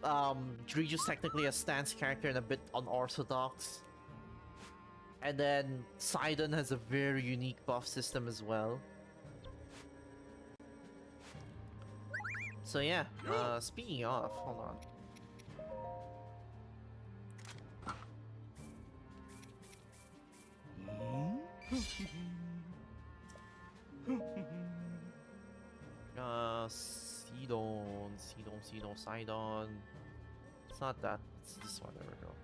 Riju's technically a stance character and a bit unorthodox. And then Sidon has a very unique buff system as well. So yeah, speaking of, hold on. Sidon. It's not that, it's this one, there we go.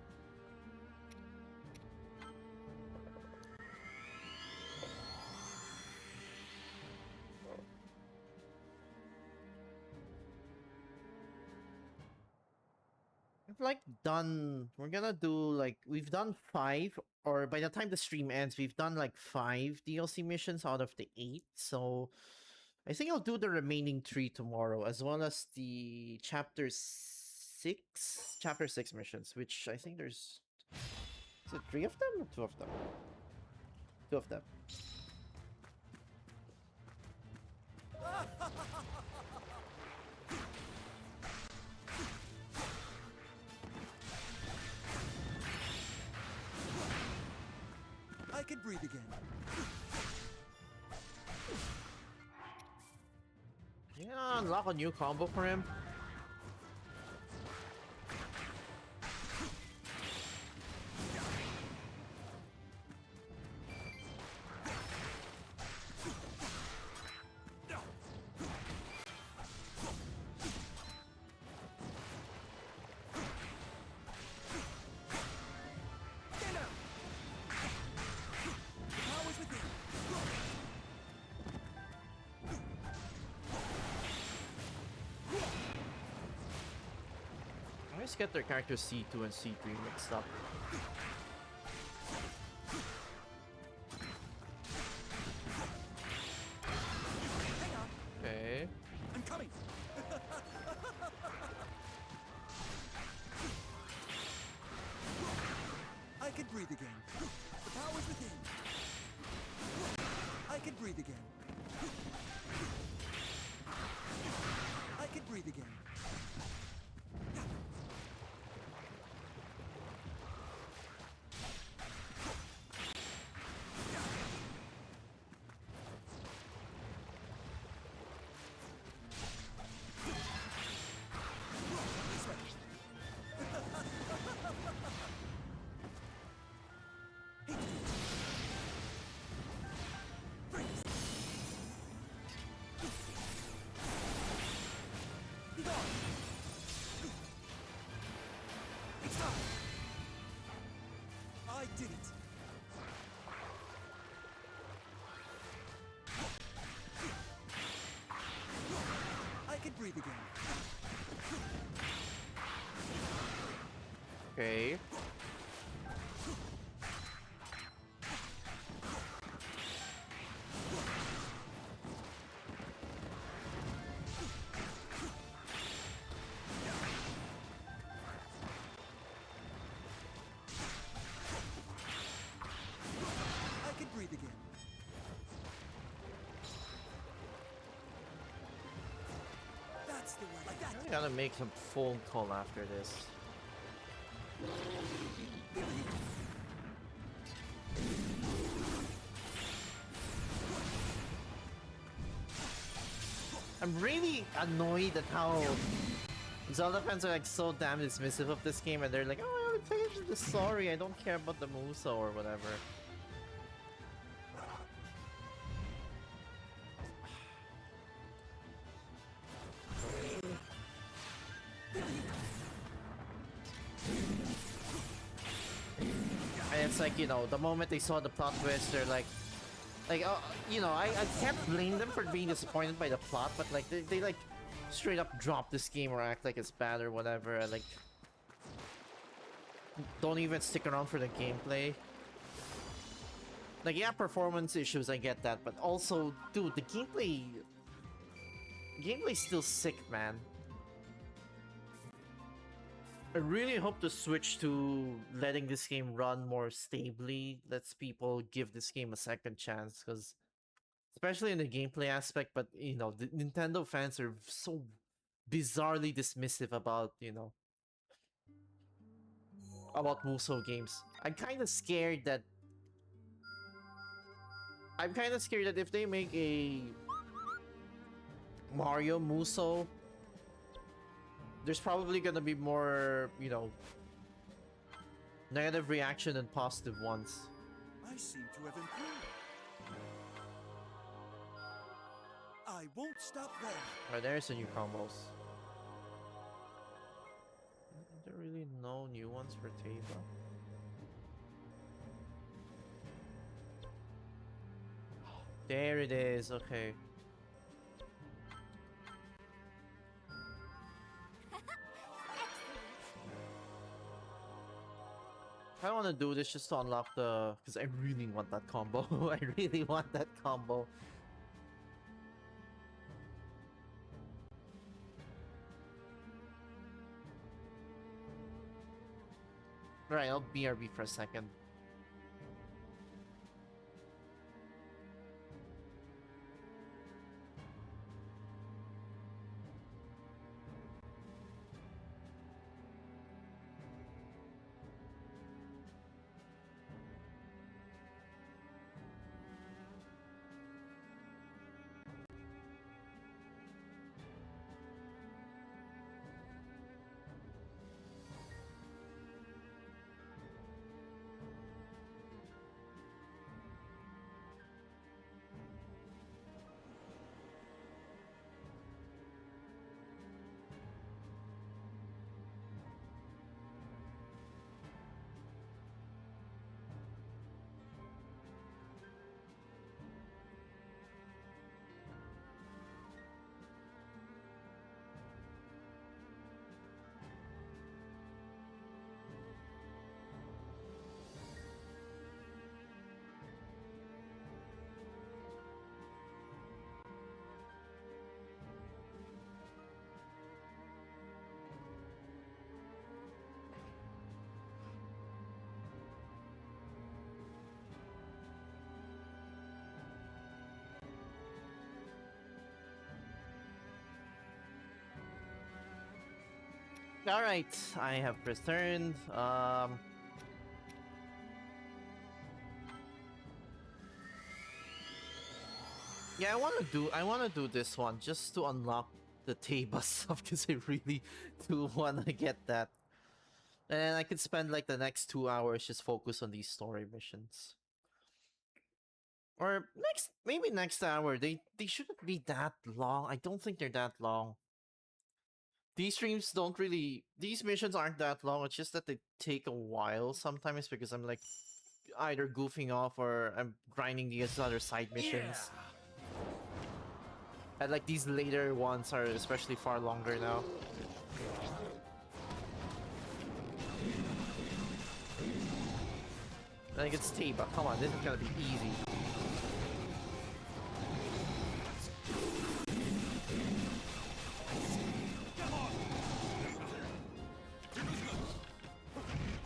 We've like done, we're gonna do like, we've done 5, or by the time the stream ends, we've done like 5 DLC missions out of the 8, so I think I'll do the remaining 3 tomorrow, as well as the chapter 6 missions, which I think there's, is it 3 of them or 2 of them? 2 of them. I can breathe again. Yeah, unlock a new combo for him. Get their characters C2 and C3 mixed up. Okay. I'm coming. I can breathe again. The power's within. I can breathe again. I can breathe again. did it. I can breathe again. Okay. I can breathe again. That's the way. Like that. I gotta make some phone call after this. I'm really annoyed at how Zelda fans are like so damn dismissive of this game, and they're like, "Oh, I'm playing the story. I don't care about the Muso or whatever." And it's like, you know, the moment they saw the plot twist, they're like, you know, I can't blame them for being disappointed by the plot, but like they like straight up drop this game or act like it's bad or whatever, and like don't even stick around for the gameplay. Like, yeah, performance issues, I get that, but also, dude, the gameplay's still sick, man. I really hope to switch to letting this game run more stably, lets people give this game a second chance, because especially in the gameplay aspect, but you know, the Nintendo fans are so bizarrely dismissive about, you know, about Musou games. I'm kind of scared that if they make a Mario Musou, there's probably gonna be more, you know, negative reaction than positive ones. I seem to have improved. I won't stop there. Alright, there's the new combos. Are there really no new ones for Teva? There it is, okay. I want to do this just to unlock the... because I really want that combo. I really want that combo. Right, I'll BRB for a second. Alright, I have returned. Yeah, I wanna do this one just to unlock the Teba stuff because I really do wanna get that. And I could spend like the next 2 hours just focus on these story missions. Or maybe next hour. They shouldn't be that long. I don't think they're that long. These streams don't really... these missions aren't that long. It's just that they take a while sometimes because I'm like either goofing off or I'm grinding these other side missions. And like these later ones are especially far longer now. Like it's Taba, come on, this is gonna be easy.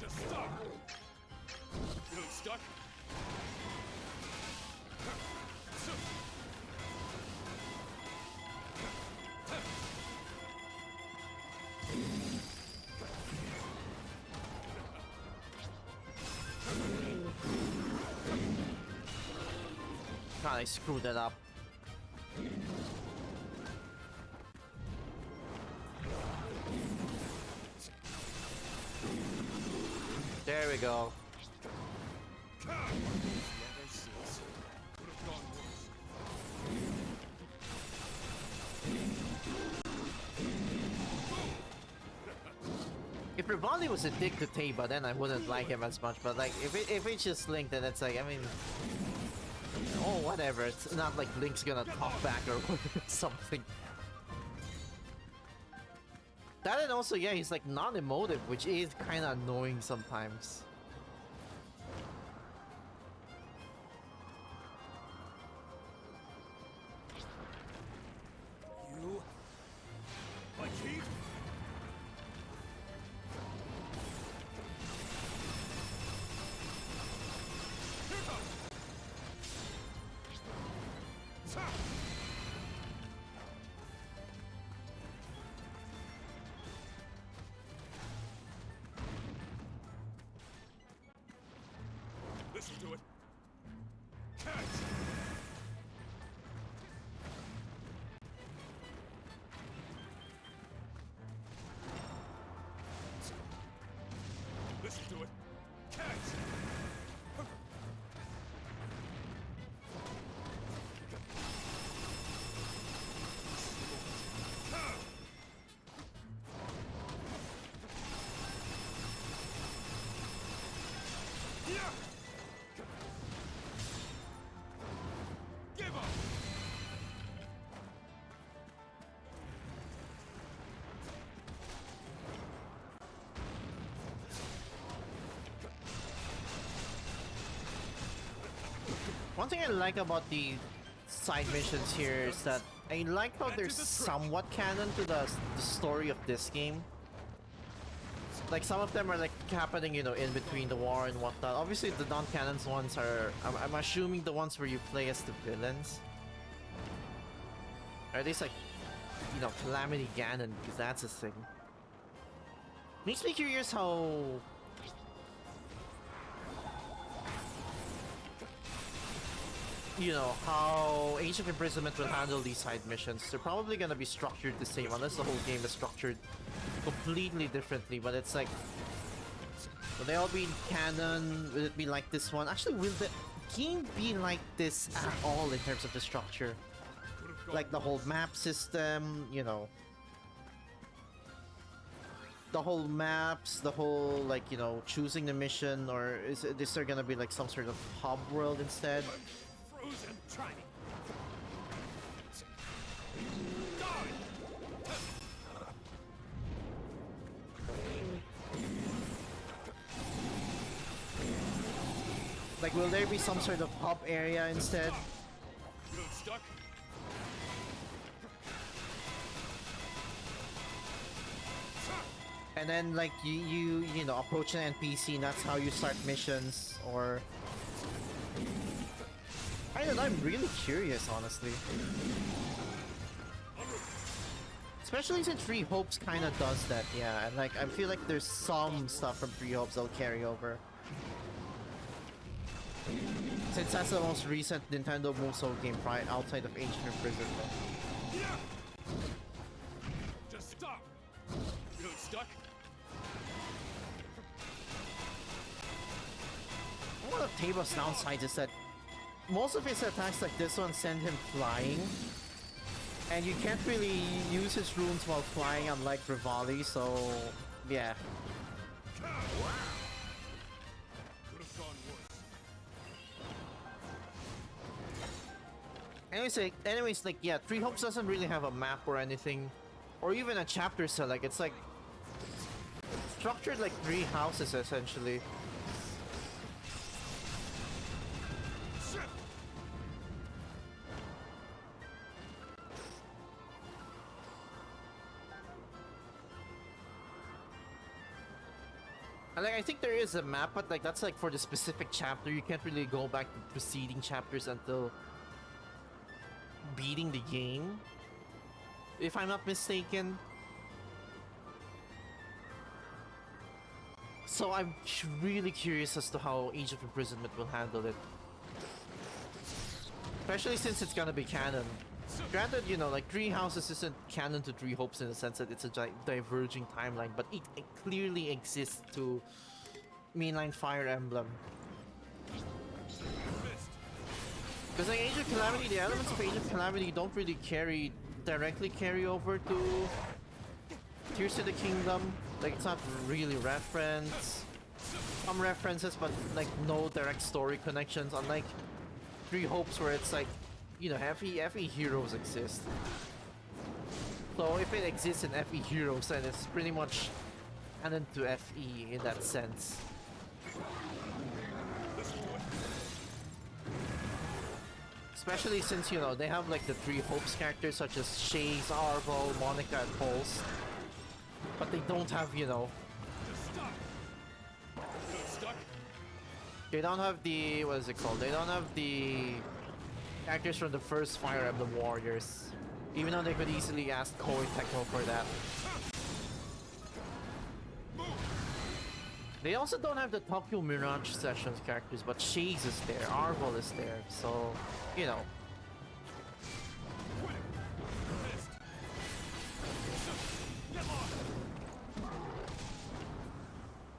Just stop! Feeling stuck? God, I screwed that up. There we go. Never cease. Could have gone worse. If Rivali was a dick to Taba, then I wouldn't like him as much. But like, if it's just Link, then it's like, I mean, oh whatever. It's not like Link's gonna talk back or something. That and also, yeah, he's like non-emotive, which is kind of annoying sometimes. You... my chief? Here goes! Ha! Listen to it. Catch! Listen to it. Catch! Yeah! Give up! One thing I like about the side missions here is that I like how they're somewhat canon to the story of this game. Like some of them are like happening, you know, in between the war and whatnot. Obviously the non-canon ones are, I'm assuming the ones where you play as the villains. Or at least like, you know, Calamity Ganon, because that's a thing. Makes me curious how... you know, how Age of Imprisonment will handle these side missions. They're probably gonna be structured the same, unless the whole game is structured completely differently, but it's like... will they all be canon? Will it be like this one? Actually, will the game be like this at all in terms of the structure? Like the whole map system, you know... the whole maps, the whole, like, you know, choosing the mission, or is there gonna be like some sort of hub world instead? Frozen trying. Like, will there be some sort of hub area instead? Feeling stuck? And then, like, you know, approach an NPC, and that's how you start missions, or... I don't know, I'm really curious, honestly. Especially since Free Hopes kind of does that, yeah. And, like, I feel like there's some stuff from Free Hopes that'll carry over. Since that's the most recent Nintendo Musou game right outside of Ancient Imprisonment. Yeah! Just stop! Feeling stuck? One of Taba's downsides is that most of his attacks like this one send him flying. And you can't really use his runes while flying, unlike Rivali, so yeah. Could have gone worse. Anyways, yeah, Three Hopes doesn't really have a map or anything, or even a chapter set. Like, it's like structured like 3 houses essentially. And like, I think there is a map, but like that's like for the specific chapter. You can't really go back to preceding chapters until beating the game, if I'm not mistaken. So I'm really curious as to how Age of Imprisonment will handle it. Especially since it's gonna be canon. Granted, you know, like Three Houses isn't canon to Three Hopes in the sense that it's a diverging timeline, but it clearly exists to mainline Fire Emblem. Because like Age of Calamity, the elements of Age of Calamity don't really directly carry over to Tears of the Kingdom. Like, it's not really reference. Some references, but like no direct story connections, unlike Three Hopes where it's like, you know, FE heroes exist. So if it exists in FE heroes, then it's pretty much canon to FE in that sense. Especially since, you know, they have like the Three Hopes characters such as Shaze, Arval, Monica, and Pulse. But they don't have, you know... They don't have the... what is it called? They don't have the characters from the first Fire Emblem Warriors. Even though they could easily ask Koei Tecmo for that. They also don't have the Tokyo Mirage Sessions characters, but Shaze is there, Arval is there, so, you know.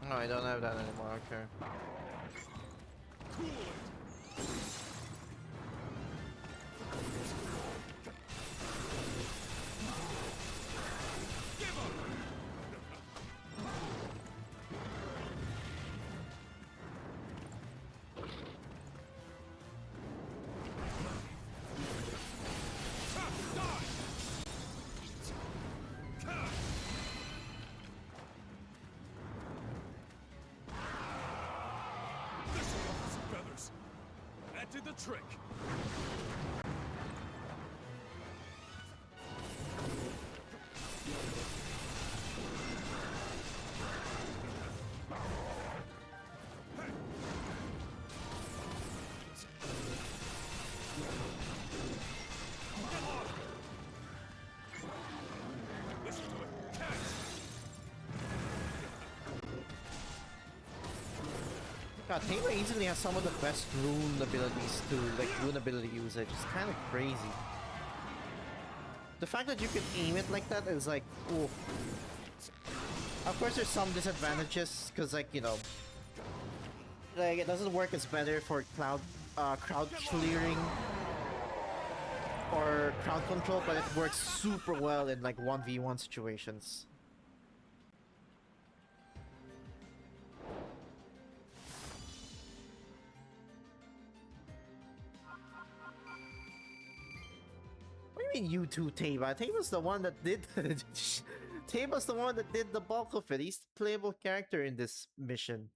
No, I don't have that anymore, okay. Did the trick. God, Tamer easily has some of the best rune abilities too, like rune ability usage. It's kind of crazy. The fact that you can aim it like that is like, ooh. Of course there's some disadvantages, because like, you know, like it doesn't work as better for crowd clearing or crowd control, but it works super well in like 1v1 situations. You too, Taba. Taba's the one that did Taba's the one that did the bulk of it. He's the playable character in this mission.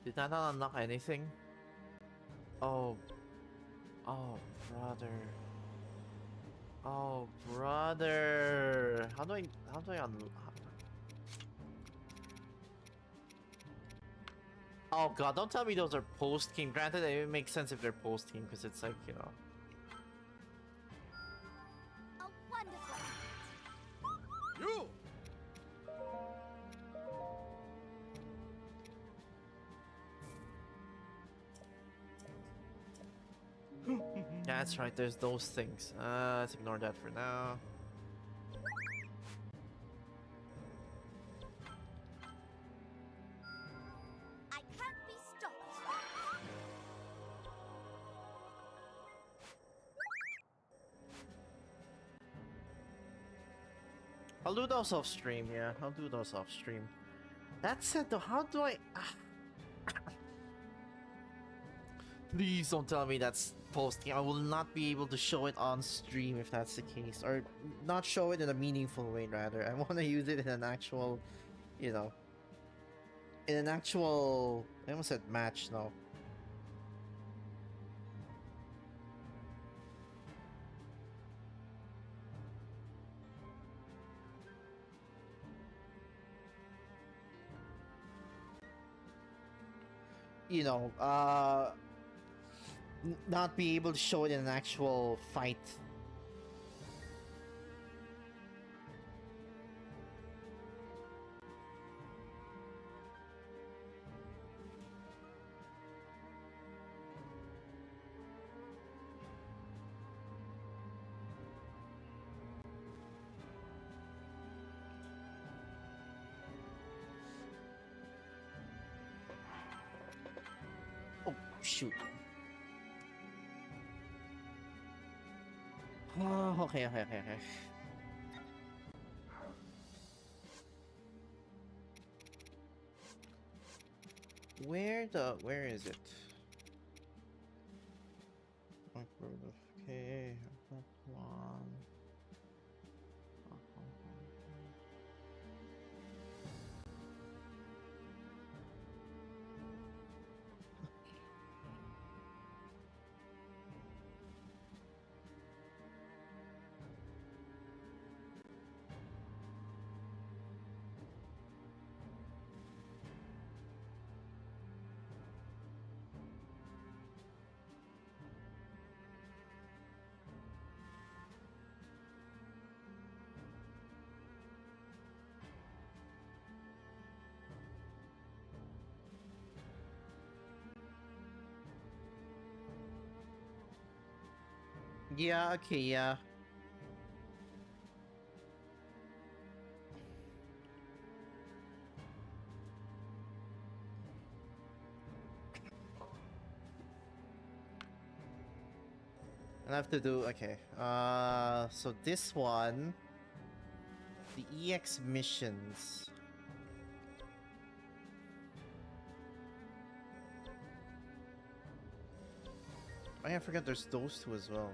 Did that not unlock anything? Oh. Oh, brother. Oh, brother. How do I unlock? Oh god, don't tell me those are post-game. Granted, it makes sense if they're post-game, because it's like, you know. A wonderful You! Yeah, that's right, there's those things. Let's ignore that for now. I'll do those off stream, yeah. I'll do those off stream. That said though, how do I... Please don't tell me that's posting. I will not be able to show it on stream if that's the case. Or not show it in a meaningful way, rather. I want to use it in an actual, you know... In an actual... I almost said match, no. You know, not be able to show it in an actual fight. Oh, shoot. Oh, okay. Where is it? Okay, come on. Yeah, okay, yeah. I have to do, okay. So this one, the EX missions. Oh yeah, I forgot there's those two as well.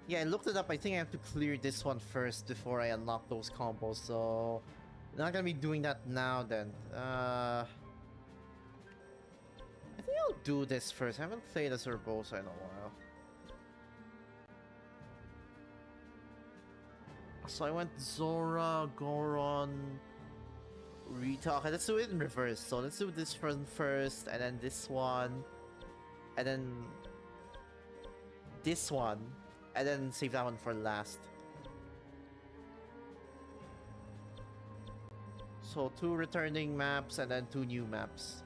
Yeah, I looked it up. I think I have to clear this one first before I unlock those combos, so... Not gonna be doing that now then. I think I'll do this first. I haven't played as Urbosa in a while. So I went Zora, Goron, Rita. Okay, let's do it in reverse. So let's do this one first, and then this one, and then this one, and then save that one for last. So 2 returning maps and then 2 new maps.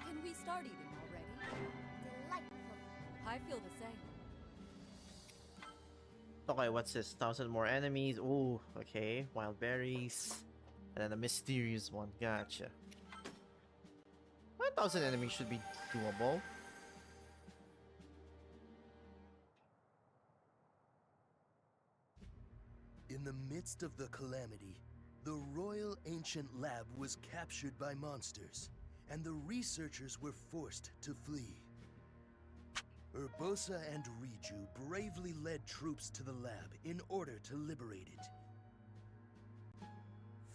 Can we start eating already? Delightful. I feel the same. Okay, what's this? 1,000 more enemies. Ooh, okay. Wild berries. And then a mysterious one. Gotcha. 1,000 enemies should be doable. In the midst of the Calamity, the Royal Ancient Lab was captured by monsters, and the researchers were forced to flee. Urbosa and Riju bravely led troops to the lab in order to liberate it.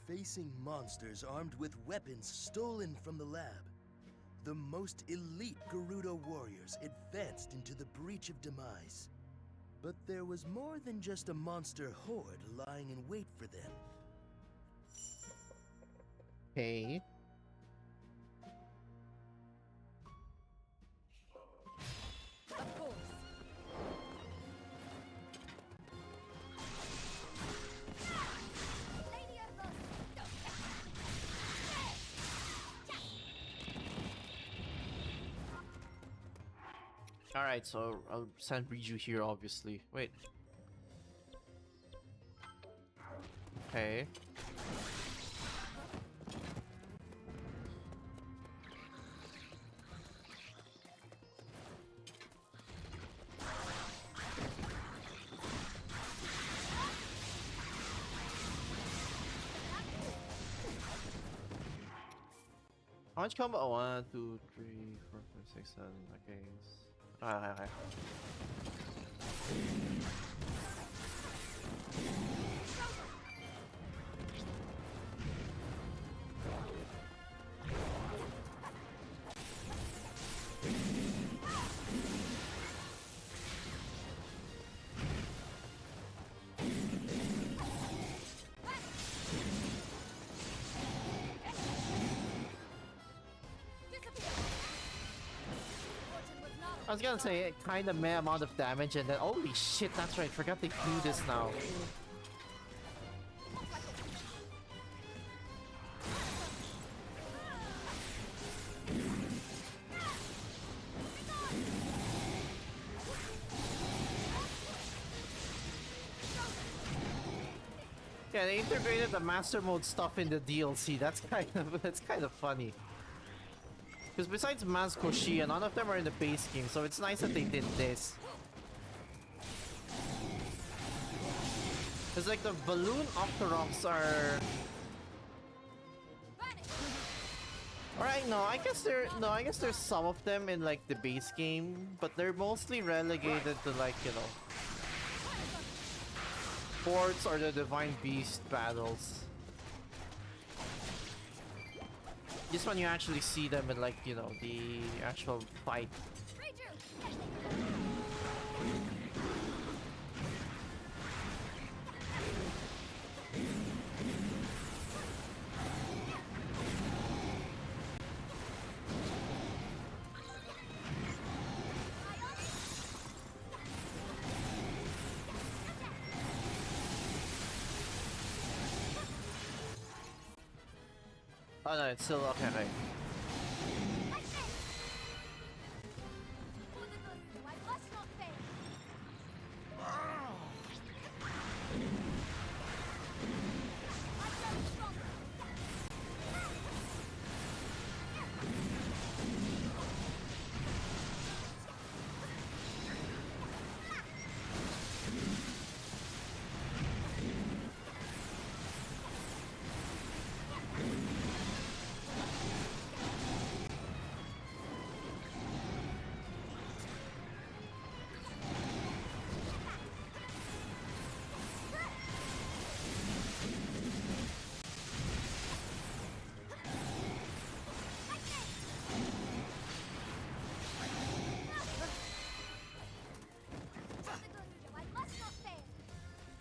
Facing monsters armed with weapons stolen from the lab, the most elite Gerudo warriors advanced into the Breach of Demise. But there was more than just a monster horde lying in wait for them. Okay. Of course. Alright, so I'll send Riju here, obviously. Wait. Okay. How much combo? Oh, 1, 2, 3, 4, 5, 6, 7. Okay. Okay. I was gonna say, kind of meh amount of damage, and then holy shit, that's right, forgot they do this now. Yeah, they integrated the master mode stuff in the DLC. That's kind of funny. Because besides Maz Koshia, none of them are in the base game, so it's nice that they did this. It's like the balloon Octoroks are... Alright, no, I guess there's some of them in like the base game, but they're mostly relegated to like, you know, forts or the Divine Beast battles. Just when you actually see them in like, you know, the actual fight. Oh no, it's still okay, right.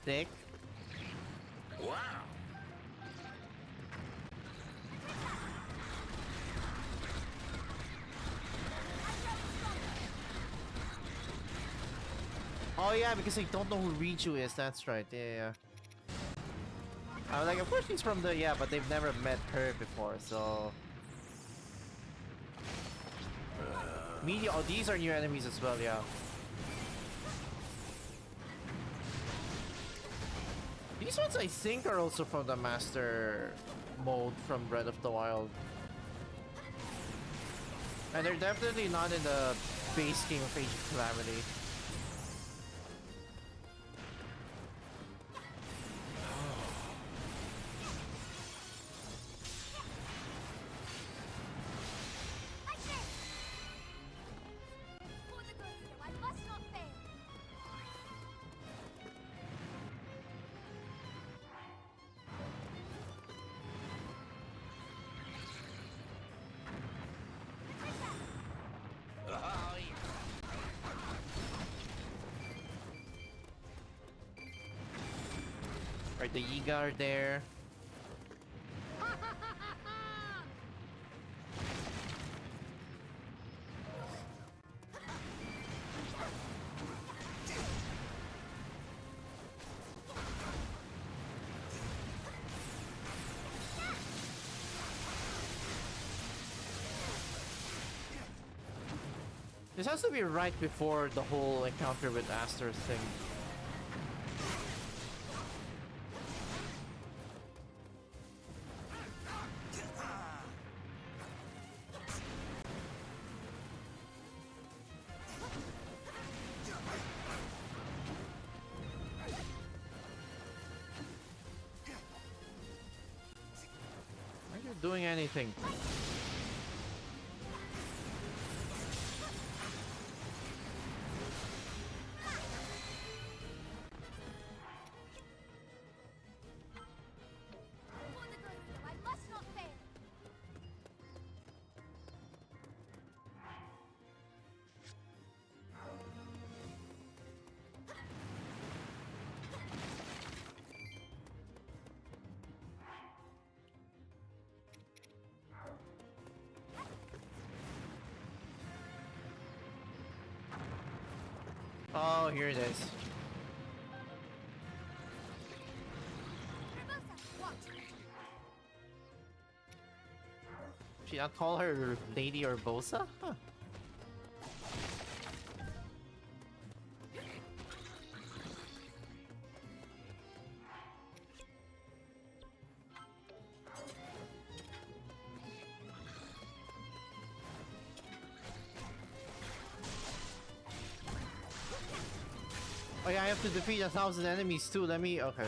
Thick. Wow. Oh yeah, because I don't know who Riju is, that's right, yeah. I was like, of course she's from the, yeah, but they've never met her before, so... Media, oh, these are new enemies as well, yeah. These ones I think are also from the Master mode from Breath of the Wild. And they're definitely not in the base game of Age of Calamity. Right, the Yiga are there. This has to be right before the whole encounter with Aster thing. Are you doing anything? Oh, here it is. Should I call her Lady Urbosa? Huh. Oh yeah, I have to defeat 1,000 enemies too. Let me... okay.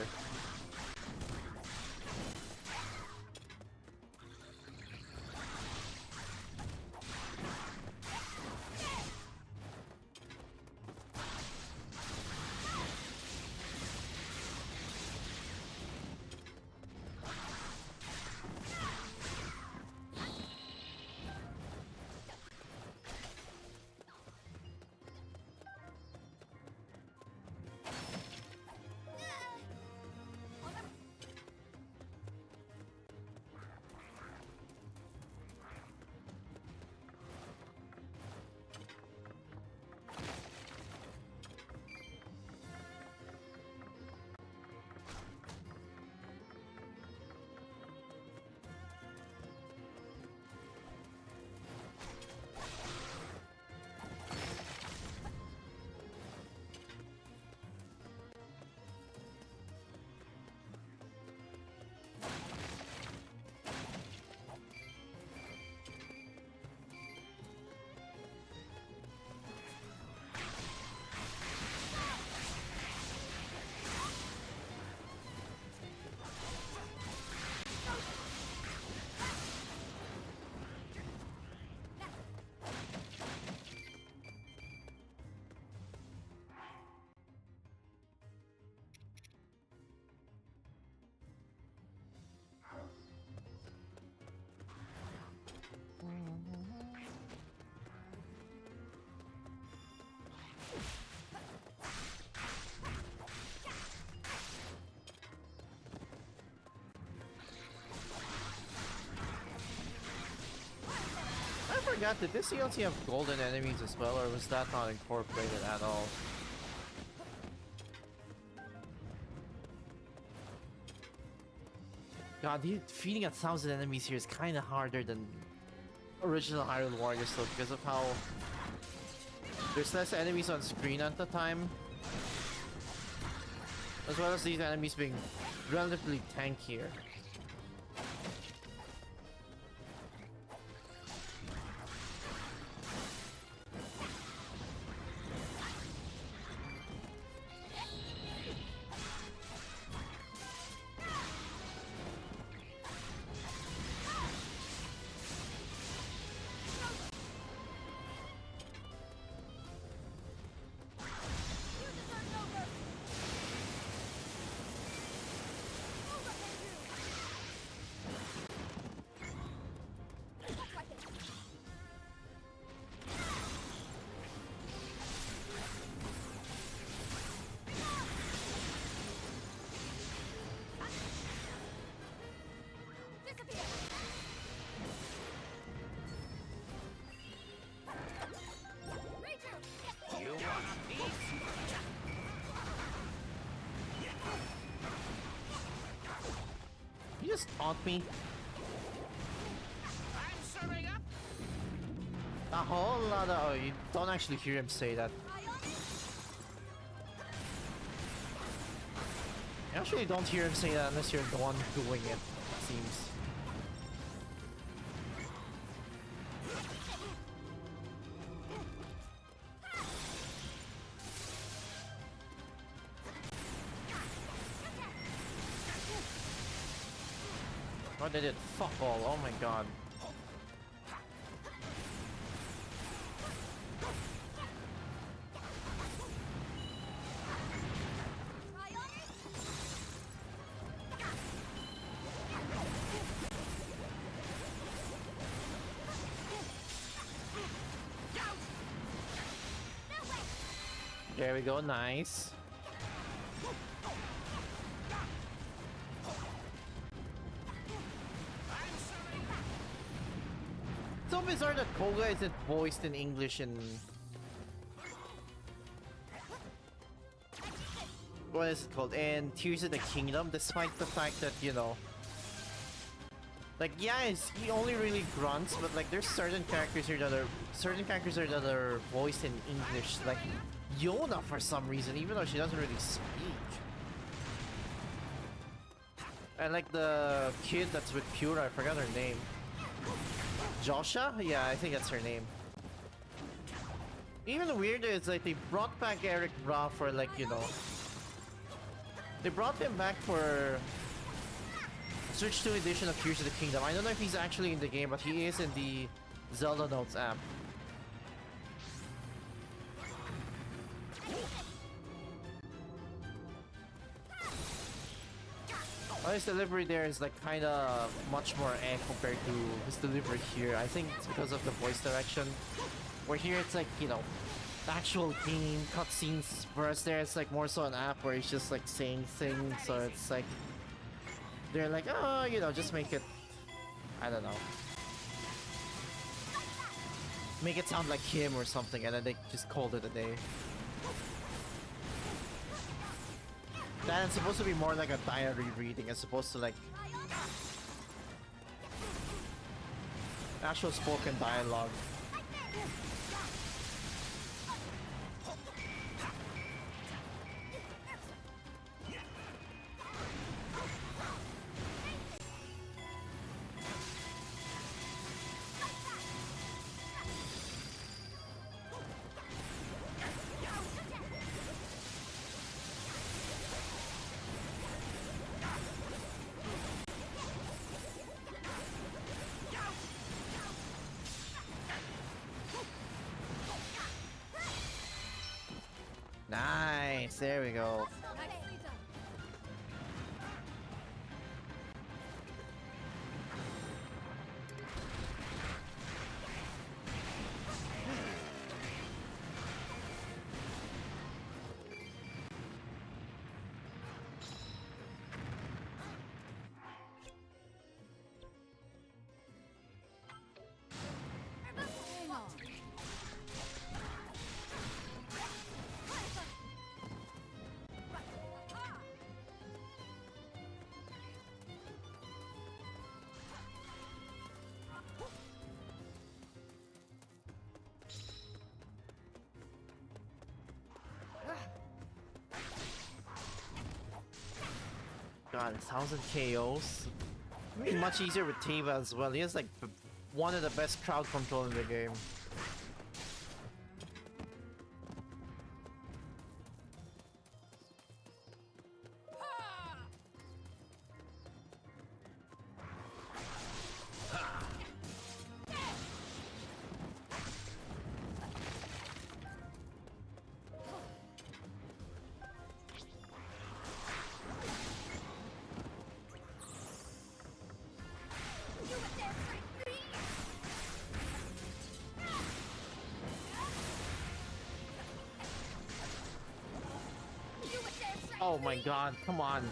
I forgot, did this DLC have golden enemies as well, or was that not incorporated at all? God, defeating 1,000 enemies here is kind of harder than original Hyrule Warriors though, because of how there's less enemies on screen at the time, as well as these enemies being relatively tankier. You just taunt me. I'm serving up. A whole lot of... Oh, you don't actually hear him say that. You actually don't hear him say that unless you're the one doing it seems. Oh, they did fuck all. Oh my god. There we go, nice. It's so bizarre that Koga isn't voiced in English in... What is it called? In Tears of the Kingdom, despite the fact that, you know... Like, yeah, he only really grunts, but like, there's certain characters here that are voiced in English, like Yona for some reason, even though she doesn't really speak. And like the kid that's with Pura, I forgot her name. Josha? Yeah, I think that's her name. Even weirder is like they brought back Eric Bra for like, you know... They brought him back for... Switch 2 edition of Tears of the Kingdom. I don't know if he's actually in the game, but he is in the Zelda Notes app. Oh, his delivery there is like kinda much more compared to his delivery here. I think it's because of the voice direction. Where here it's like, you know, actual game cutscenes, whereas there it's like more so an app where he's just like saying things, so it's like they're like, oh, you know, just make it, I don't know, make it sound like him or something, and then they just called it a day. That is supposed to be more like a diary reading as opposed to like actual spoken dialogue. Nice, there we go. God, 1,000 KOs. It'd be much easier with Teva as well. He has like one of the best crowd control in the game. Oh my god, come on.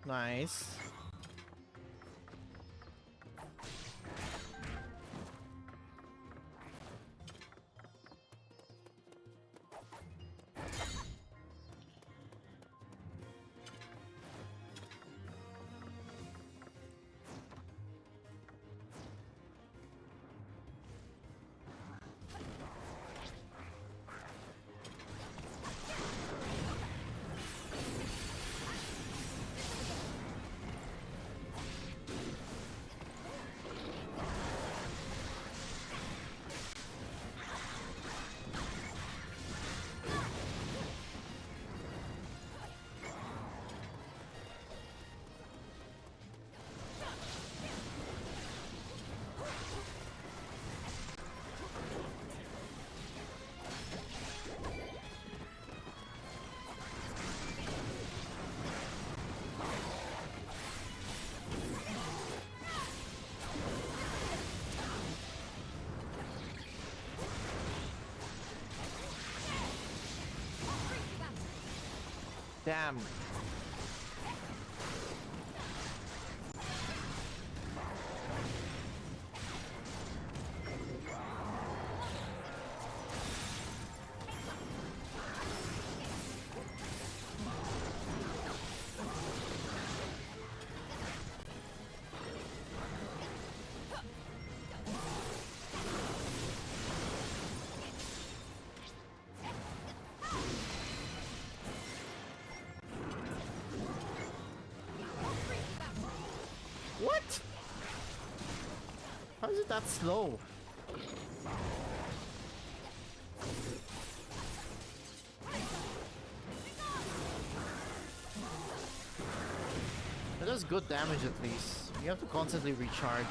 Nice. Damn. What? How is it that slow? That does good damage at least. You have to constantly recharge.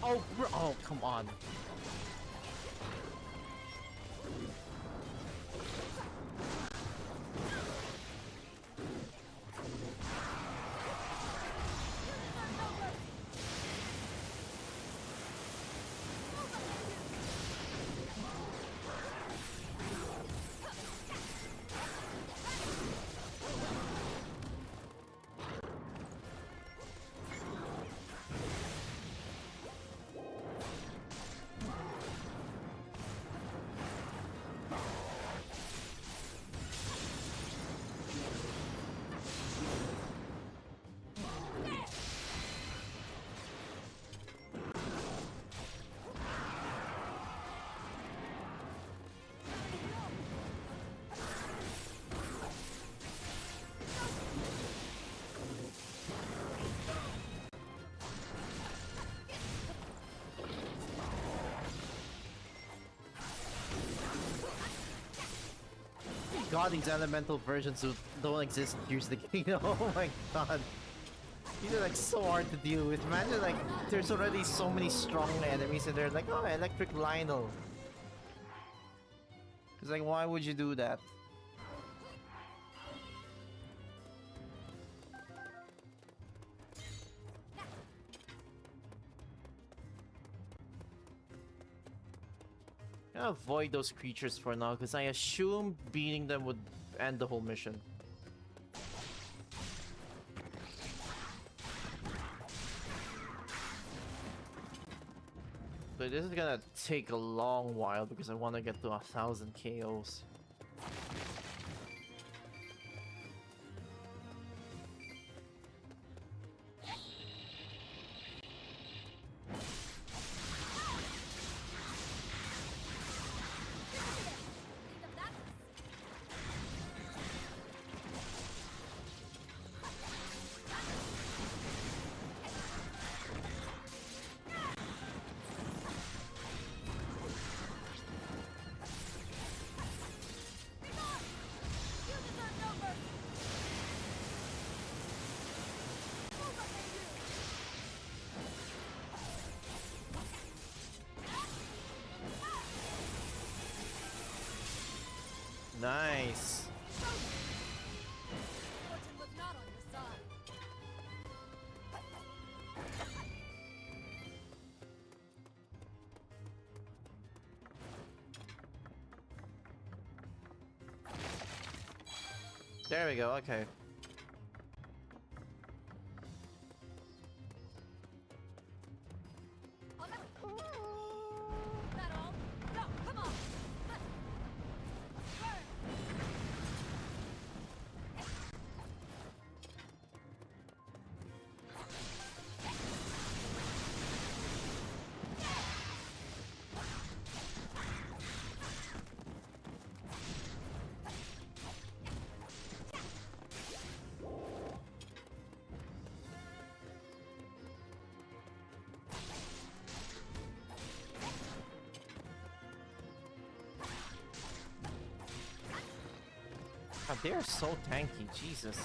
Oh, bro. Oh, come on. God, these elemental versions don't exist in Tears of the Kingdom. Oh my god. These are like so hard to deal with. Imagine like there's already so many strong enemies and they're like, oh, electric Lionel. It's like, why would you do that? I'll avoid those creatures for now because I assume beating them would end the whole mission. But this is gonna take a long while because I want to get to 1,000 KOs. Nice. Fortune was not on your side. There we go, okay. God, they are so tanky, Jesus.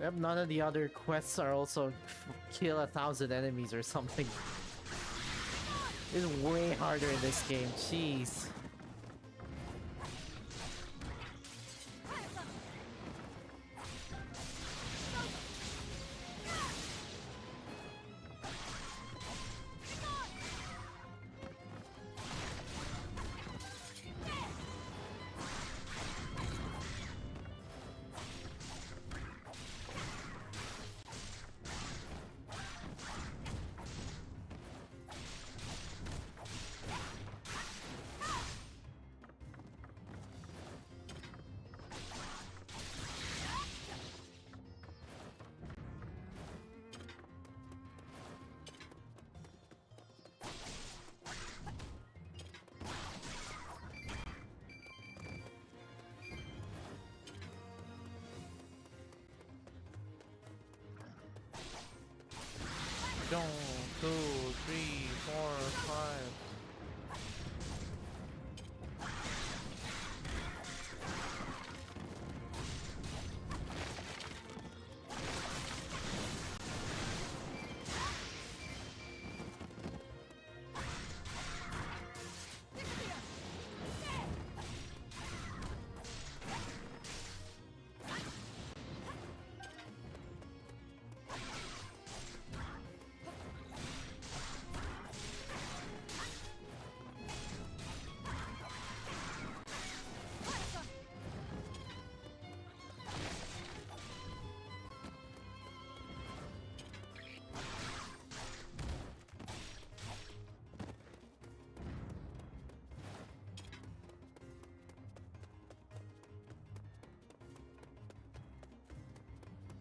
Yep, none of the other quests are also kill 1,000 enemies or something. It's way harder in this game, jeez. One, two, three, four, five.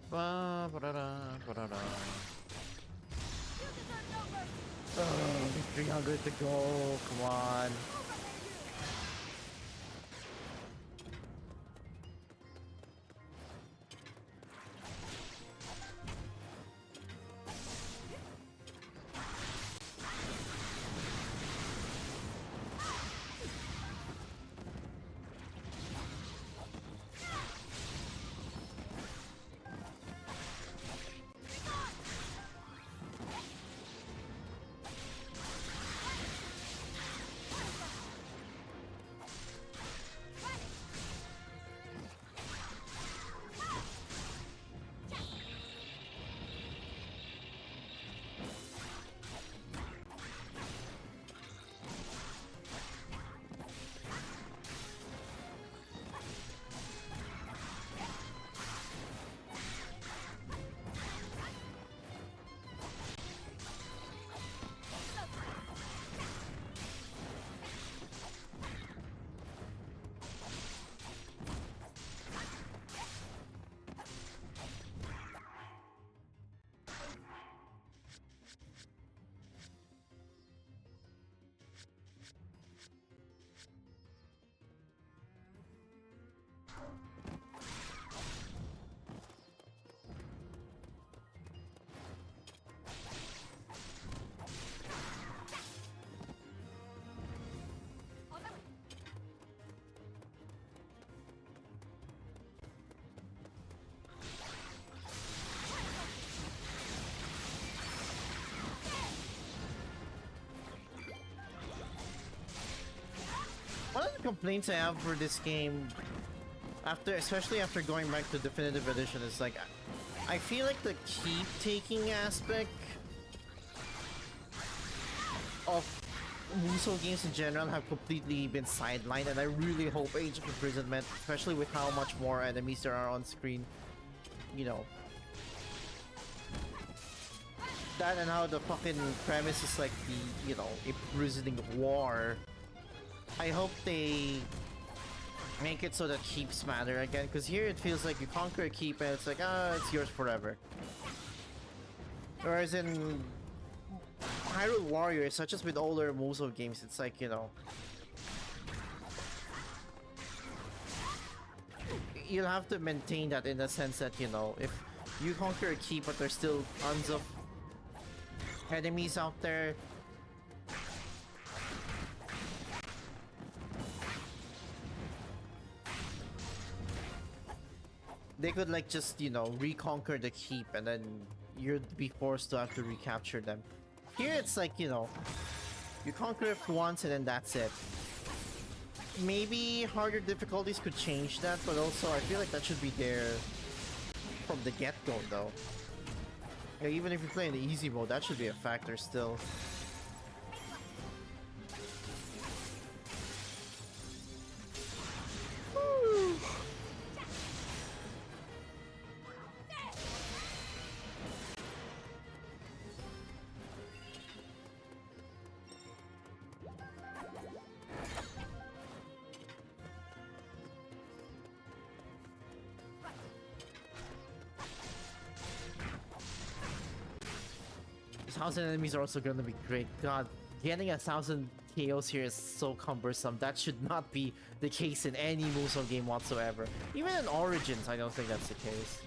Ba, ba-da-da, ba-da-da. Oh, 300 to go. Come on. complaints I have for this game, especially after going back to Definitive Edition, is like I feel like the keep taking aspect of Musou games in general have completely been sidelined, and I really hope Age of Imprisonment, especially with how much more enemies there are on screen, you know, that and how the fucking premise is like the, you know, imprisoning war. I hope they make it so that keeps matter again, because here it feels like you conquer a keep and it's like, it's yours forever. Whereas in Hyrule Warriors, such as with older Musou games, it's like, you know, you'll have to maintain that in the sense that, you know, if you conquer a keep but there's still tons of enemies out there, they could like just, you know, reconquer the keep and then you'd be forced to have to recapture them. Here it's like, you know, you conquer it once and then that's it. Maybe harder difficulties could change that, but also I feel like that should be there from the get-go though. Yeah, even if you play in the easy mode, that should be a factor still. These 1,000 enemies are also gonna be great. God, getting 1,000 KOs here is so cumbersome. That should not be the case in any Musou game whatsoever. Even in Origins, I don't think that's the case.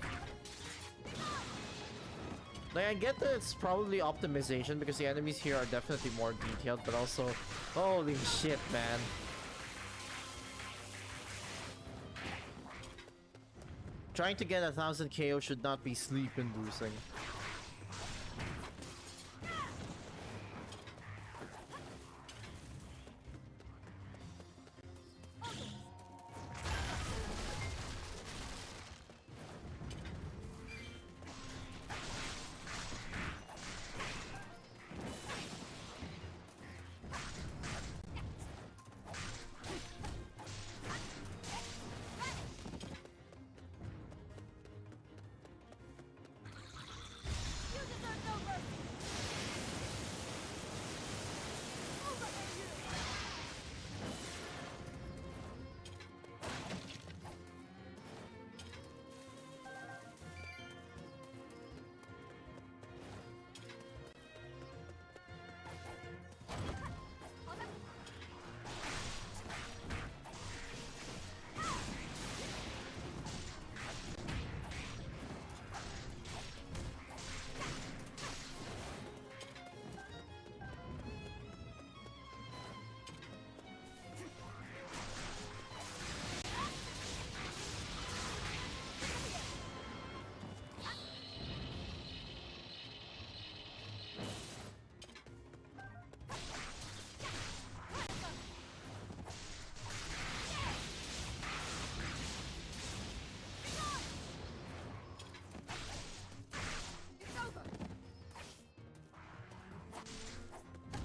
Like, I get that it's probably optimization because the enemies here are definitely more detailed, but also, holy shit, man. Trying to get 1,000 KO should not be sleep-inducing.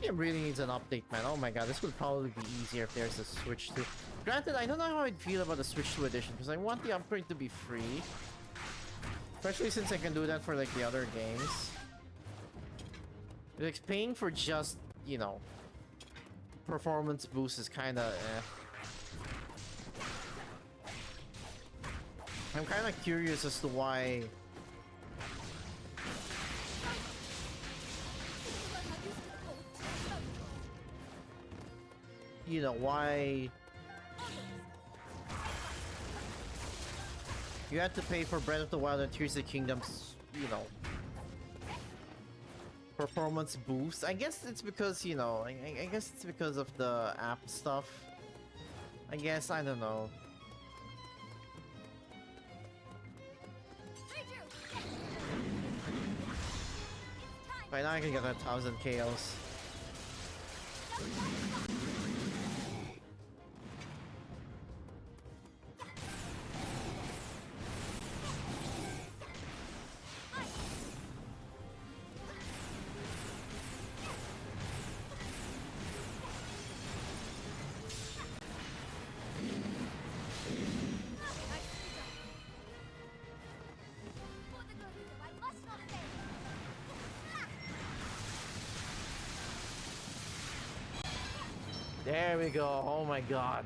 It really needs an update, man. Oh my god, this would probably be easier if there's a Switch 2. Granted, I don't know how I'd feel about the Switch 2 edition, because I want the upgrade to be free. Especially since I can do that for, like, the other games. Like, paying for just, you know, performance boost is kinda, eh. I'm kinda curious as to why... You know, why you had to pay for Breath of the Wild and Tears of the Kingdom's, you know, performance boost. I guess it's because, you know, I guess it's because of the app stuff. I guess, I don't know. Right now I can get 1,000 KOs. There we go. Oh my god.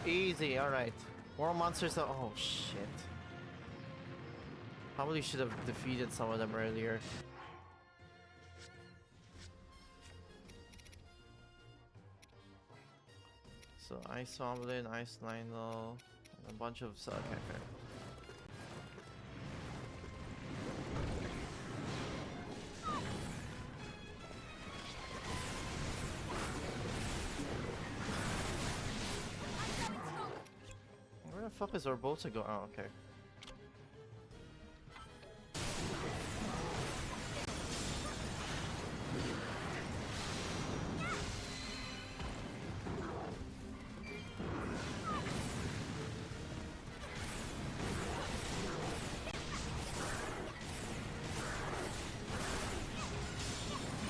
Easy, alright. More monsters. Oh shit. Probably should have defeated some of them earlier. So Ice Goblin, Ice Lionel, and a bunch of okay, fair. Where the fuck is our boat to go? Oh, okay.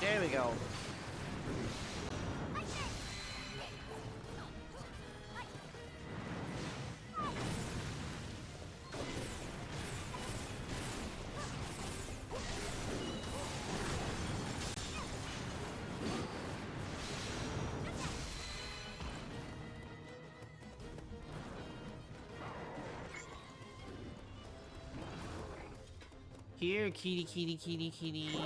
There we go. Here, kitty, kitty, kitty, kitty.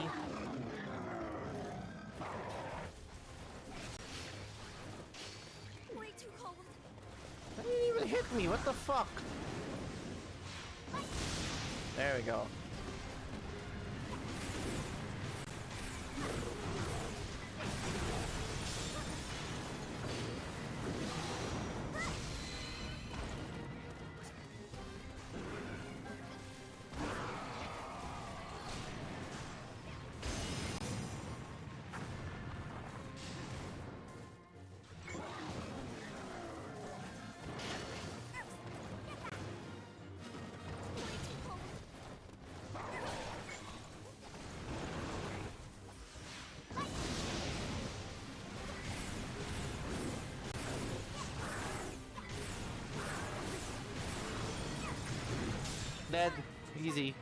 Way too cold. That didn't even hit me. What the fuck? There we go. Dead. Easy.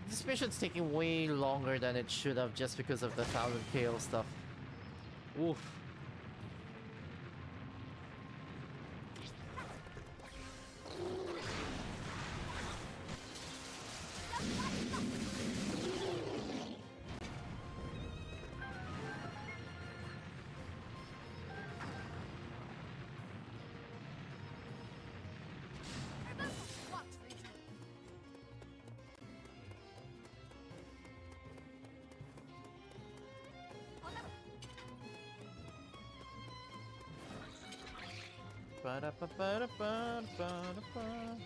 This mission's taking way longer than it should have just because of the 1000 KO stuff. Oof. Ba-da-ba-ba-da-ba-ba-da-ba.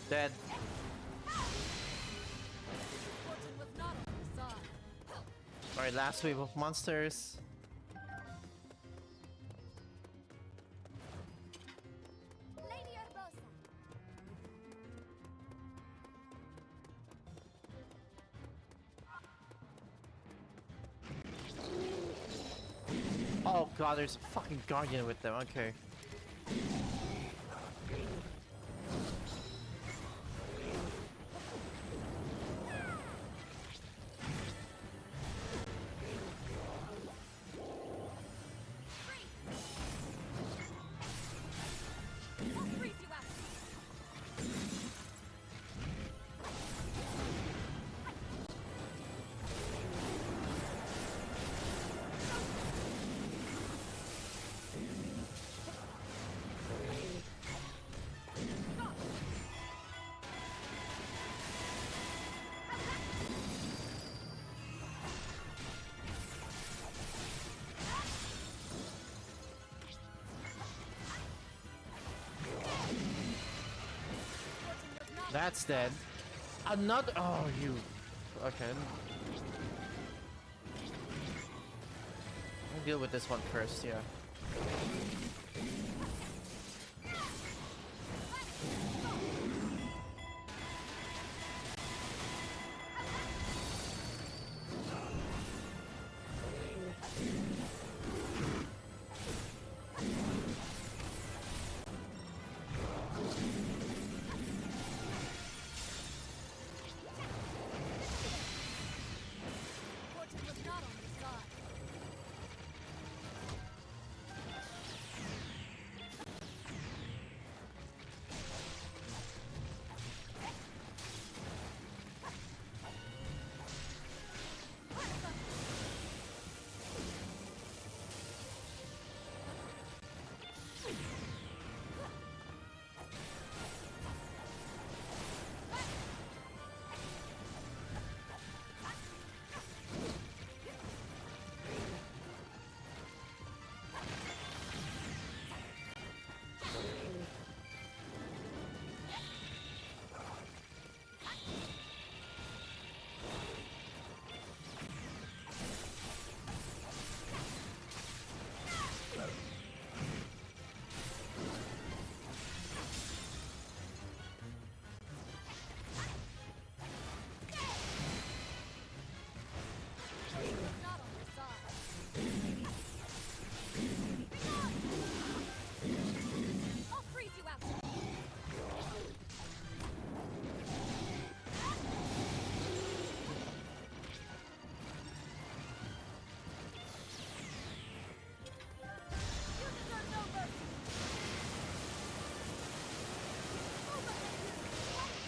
Dead. Alright, last wave of monsters. Oh god, there's a fucking guardian with them. Okay. That's dead. Another. Oh, you. Okay. I'll deal with this one first, yeah.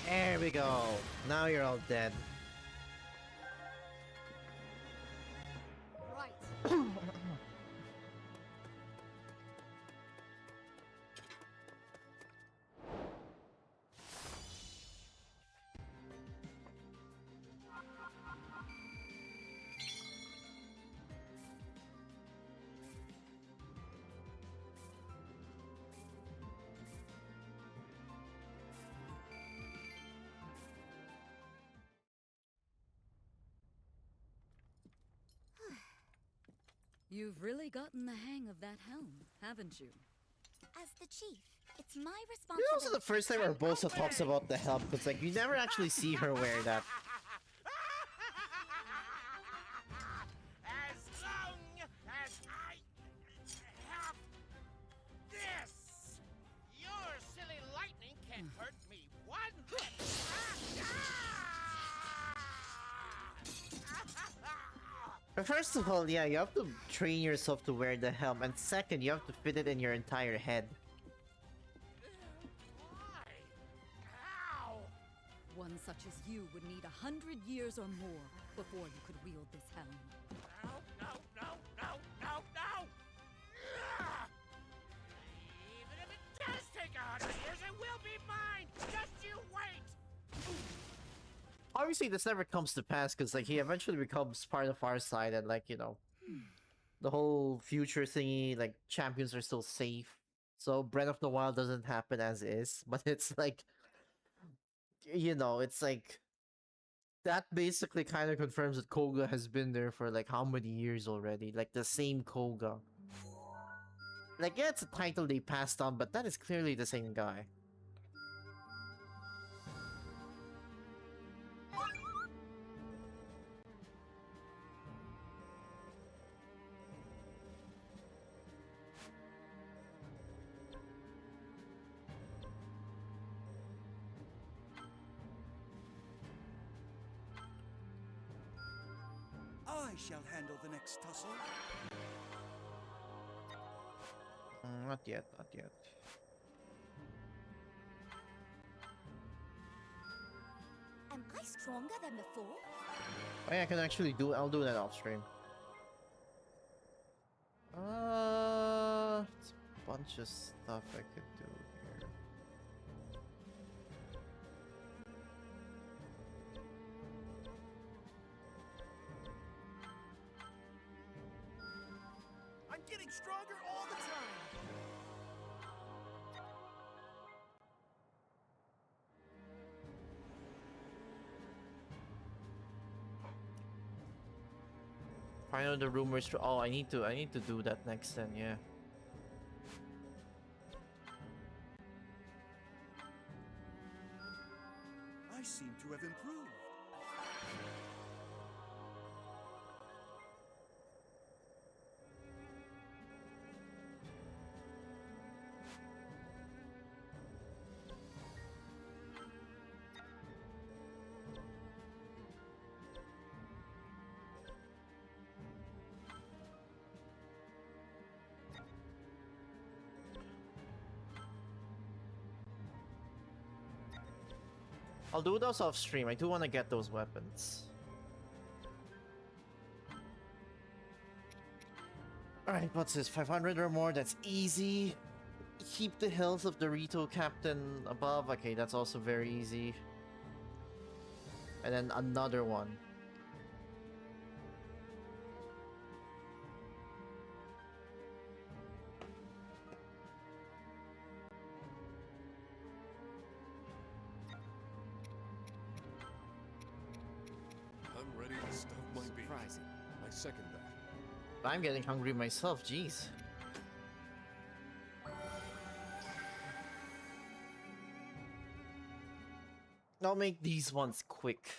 There we go. Now you're all dead. Right. You've really gotten the hang of that helm, haven't you? As the chief, it's my This is responsibility. also the first time Urbosa talks about the helm, because like you never actually see her wear that. As long as I have this, your silly lightning can't hurt me one bit. But first of all, yeah, you have to train yourself to wear the helm, and second, you have to fit it in your entire head. One such as you would need 100 years or more before you could wield this helm. No! Even if it does take 100 years, it will be mine! Just you wait! Obviously, this never comes to pass, because like he eventually becomes part of our side, and like, you know, the whole future thingy, like champions are still safe. So Breath of the Wild doesn't happen as is, but it's like, you know, it's like that basically kind of confirms that Koga has been there for like how many years already? Like the same Koga. Like, yeah, it's a title they passed on, but that is clearly the same guy. shall handle the next tussle. Not yet, not yet. Am I stronger than before? Oh yeah, I can actually do. I'll do that off stream. It's a bunch of stuff I could do here. I'm getting stronger all the time. I know the rumors. Oh, I need to do that next then. Yeah. I seem to have improved. I'll do those off stream. I do want to get those weapons. Alright, what's this? 500 or more? That's easy. Keep the health of the Rito captain above. Okay, that's also very easy. And then another one. I'm ready to stuff my beak. Surprising. I second that. I'm getting hungry myself, jeez. I'll make these ones quick,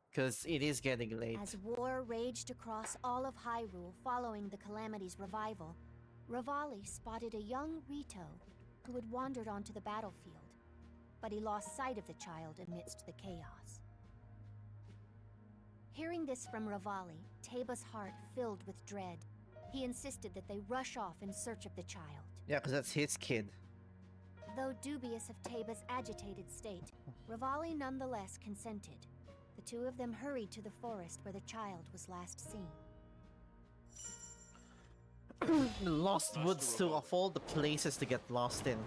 because it is getting late. As war raged across all of Hyrule following the Calamity's revival, Rivali spotted a young Rito who had wandered onto the battlefield, but he lost sight of the child amidst the chaos. Hearing this from Rivali, Teba's heart filled with dread. He insisted that they rush off in search of the child. Yeah, because that's his kid. Though dubious of Teba's agitated state, Rivali nonetheless consented. The two of them hurried to the forest where the child was last seen. The Lost Woods too, of all the places to get lost in.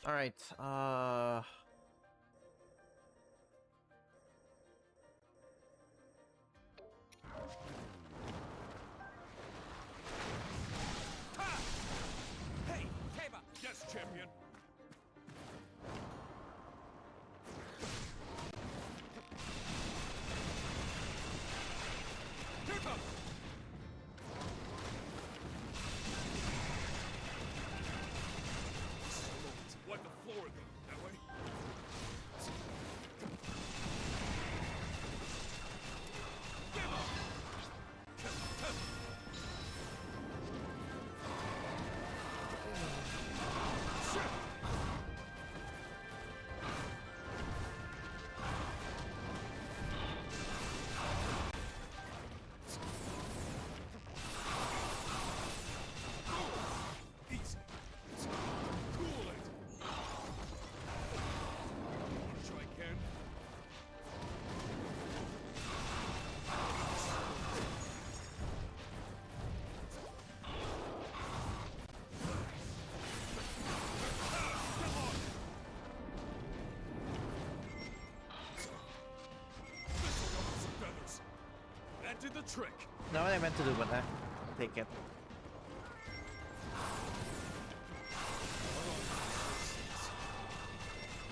Alright, Hey, Teba! Yes, champion! Here comes! Wipe the floor with them, that way? Give up! Easy. Cool it. Wanna try again? This'll ruffle some feathers. That did the trick. not what I meant to do, but I'll take it.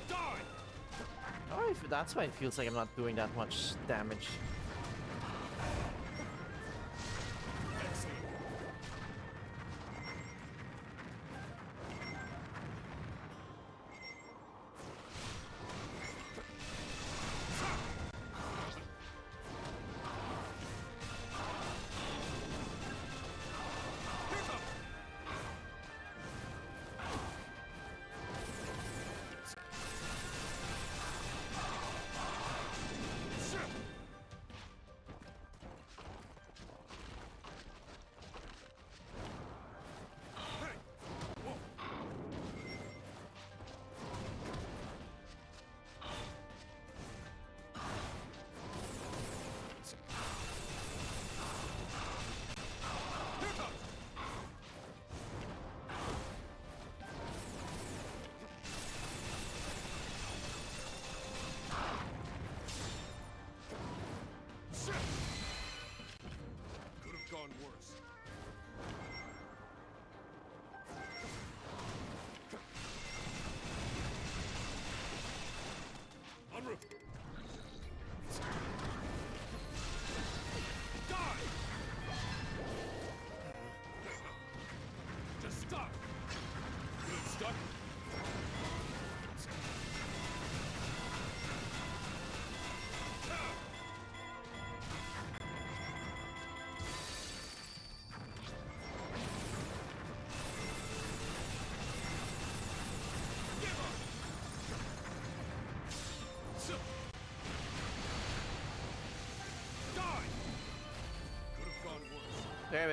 Die! Oh, that's why it feels like I'm not doing that much damage. Excellent.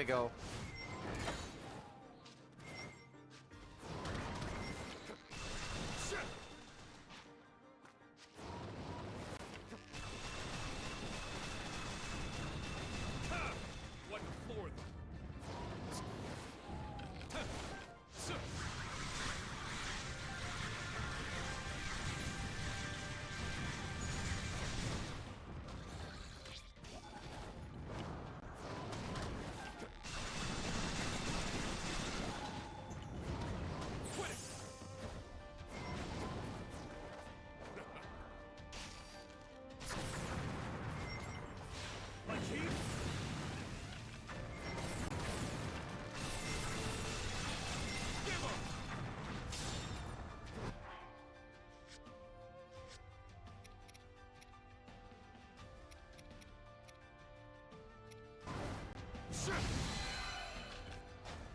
we go. What the floor them.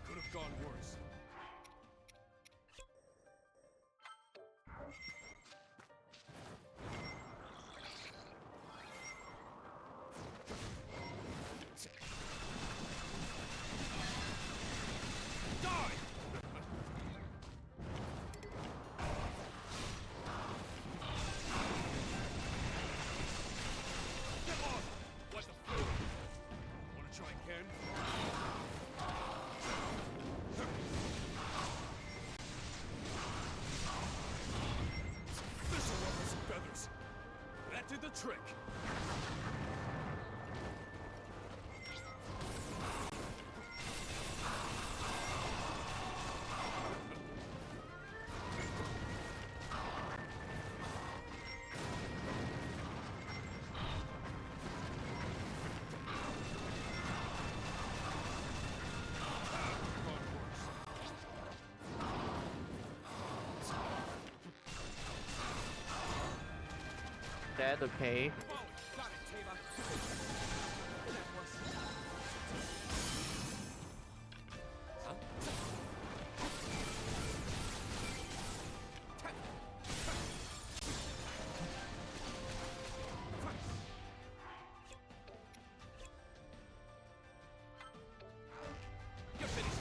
Could have gone worse. Die! Come on! What the fuck? Wanna try again? This'll ruffle some feathers. That did the trick. Dead, okay. Got it, Tava. That was... Huh? You're finished.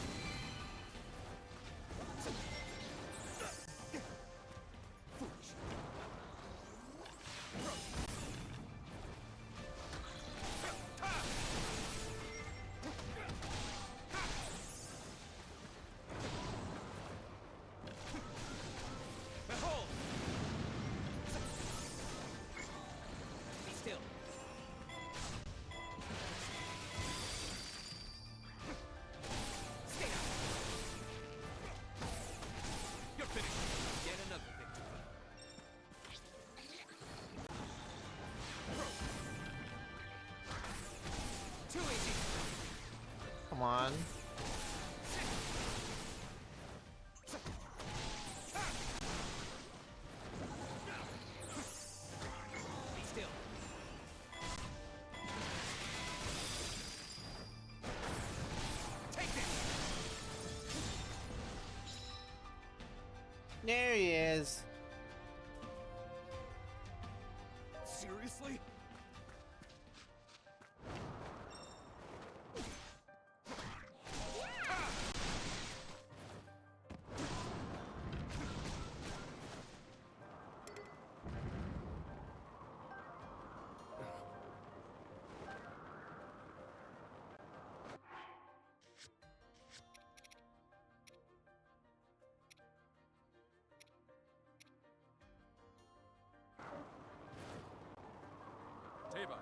Foolish. Behold! Be still. Stay down. You're finished. Yet another victory. Too easy. Come on. Be still. Take this. There he is. Seriously? Tava.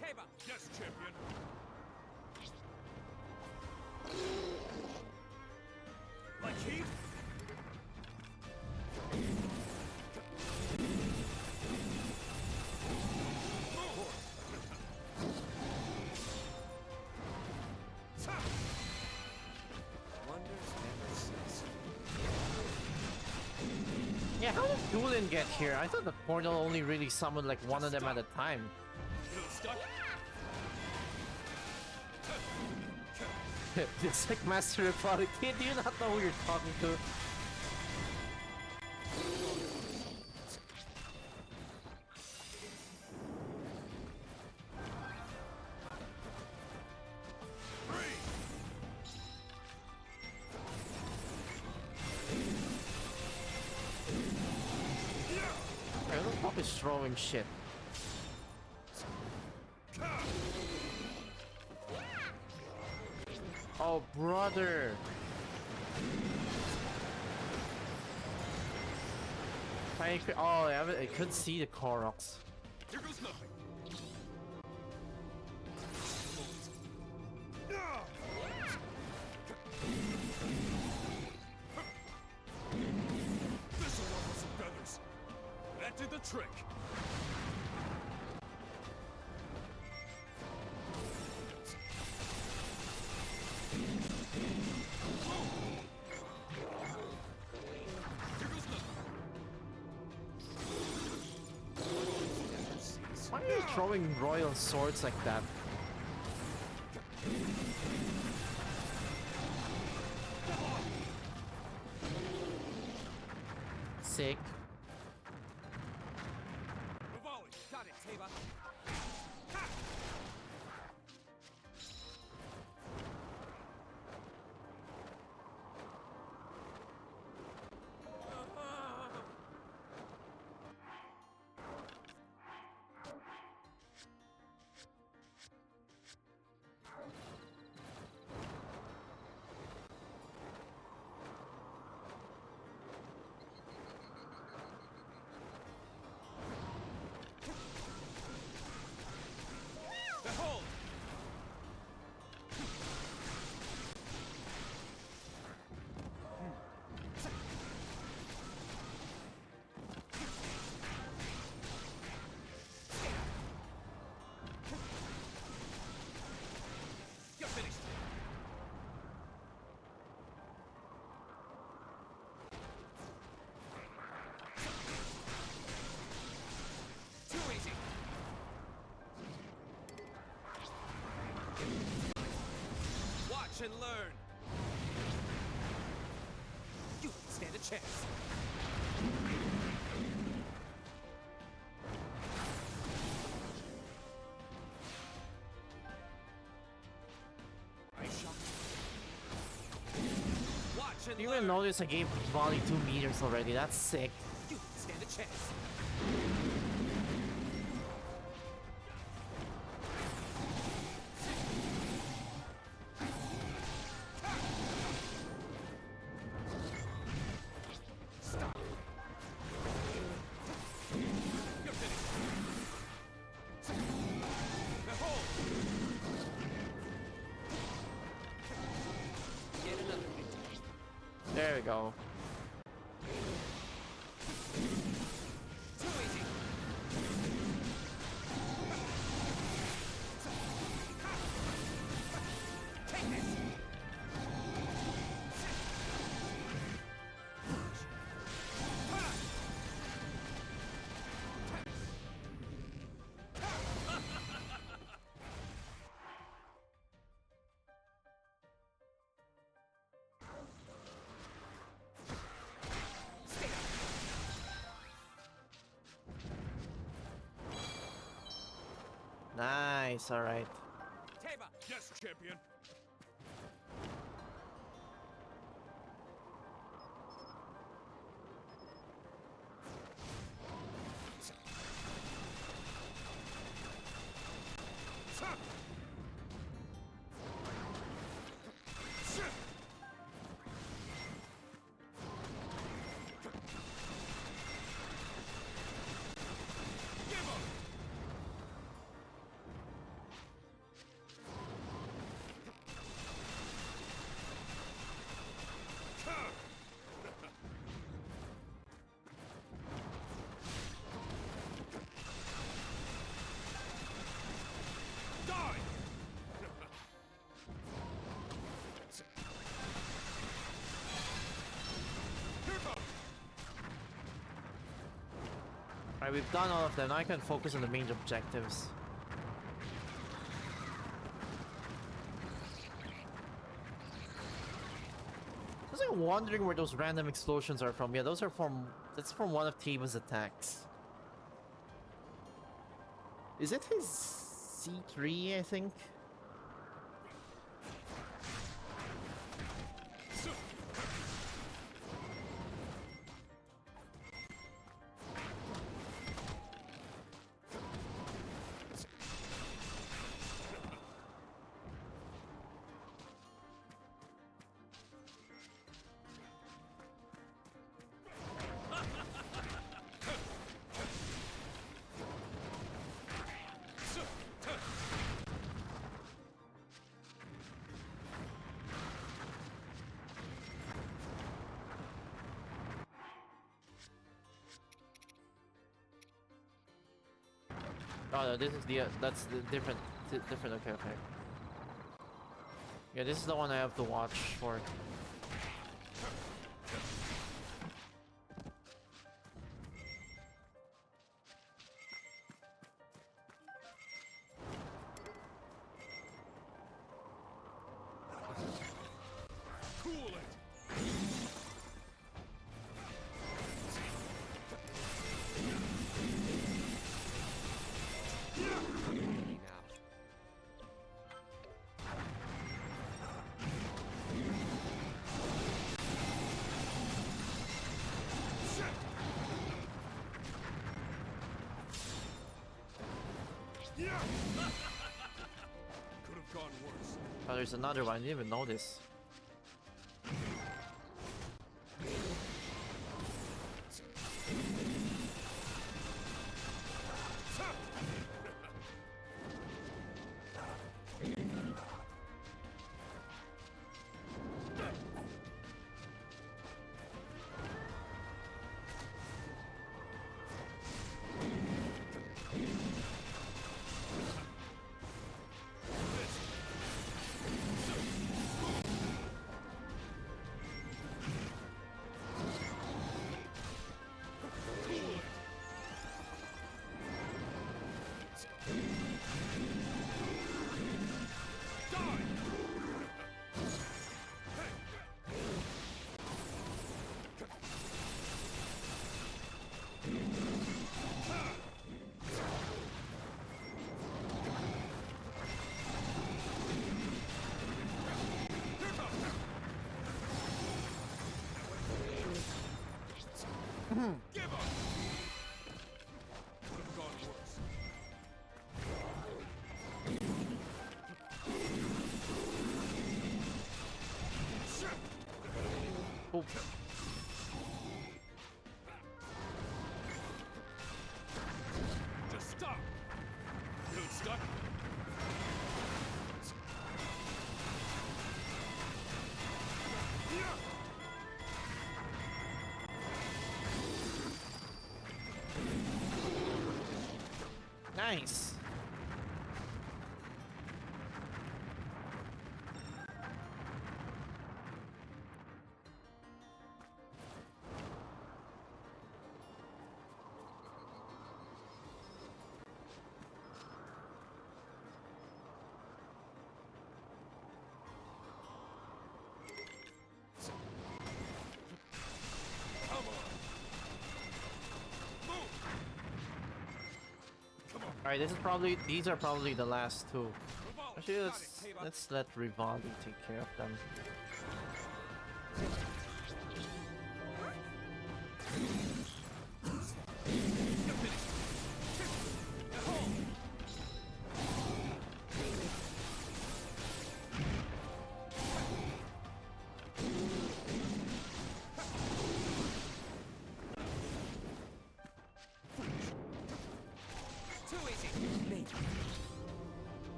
Tava. Yes, champion. Like heat? Wonders never cease. Yeah, how did Doolin get here? I thought the portal only really summoned like one of them at a time. Feel stuck? It's like Master Republic. Kid, do you not know who you're talking to? Hey, the fuck is throwing shit? Oh, brother! Oh, I could see the Koroks. Here goes nothing. This'll ruffle some feathers. That did the trick. Why are you throwing royal swords like that? Sick. Got it, Taba. Behold! You're finished. Too easy. Watch and learn. You don't stand a chance. Nice shot. Watch and You learn. even notice I gave volley 2 meters already. That's sick. You don't stand a chance. Stop. You're finished. Behold. Get another victory. There we go. Too easy. Take this. Stay up. Nice, alright. Taba. Yes, champion. Give up. Die! Here goes. Alright, we've done all of them. Now I can focus on the main objectives. wondering where those random explosions are from. Yeah, those are from... That's from one of Tiba's attacks. Is it his C3, I think? Oh no, this is the that's the different. Okay, okay. Yeah, this is the one I have to watch for. Could have gone worse. Oh, there's another one. I didn't even know this. Give up! Could have gone worse. Oh. Just stop! Dude, stuck? Nice. Alright, these are probably the last two. Actually, let's let Rivali take care of them.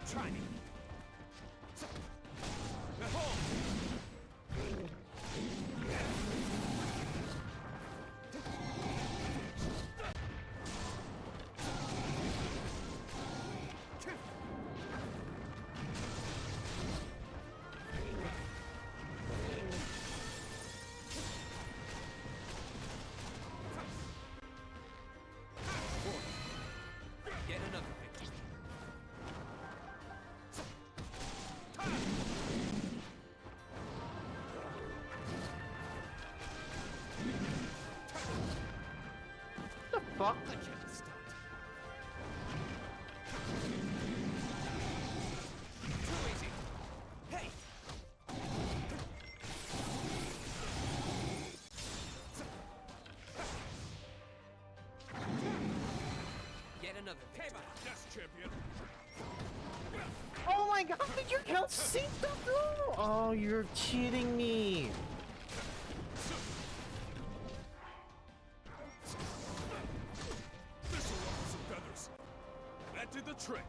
Try me. fuck? I can't be stopped. Too easy. Hey! Get another Keba. Yes, champion. Oh my god, did your health sink that low? Oh, you're cheating me. This'll ruffle some feathers. That did the trick.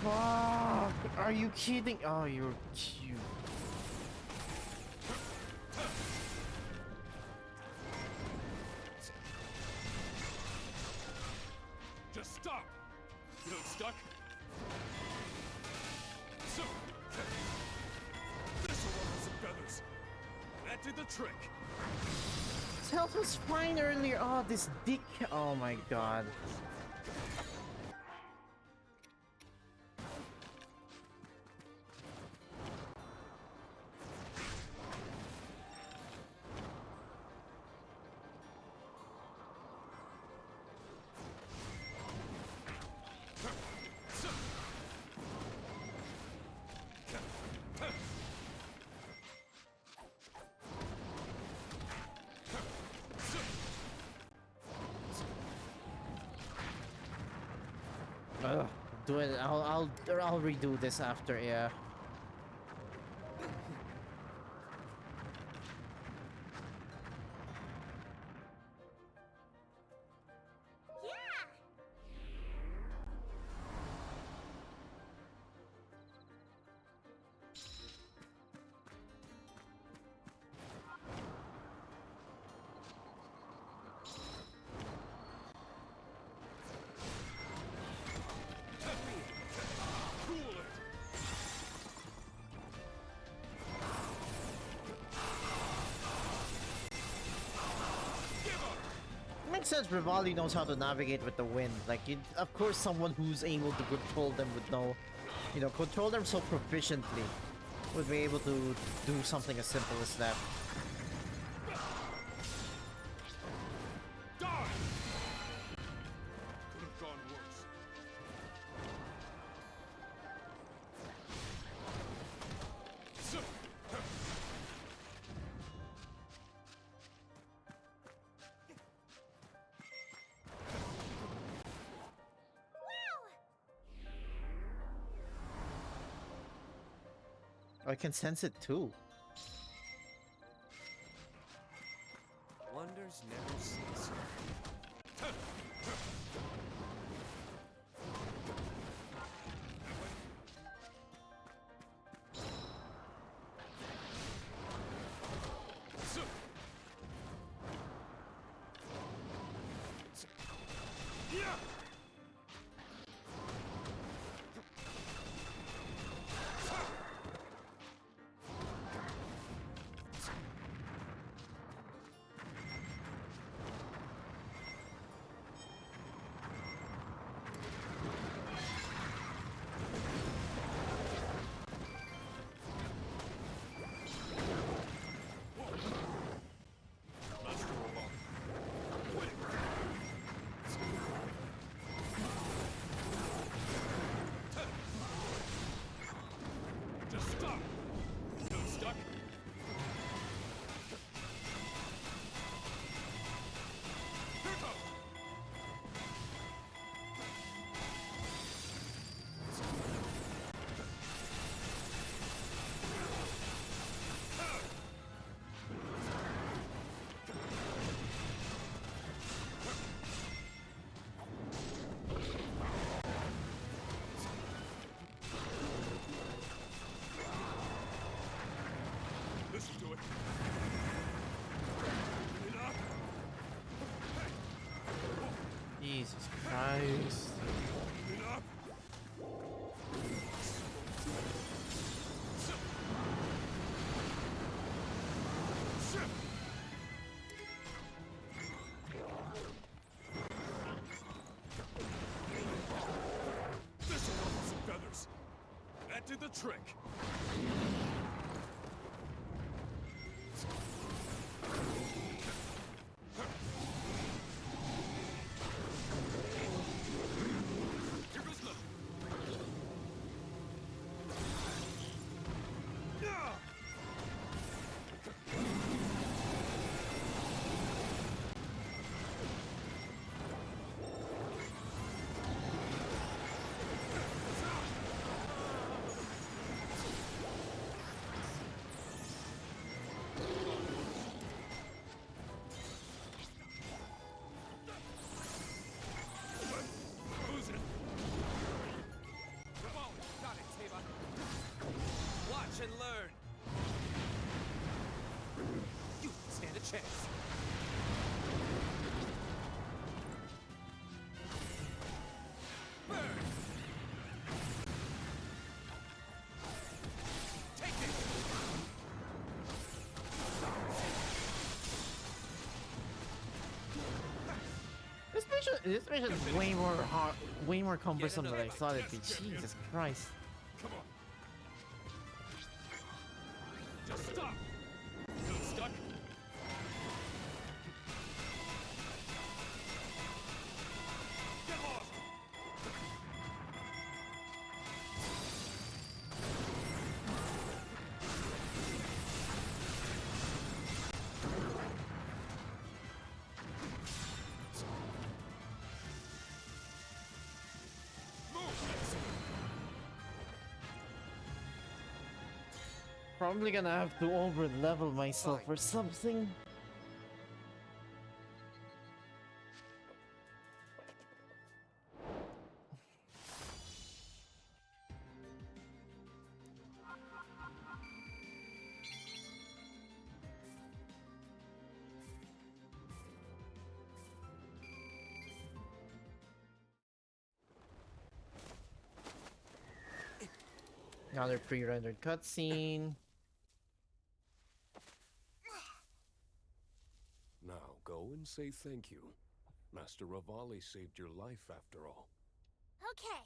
Fuck, are you kidding? Oh, you're cute. Just stop. Feeling stuck? So, this'll ruffle some feathers. That did the trick. His health was fine earlier. Oh, this dick. Oh my god. Ugh, do it. I'll redo this after. Yeah. Cool it. Makes sense. Rivali knows how to navigate with the wind. Like, of course, someone who's able to control them would know, you know, control them so proficiently would be able to do something as simple as that. Die! Could have gone worse. So, I can sense it too. Wonders never cease. so. Yeah! Just stop. Feeling stuck? Here goes. Listen to it. Bring it up. Hey, Jesus Christ. bring it up. So. Shit. This'll ruffle some feathers. That did the trick. chance. Burn! Take it! This mission is way more hard, way more cumbersome than I thought it'd be. Jesus Christ. Come on. Just stop. Feeling stuck? Get lost. Probably gonna have to over level myself or something. Another pre-rendered cutscene. Now go and say thank you. Master Rivali saved your life after all. Okay.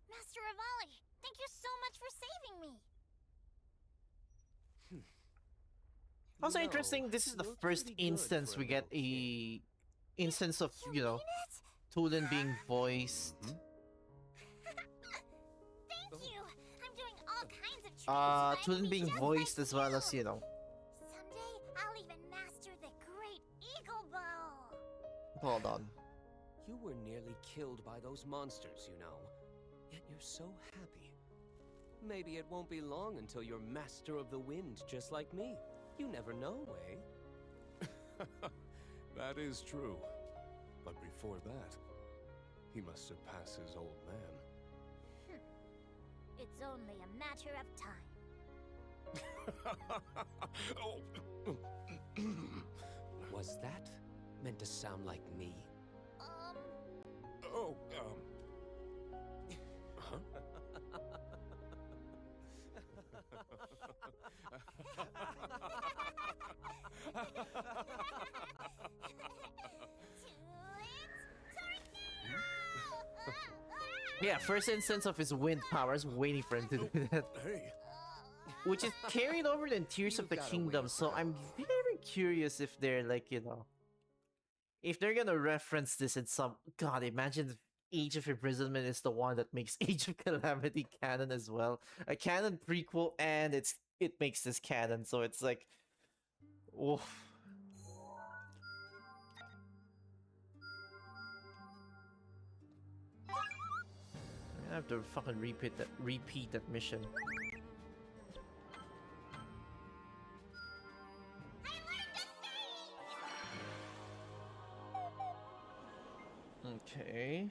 Master Rivali, thank you so much for saving me. Also interesting, this is the first instance we get a instance of, you know, Tulin being voiced. Thank you. I'm doing all kinds of tricks. Tulin being voiced as well as, you know. Someday I'll even master the great eagle bow. Hold on. You were nearly killed by those monsters, you know. Yet you're so happy. Maybe it won't be long until you're master of the wind, just like me. You never know, eh? That is true. But before that, he must surpass his old man. It's only a matter of time. Was that meant to sound like me? Huh? Yeah, first instance of his wind powers, waiting for him to do that. Hey. Which is carried over in Tears of the Kingdom, so I'm very curious if they're like, you know, if they're gonna reference this in some... God, imagine if Age of Imprisonment is the one that makes Age of Calamity canon as well. A canon prequel, and it makes this canon, so it's like... Oof. I have to fucking repeat that mission. Okay.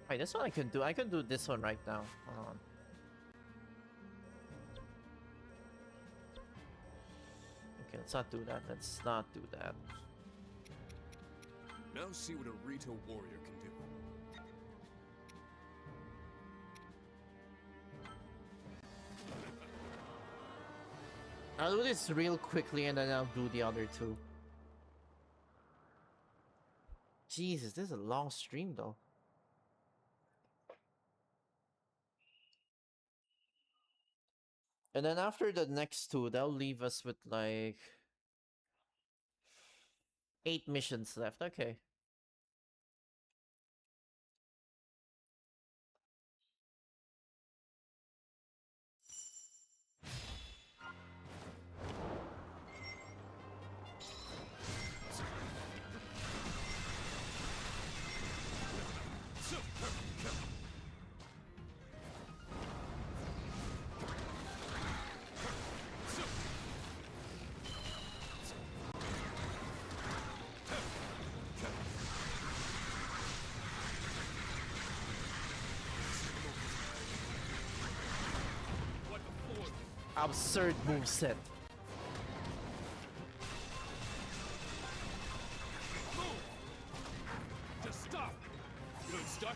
Wait, this one I can do. I can do this one right now. Hold on. Okay, let's not do that. Let's not do that. Now see what a Rito warrior can do. I'll do this real quickly and then I'll do the other two. Jesus, this is a long stream though. And then after the next two, that'll leave us with like 8 missions left. Okay. absurd moveset. Just stop! Good stuck?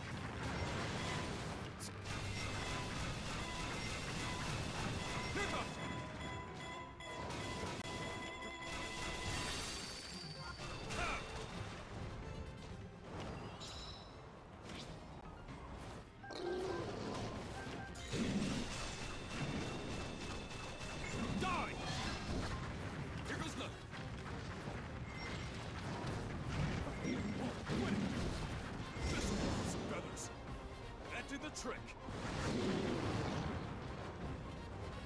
Here comes! Die! Here goes nothing. Quit it! This will ruffle some feathers. That did the trick.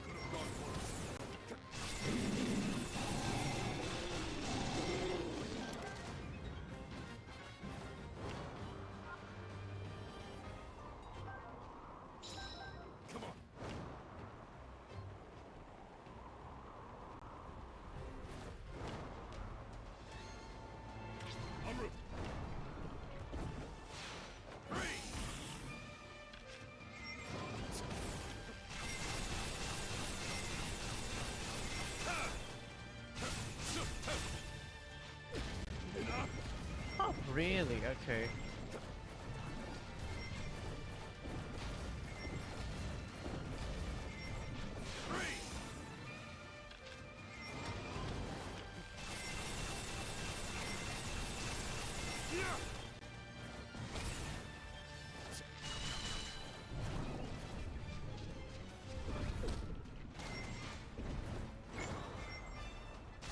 Could have gone worse. Come on. En route. 3. Enough. Oh, really? Okay.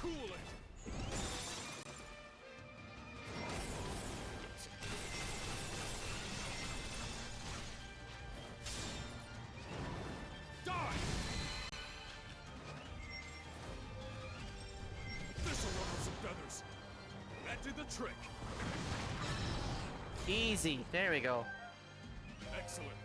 Cool it. Die! This'll ruffle some feathers. That did the trick. Easy. There we go. Excellent.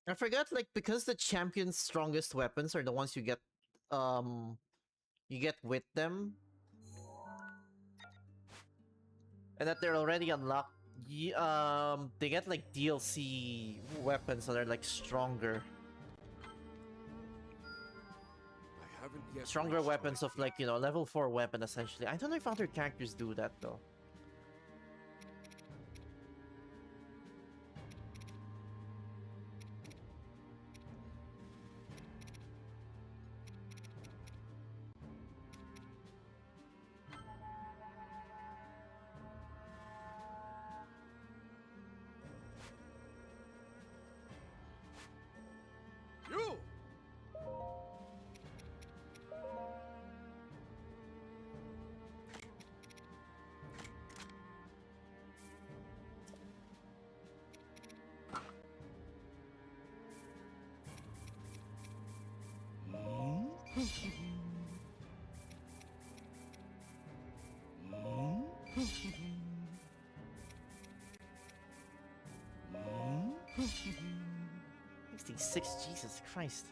I forgot, like, because the champion's strongest weapons are the ones you get with them, and that they're already unlocked. They get like DLC weapons that are like stronger. I haven't yet Stronger reached weapons my of, like, you know, level 4 weapon essentially. I don't know if other characters do that though. You! Six, Jesus Christ.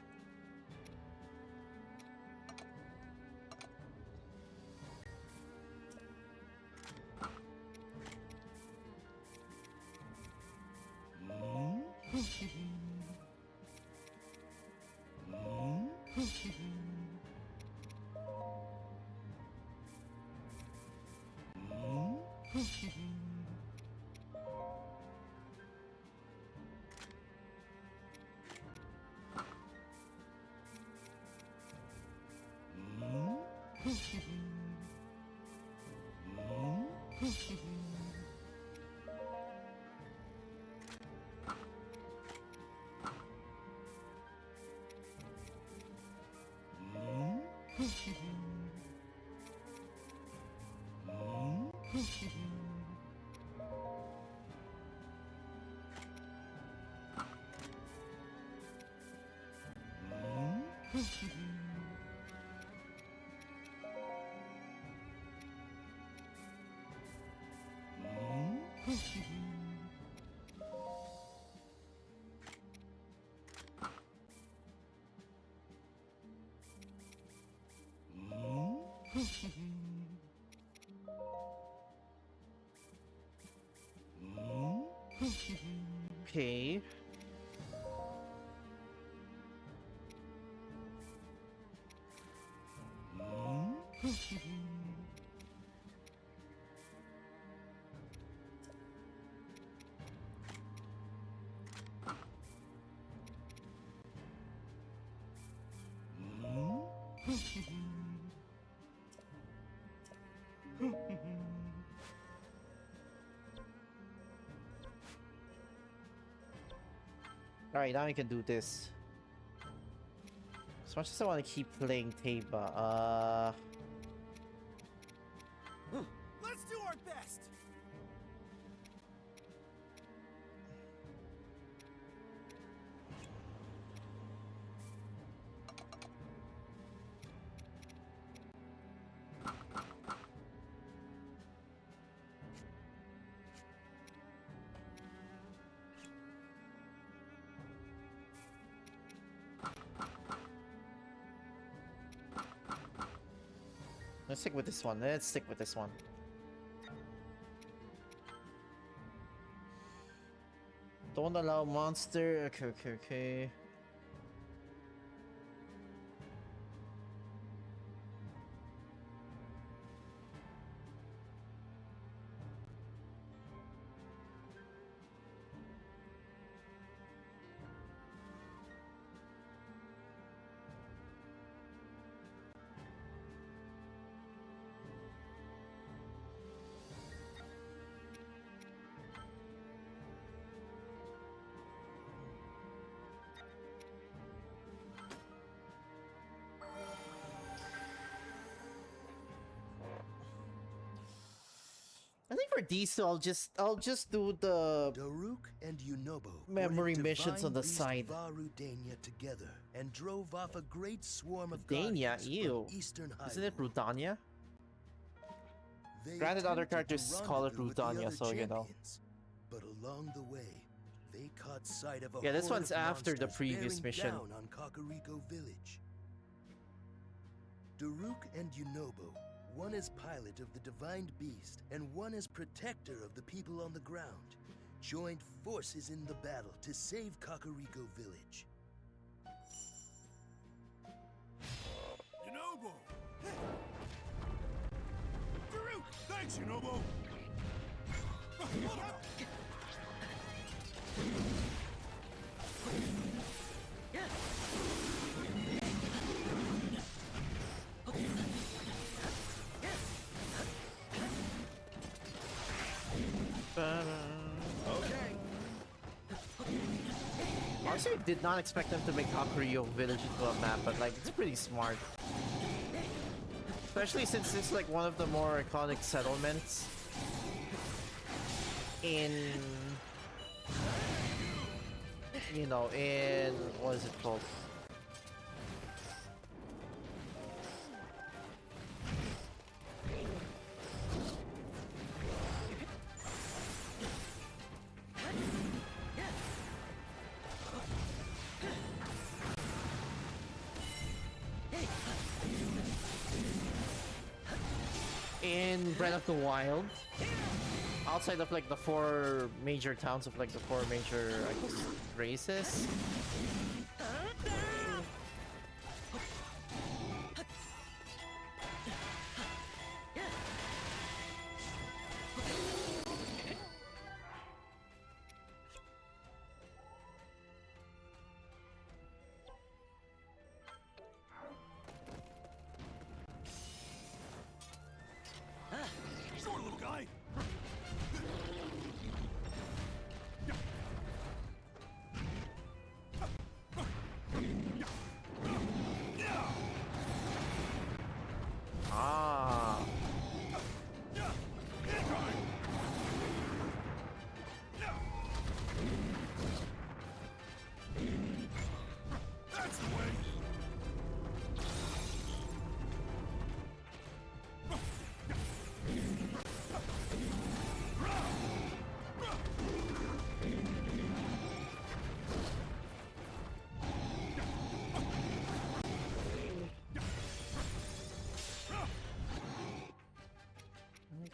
Okay. Alright, now I can do this. As much as I want to keep playing Taba, Let's do our best. let's stick with this one. Let's stick with this one. Don't allow monster. Okay. I think for these two, I'll just do the Daruk and Yunobo memory boarded missions on the divine side. beast Varu Dania together and drove off a great swarm of Dania, guardians ew. from Eastern Hyrule. Isn't it Rudania? They Granted, other attempted to characters call it rendezvous with the Rudania, other so you know. champions, but along the way, they caught sight of a Yeah, this horde one's of after the monsters previous bearing mission. down on Kakariko Village. Daruk and Yunobo, one as pilot of the Divine Beast and one as protector of the people on the ground, joined forces in the battle to save Kakariko Village. Yunobo! Daruk! Thanks, Yunobo! Okay. Honestly, I did not expect them to make Kakariko Village into a map, but like, it's pretty smart. Especially since it's like one of the more iconic settlements in, you know, in, what is it called? In Breath of the Wild, outside of like the four major towns of like the four major, I guess, races. Sure, little guy!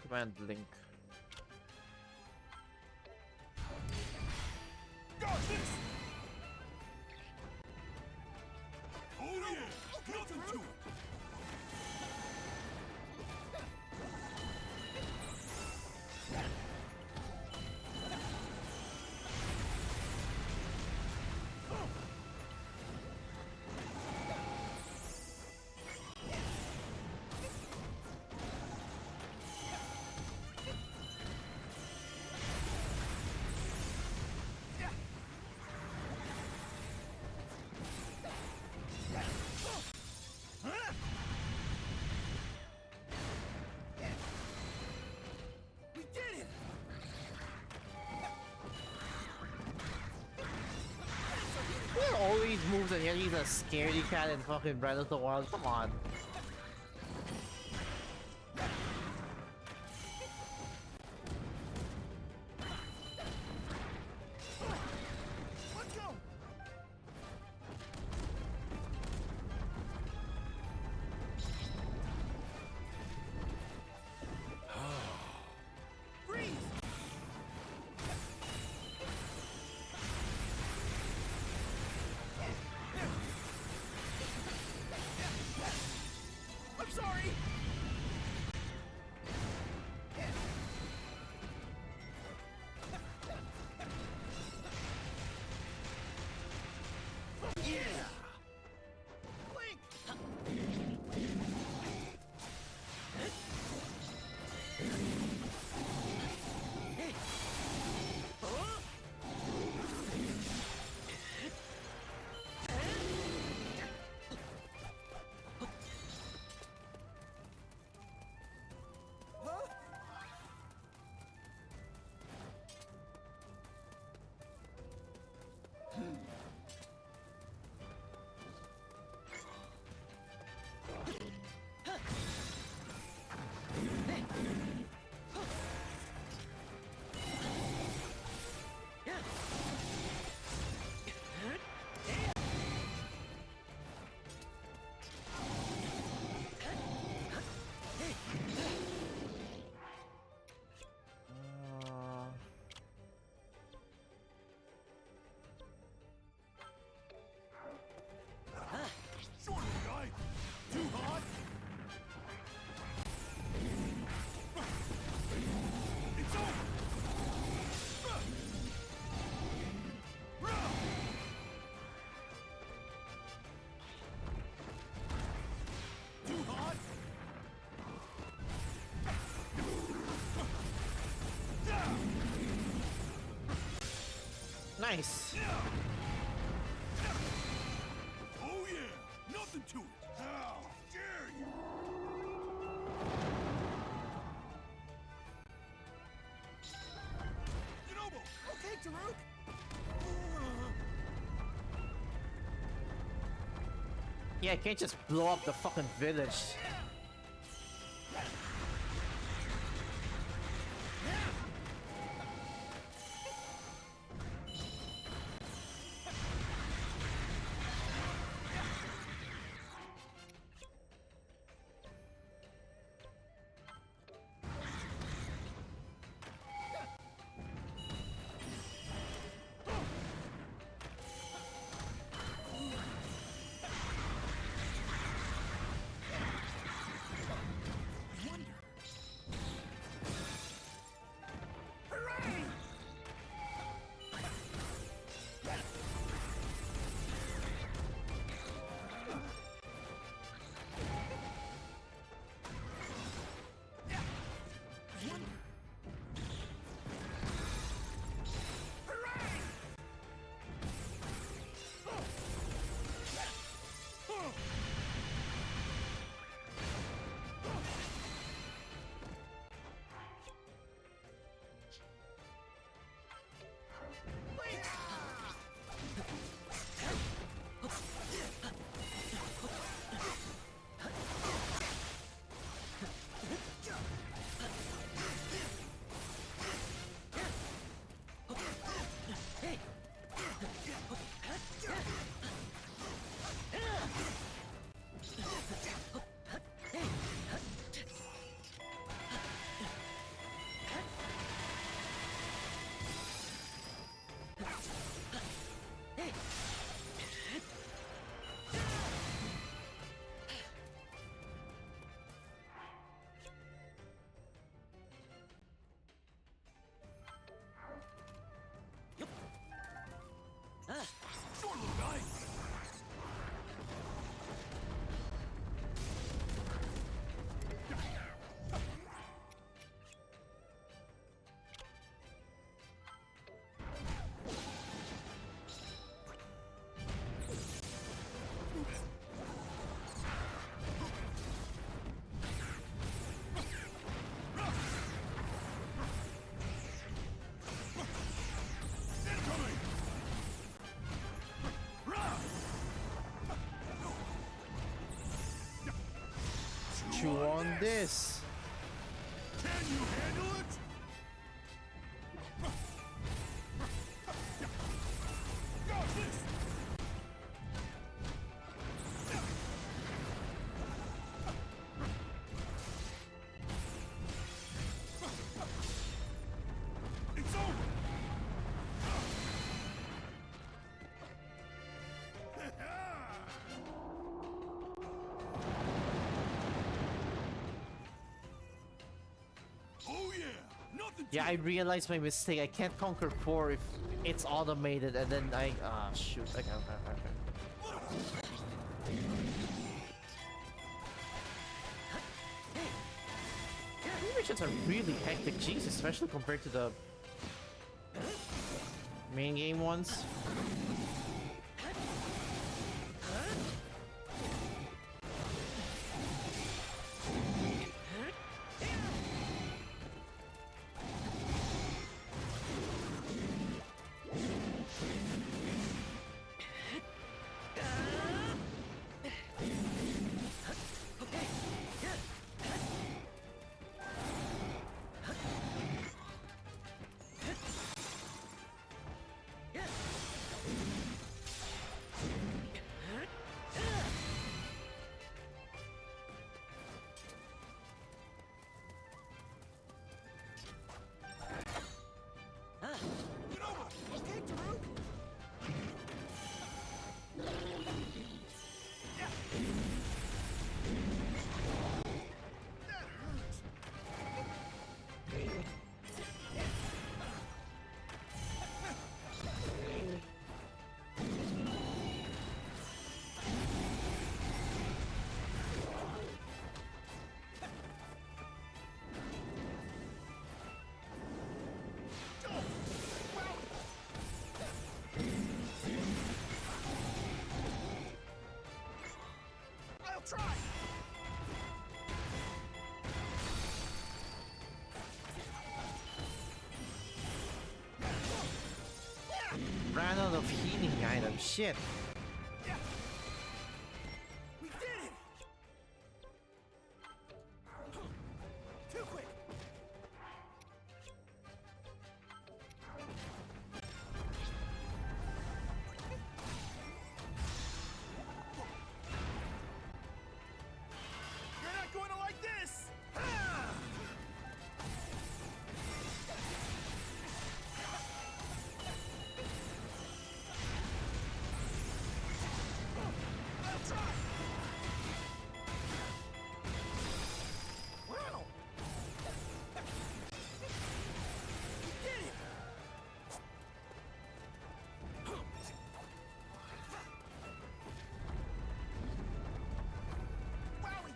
Command Link. Got this! Oh yeah! Nothing to it! All these moves and yet he's a scaredy cat in fucking Breath of the Wild. Come on. Let's go! Freeze! I'm sorry! Yeah! Link! Short guy! Too hot! It's over! Too hot! Nice. Oh yeah! Nothing to it! How dare you! Yunobo! Okay, Daruk! Yeah, I can't just blow up the fucking village. chew on this. Can you handle it? Got this! It's over! Oh yeah! Nothing to Yeah, I it. realized my mistake. I can't conquer 4 if it's automated, and then I shoot. Okay. Missions are really hectic, jeez, especially compared to the main game ones. Get over! Okay, Drew? Yeah. That hurts. I'll try. Ran out of healing items. Shit. Yeah. We did it. Too quick. You're not going to like this. I'll try. Wow. We did it. Wowie.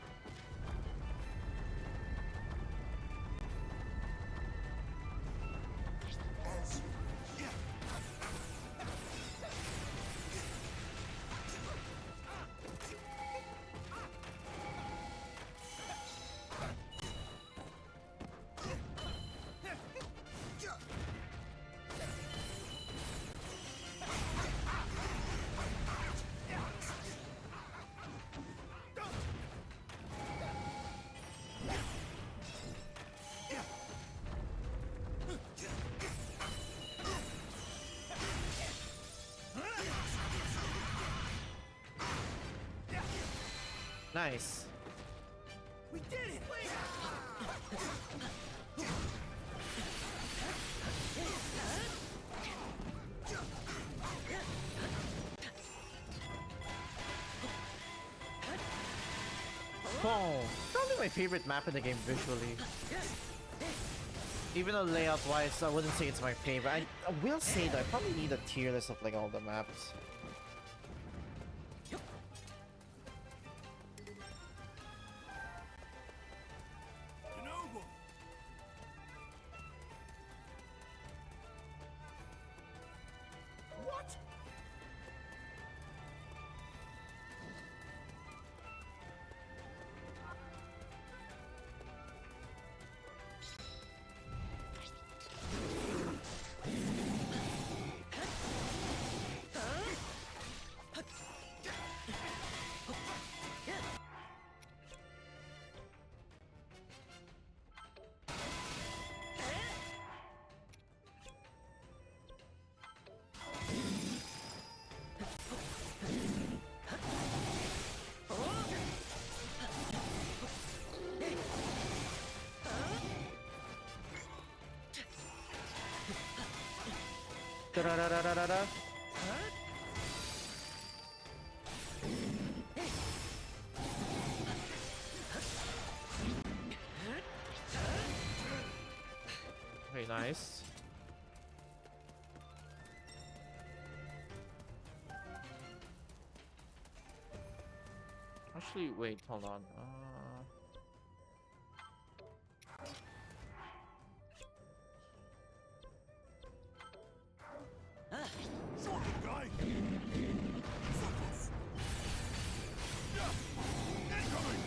Nice. We did it. Oh, probably my favorite map in the game visually. Even though layout-wise, I wouldn't say it's my favorite. I will say that I probably need a tier list of like all the maps. Genobo! What? Da-da-da-da-da-da. Very nice. Actually, wait, hold on. Short guy.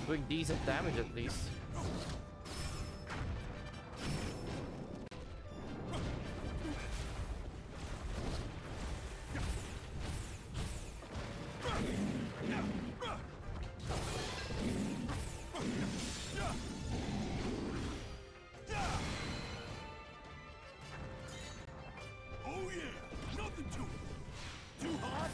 Doing decent damage at least. Oh yeah, nothing to it. Too hot?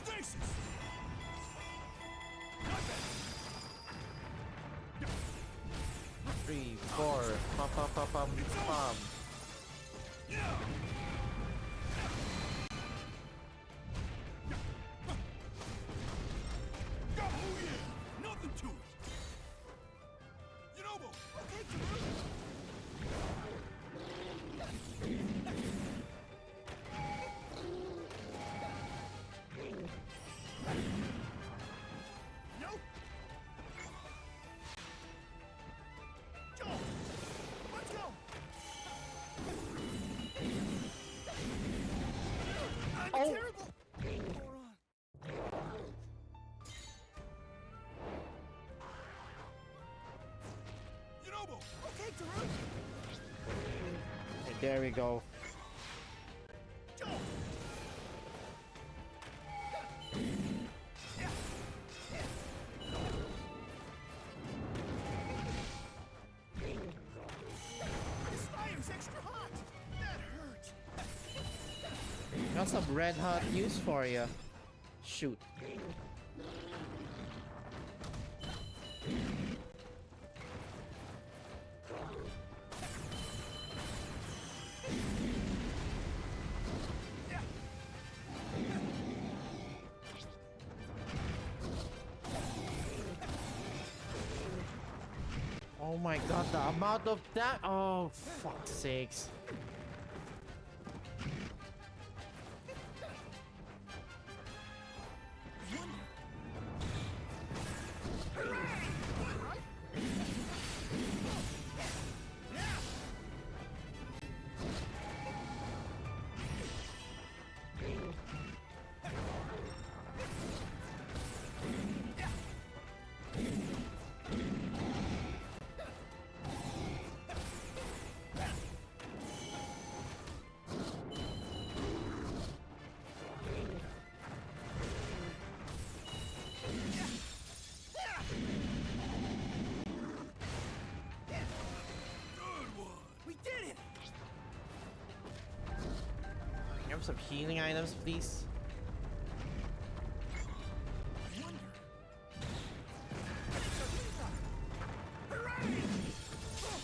Stasis! 3, 4, pum pum pum pum pum. Oh yeah, nothing to it. Yunobo, okay, Nope. Go. Let's go. I'm terrible. Yunobo, Okay, Daru. And there we go. Go. This fire's extra hot. That hurt. Got some red hot news for you. Shoot. Oh my god, the amount of that. Oh, fuck's sakes. We did it. You have some healing items, please?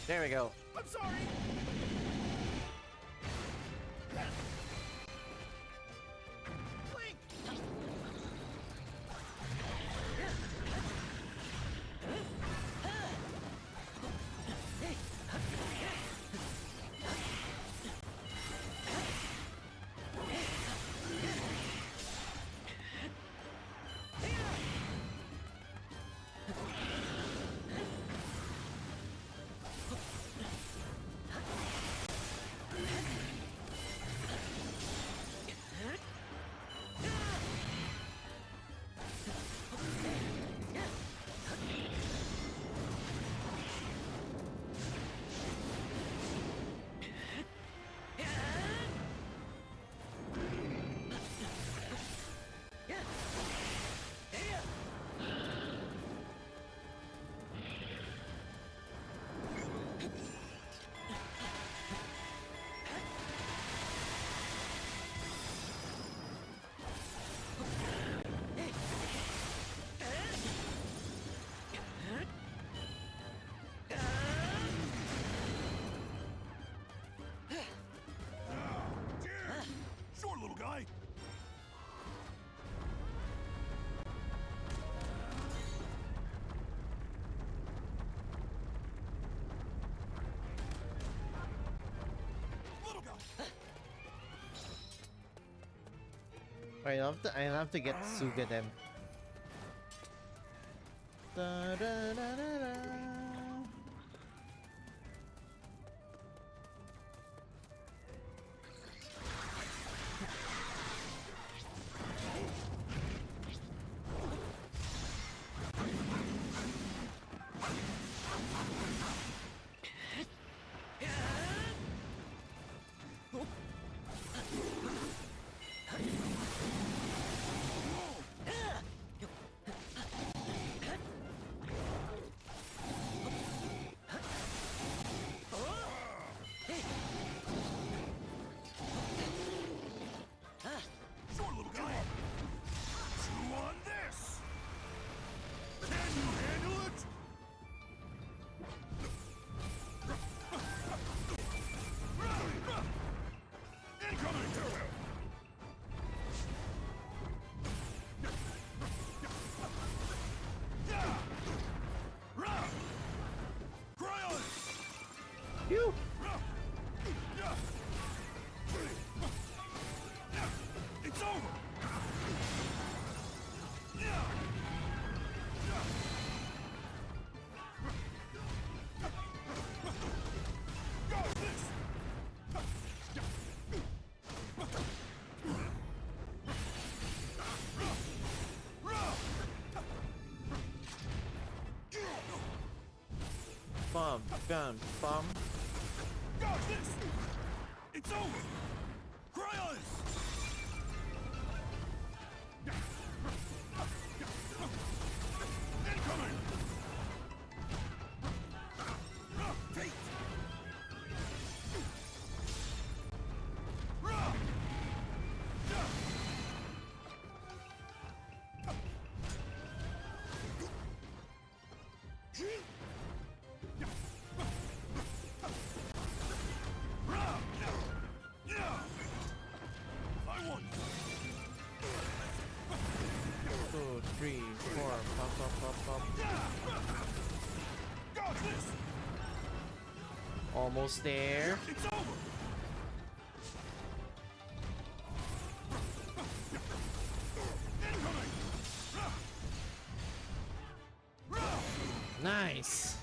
There we go. I'm sorry. Link. I have to get Suga then. Da, da, da, da, da. Short little guy. Chew on this. Can you handle it? Incoming! Cry on it! Phew! It's over! Got this! Bum, bum, bum. Got this! It's over! Cry on it! Incoming! Fate! I won! 2, 3, 4. Pop, pop, pop, pop. Got this! Almost there. It's over! Incoming! Nice.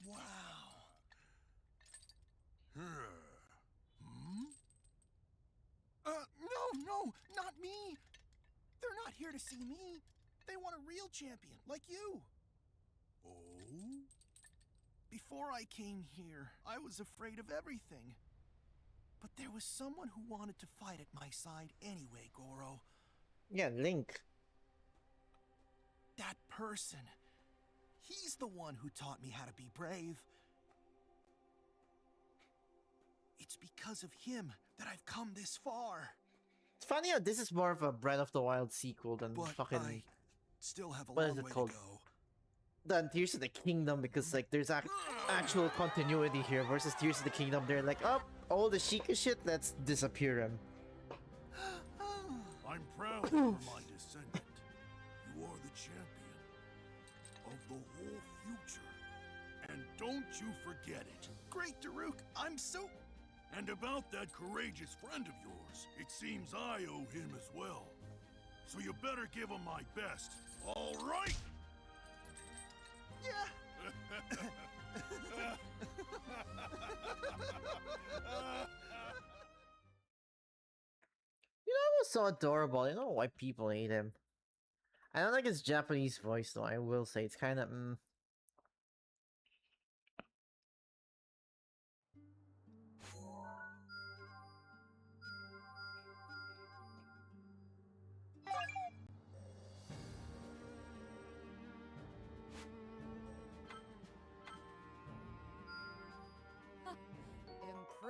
Wow. No, not me. They're not here to see me. They want a real champion, like you. Oh? Before I came here, I was afraid of everything. But there was someone who wanted to fight at my side anyway, Goro. Yeah, Link. That person. He's the one who taught me how to be brave. It's because of him that I've come this far. It's funny how this is more of a Breath of the Wild sequel than But fucking I still have a what long is it way called? to go. Than Tears of the Kingdom, because like there's actual continuity here versus Tears of the Kingdom. They're like, oh, all the Sheikah shit, let's disappear him. I'm proud of my descendant. You are the champion of the whole future. And don't you forget it. Great, Daruk. I'm so... And about that courageous friend of yours, it seems I owe him as well. So you better give him my best, all right? Yeah. You know, it was so adorable. You know why people hate him. I don't like his Japanese voice though, I will say. It's kind of...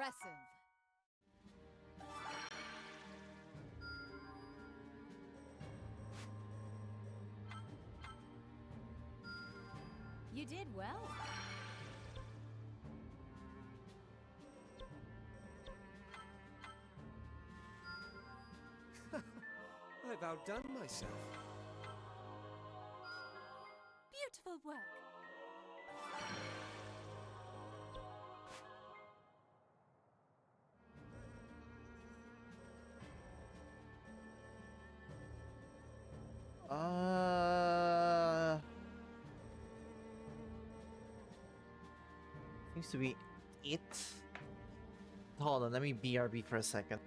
Impressive. You did well. I've outdone myself. Beautiful work. Seems to be it. Hold on, let me BRB for a second.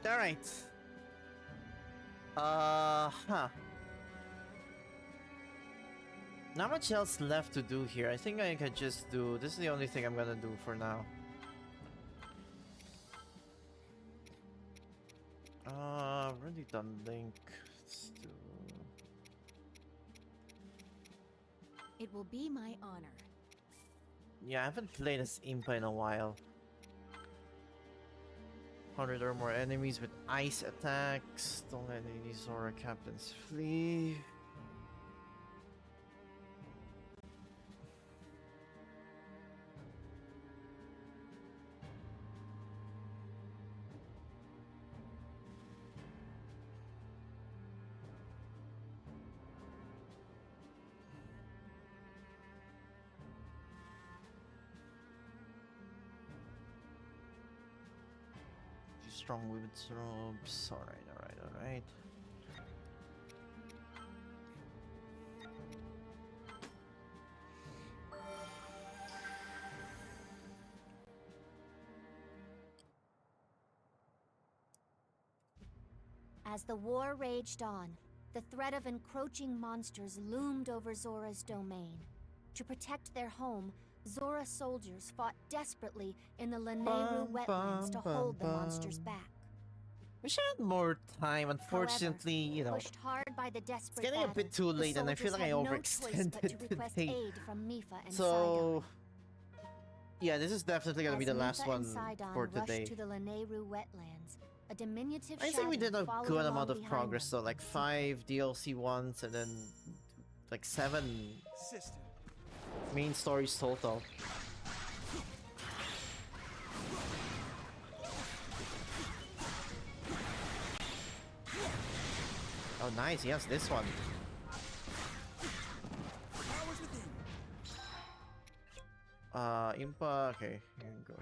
Alright. Huh. Not much else left to do here. I think I could just do... This is the only thing I'm gonna do for now. Already done Link. Let's do... It will be my honor. Yeah, I haven't played as Impa in a while. 100 or more enemies with ice attacks. Don't let any Zora captains flee. Strong women's robes. Alright. As the war raged on, the threat of encroaching monsters loomed over Zora's domain. To protect their home, Zora soldiers fought desperately in the Lanayru wetlands to hold the monsters back. We should have more time. Unfortunately, However, you know, pushed hard by the desperate it's getting a bit too battle, late, the and I feel like I soldiers had no choice but to overextended request today. aid from Mipha and So, Sidon. yeah, this is definitely gonna be As the last Mipha one and Sidon for rushed today. to the Lanayru wetlands, a diminutive I think we did shadow a followed good along amount of behind progress, them though, like in 5 DLC ones and then like 7 Sister. main stories total. Oh, nice. Yes, this one. Powers within. Impa. Okay, here we go.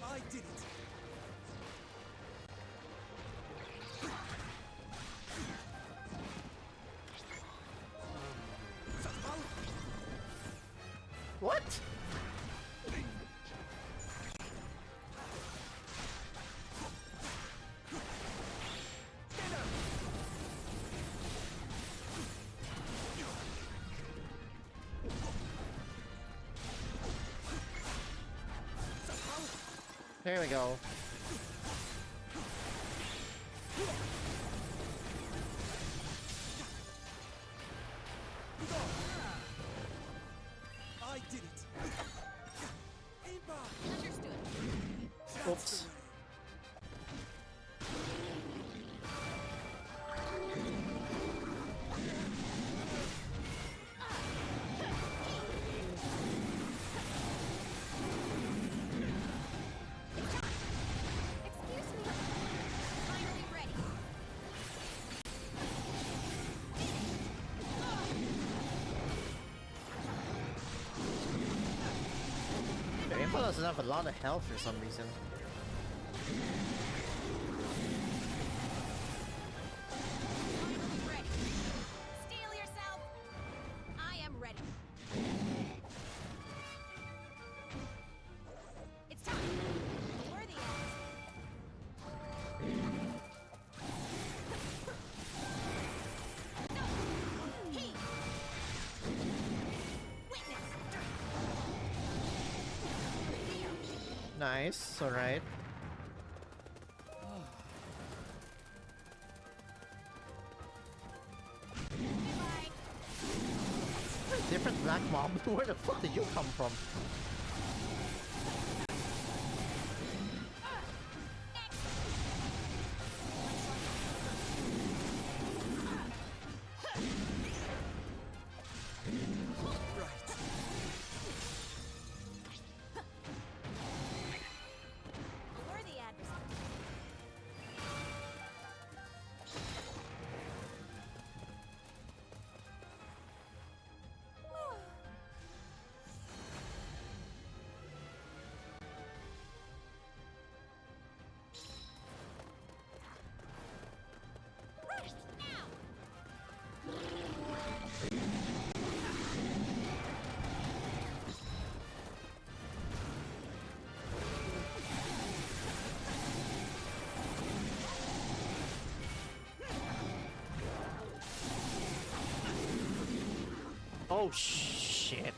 I did it. What? There we go. I did it. Aimbot. Understood. Oops. Excuse me. Finally ready. The Impa doesn't have a lot of health for some reason. Ready. Steel yourself. I am ready. It's time. Worthy Heat. Witness. Nice, alright. Different black mob? Where the fuck did you come from? Worthy adversary. Oh shit.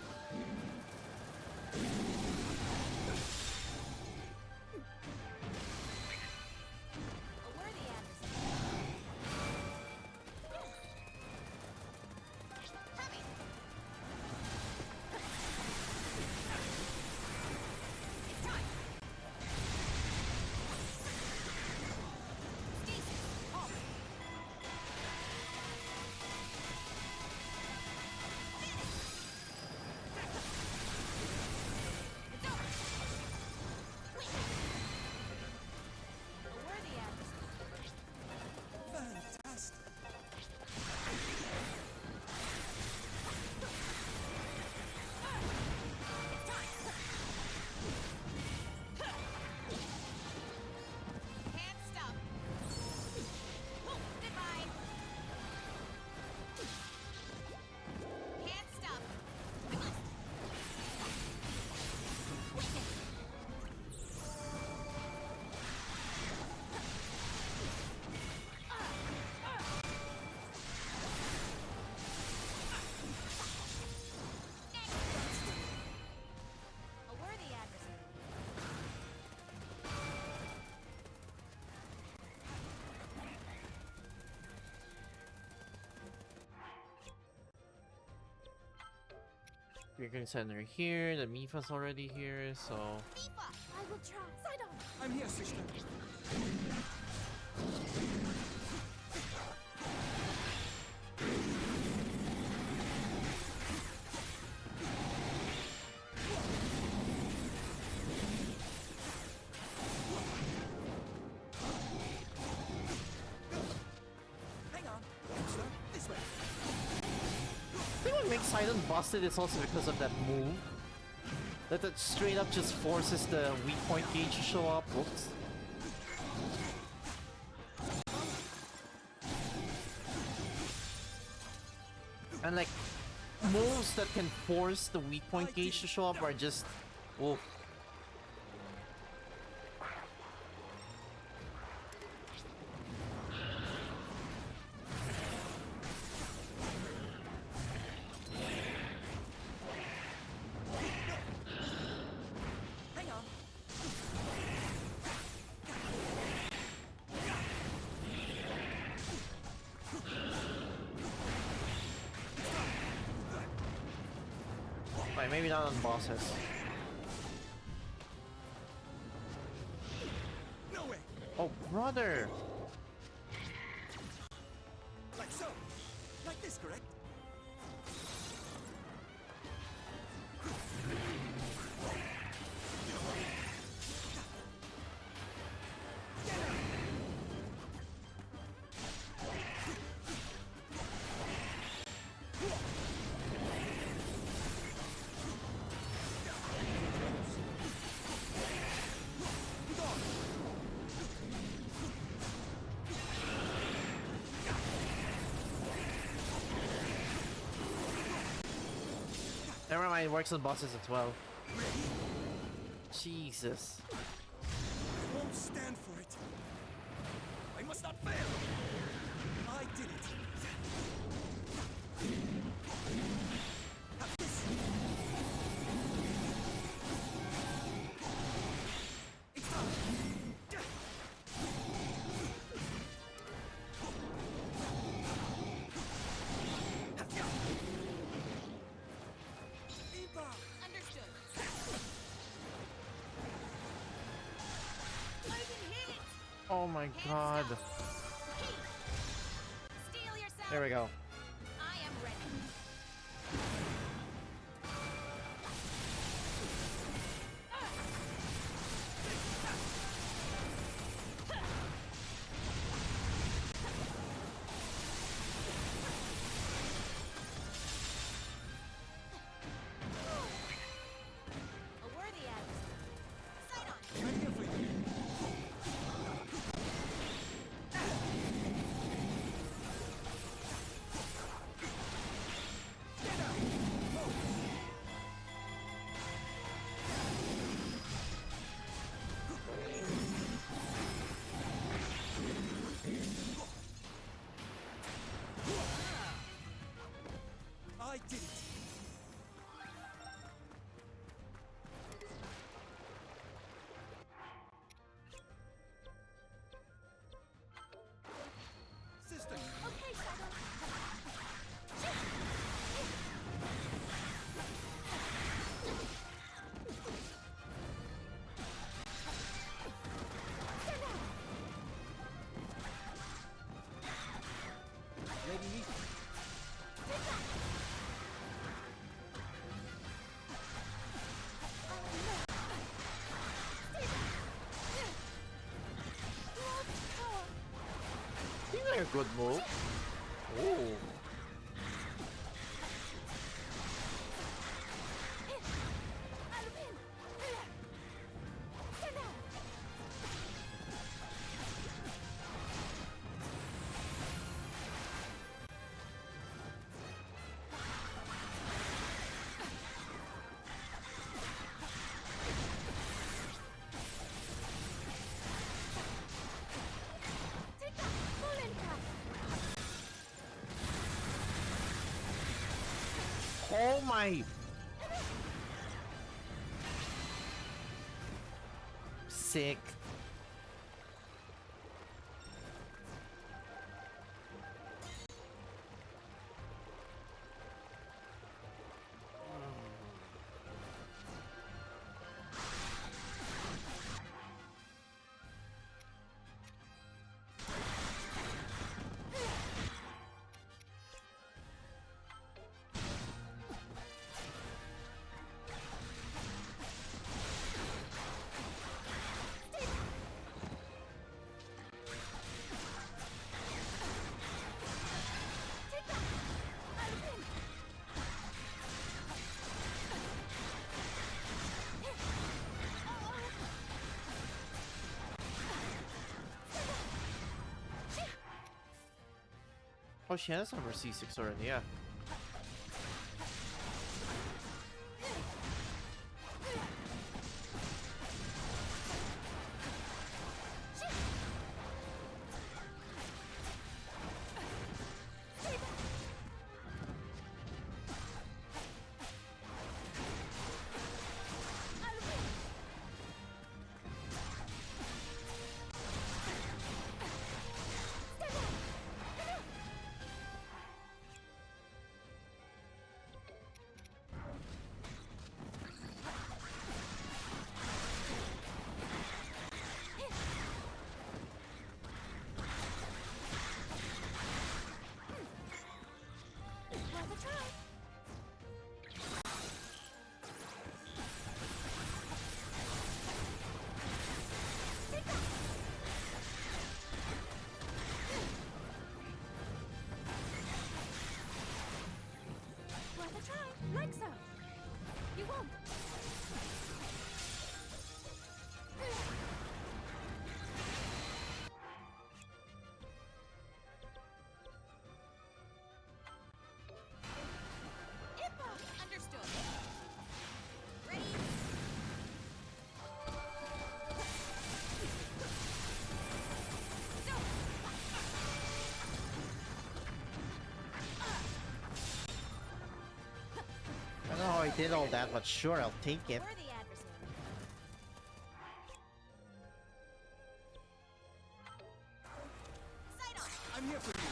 You're going to send her here. The Mifa's already here, so. Mifa! I will try. Sidon! I'm here, sister. Hang on. Sir, this way. I think what makes Sidon busted is also because of that move. That straight up just forces the weak point gauge to show up. Whoops. And like, moves that can force the weak point gauge to show up are just... Whoa. Maybe not on bosses. No way. Oh, brother! Like so. Like this, correct? Never mind, it works on bosses as well. Jesus. I won't stand for it. I must not fail. I did it. Have this. It's time. Understood. Oh my god. Steel yourself! There we go. I am ready. A worthy adversary. Sidon! I'm here for you. I did it. a good move. Ooh. Oh my! Sick. Oh, she has number C6 already, yeah. I don't know how I did all that, but sure, I'll take it. I'm here for you.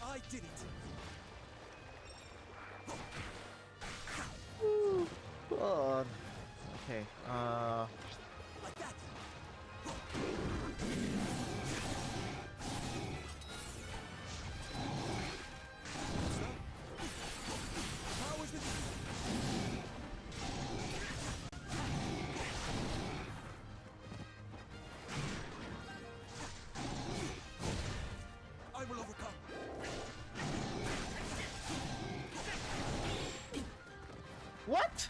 I did it. God. Okay, Like that. Powers with I will overcome. what?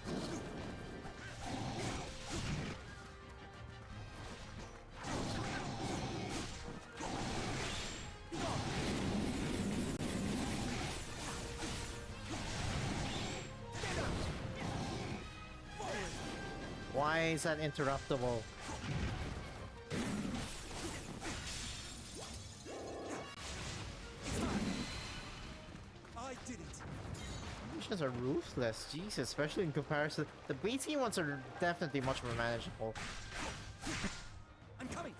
Why is that interruptible? I did it. Missions are ruthless, Jesus, especially in comparison. The basic ones are definitely much more manageable. I'm coming.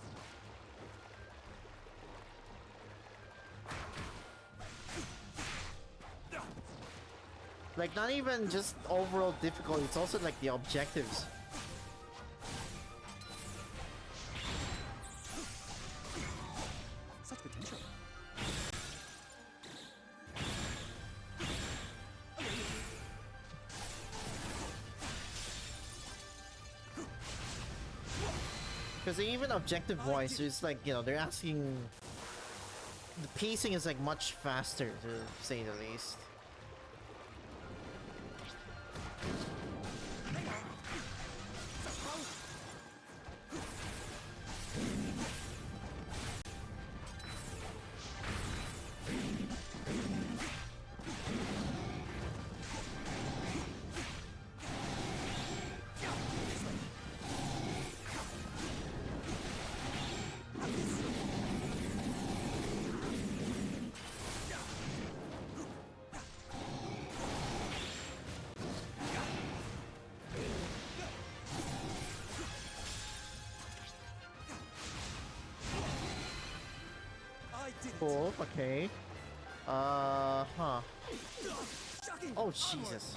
Like, not even just overall difficulty, it's also like the objectives. Such potential. Because even objective-wise, it's like, you know, they're asking... The pacing is like much faster, to say the least. Cool, okay. Huh. Oh, Jesus.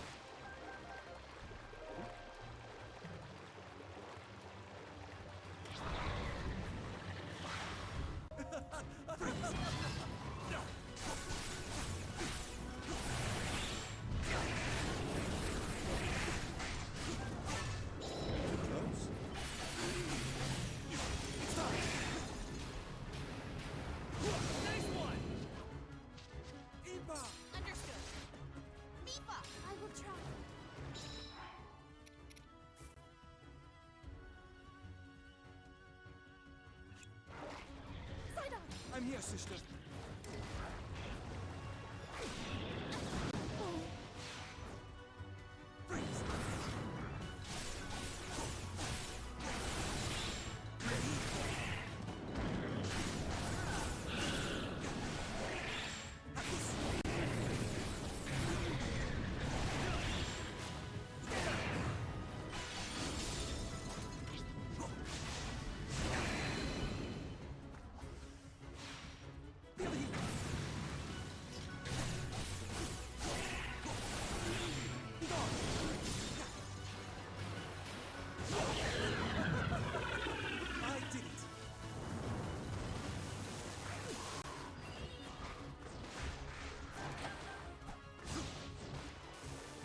I'm here, sister.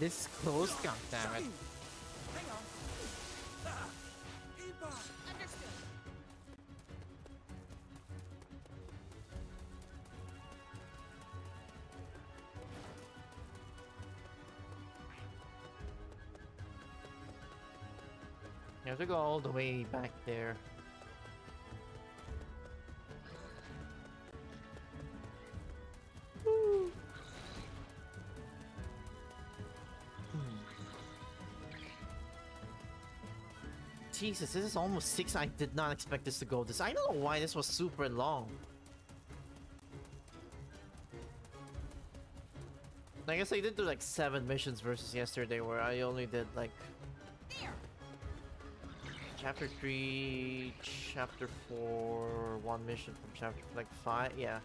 This is close, goddammit. You have to go all the way back there. Jesus, this is almost 6. I did not expect this to go this. I don't know why this was super long. I guess I did do like 7 missions versus yesterday, where I only did like chapter 3, chapter 4, 1 mission from chapter like 5. Yeah.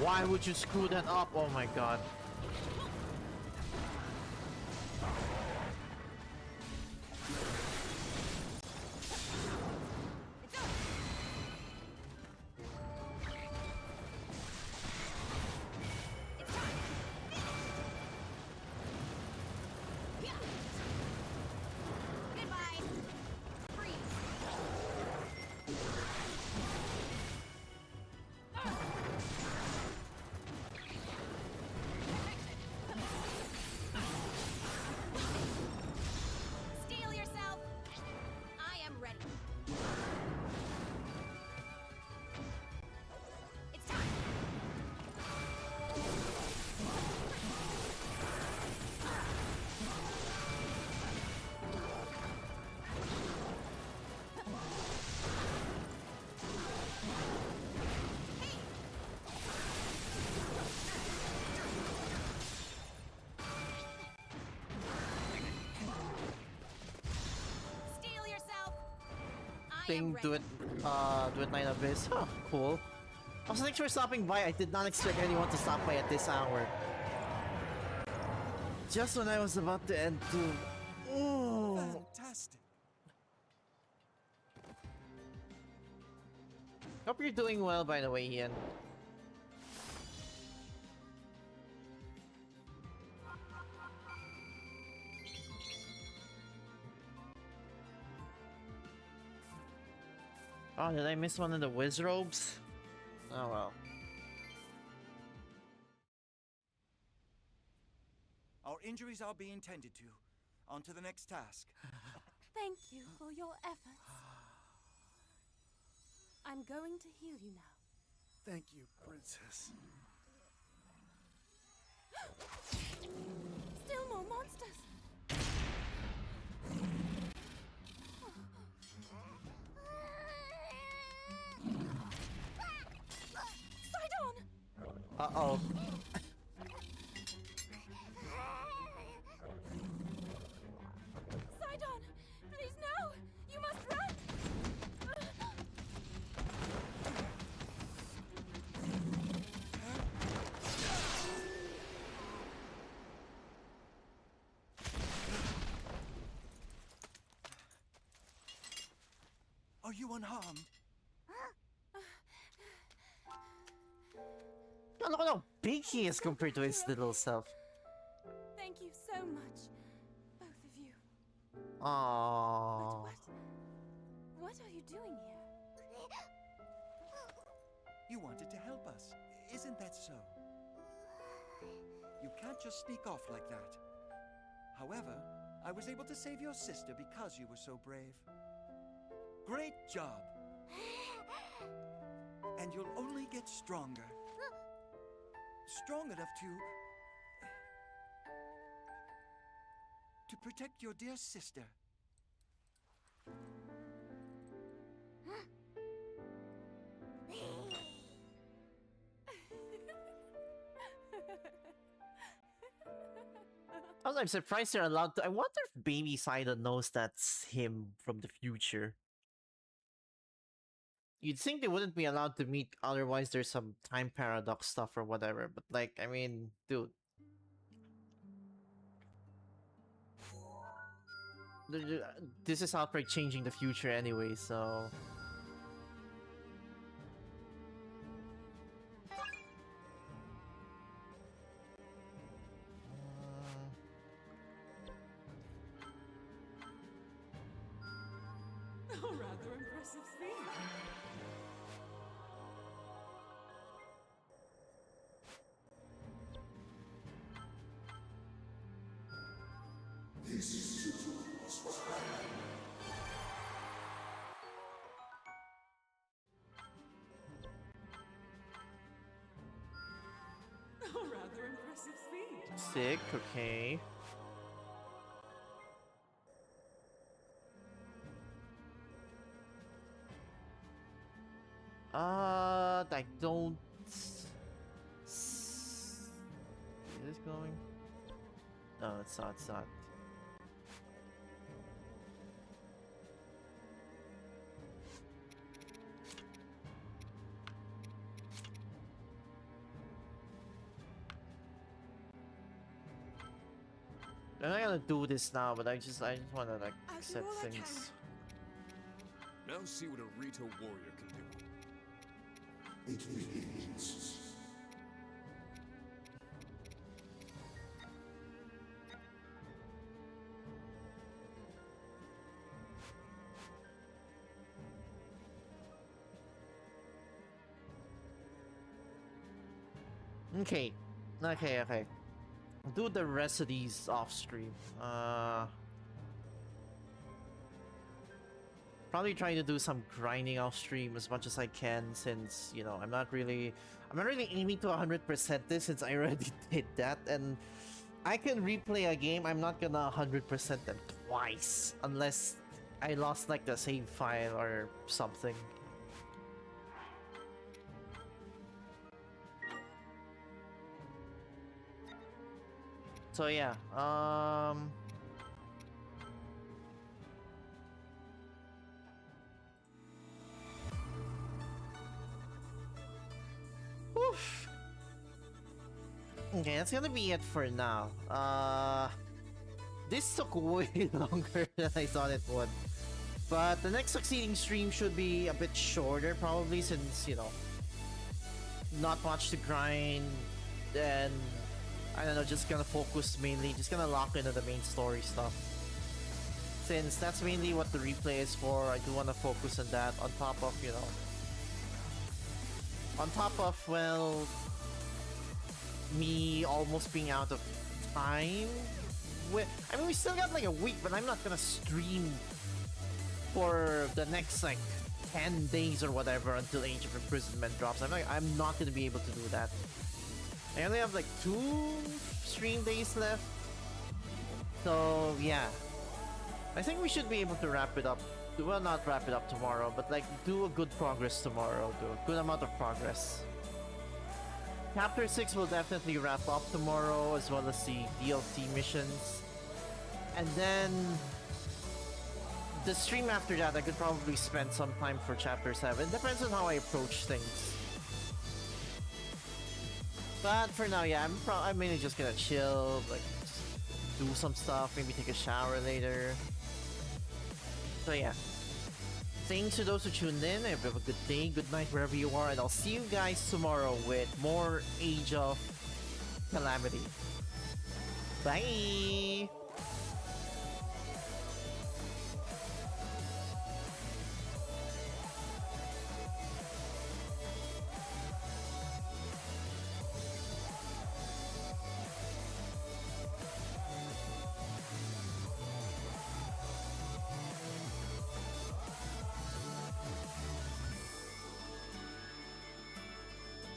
Why would you screw that up? Oh my god. thing, do it Night Abyss. Huh, cool. Also, thanks for stopping by. I did not expect anyone to stop by at this hour. Just when I was about to end too. Ooh. Fantastic. Hope you're doing well, by the way, Ian. Oh, did I miss one of the whiz robes? Oh well. Our injuries are being tended to. On to the next task. Thank you for your efforts. I'm going to heal you now. Thank you, Princess. Still more monsters. Sidon! Uh-oh. Sidon! Please no! You must run! Are you unharmed? Look how big he is compared to his little self. Thank you so much, both of you. Aww. What are you doing here? You wanted to help us. Isn't that so? You can't just sneak off like that. However, I was able to save your sister because you were so brave. Great job! And you'll only get stronger. Strong enough to protect your dear sister. I'm surprised they're allowed to. I wonder if Baby Sidon knows that's him from the future. You'd think they wouldn't be allowed to meet, otherwise there's some time paradox stuff or whatever, but like, I mean, dude. This is Outbreak changing the future anyway, so... Oh, rather impressive feat. This is Oh, rather impressive feat. Sick, okay. I don't... Is this going? No, it's not, it's not. I'm not gonna do this now, but I just wanna like accept things. Now see what a Rito warrior can do. It begins. Okay. Okay. I'll do the rest of these off stream. Probably trying to do some grinding off stream as much as I can, since, you know, I'm not really aiming to 100% this, since I already did that, and I can replay a game. I'm not gonna 100% them twice unless I lost like the save file or something. So yeah, Okay, that's gonna be it for now. This took way longer than I thought it would. But the next succeeding stream should be a bit shorter, probably, since, you know, not much to grind, and I don't know, just gonna focus mainly, just gonna lock into the main story stuff. Since that's mainly what the replay is for, I do want to focus on that, on top of, you know, on top of, well, me almost being out of time. I mean, we still got like a week, but I'm not gonna stream for the next like 10 days or whatever until Age of Imprisonment drops. I'm not gonna be able to do that. I only have like 2 stream days left. So yeah, I think we should be able to wrap it up. Well, not wrap it up tomorrow, but like do a good progress tomorrow. Do a good amount of progress. Chapter 6 will definitely wrap up tomorrow, as well as the DLC missions. And then the stream after that, I could probably spend some time for Chapter 7. Depends on how I approach things. But for now, yeah, I'm mainly just gonna chill, like, do some stuff, maybe take a shower later. So yeah. Thanks to those who tuned in. Have a good day, good night, wherever you are, and I'll see you guys tomorrow with more Age of Calamity. Bye!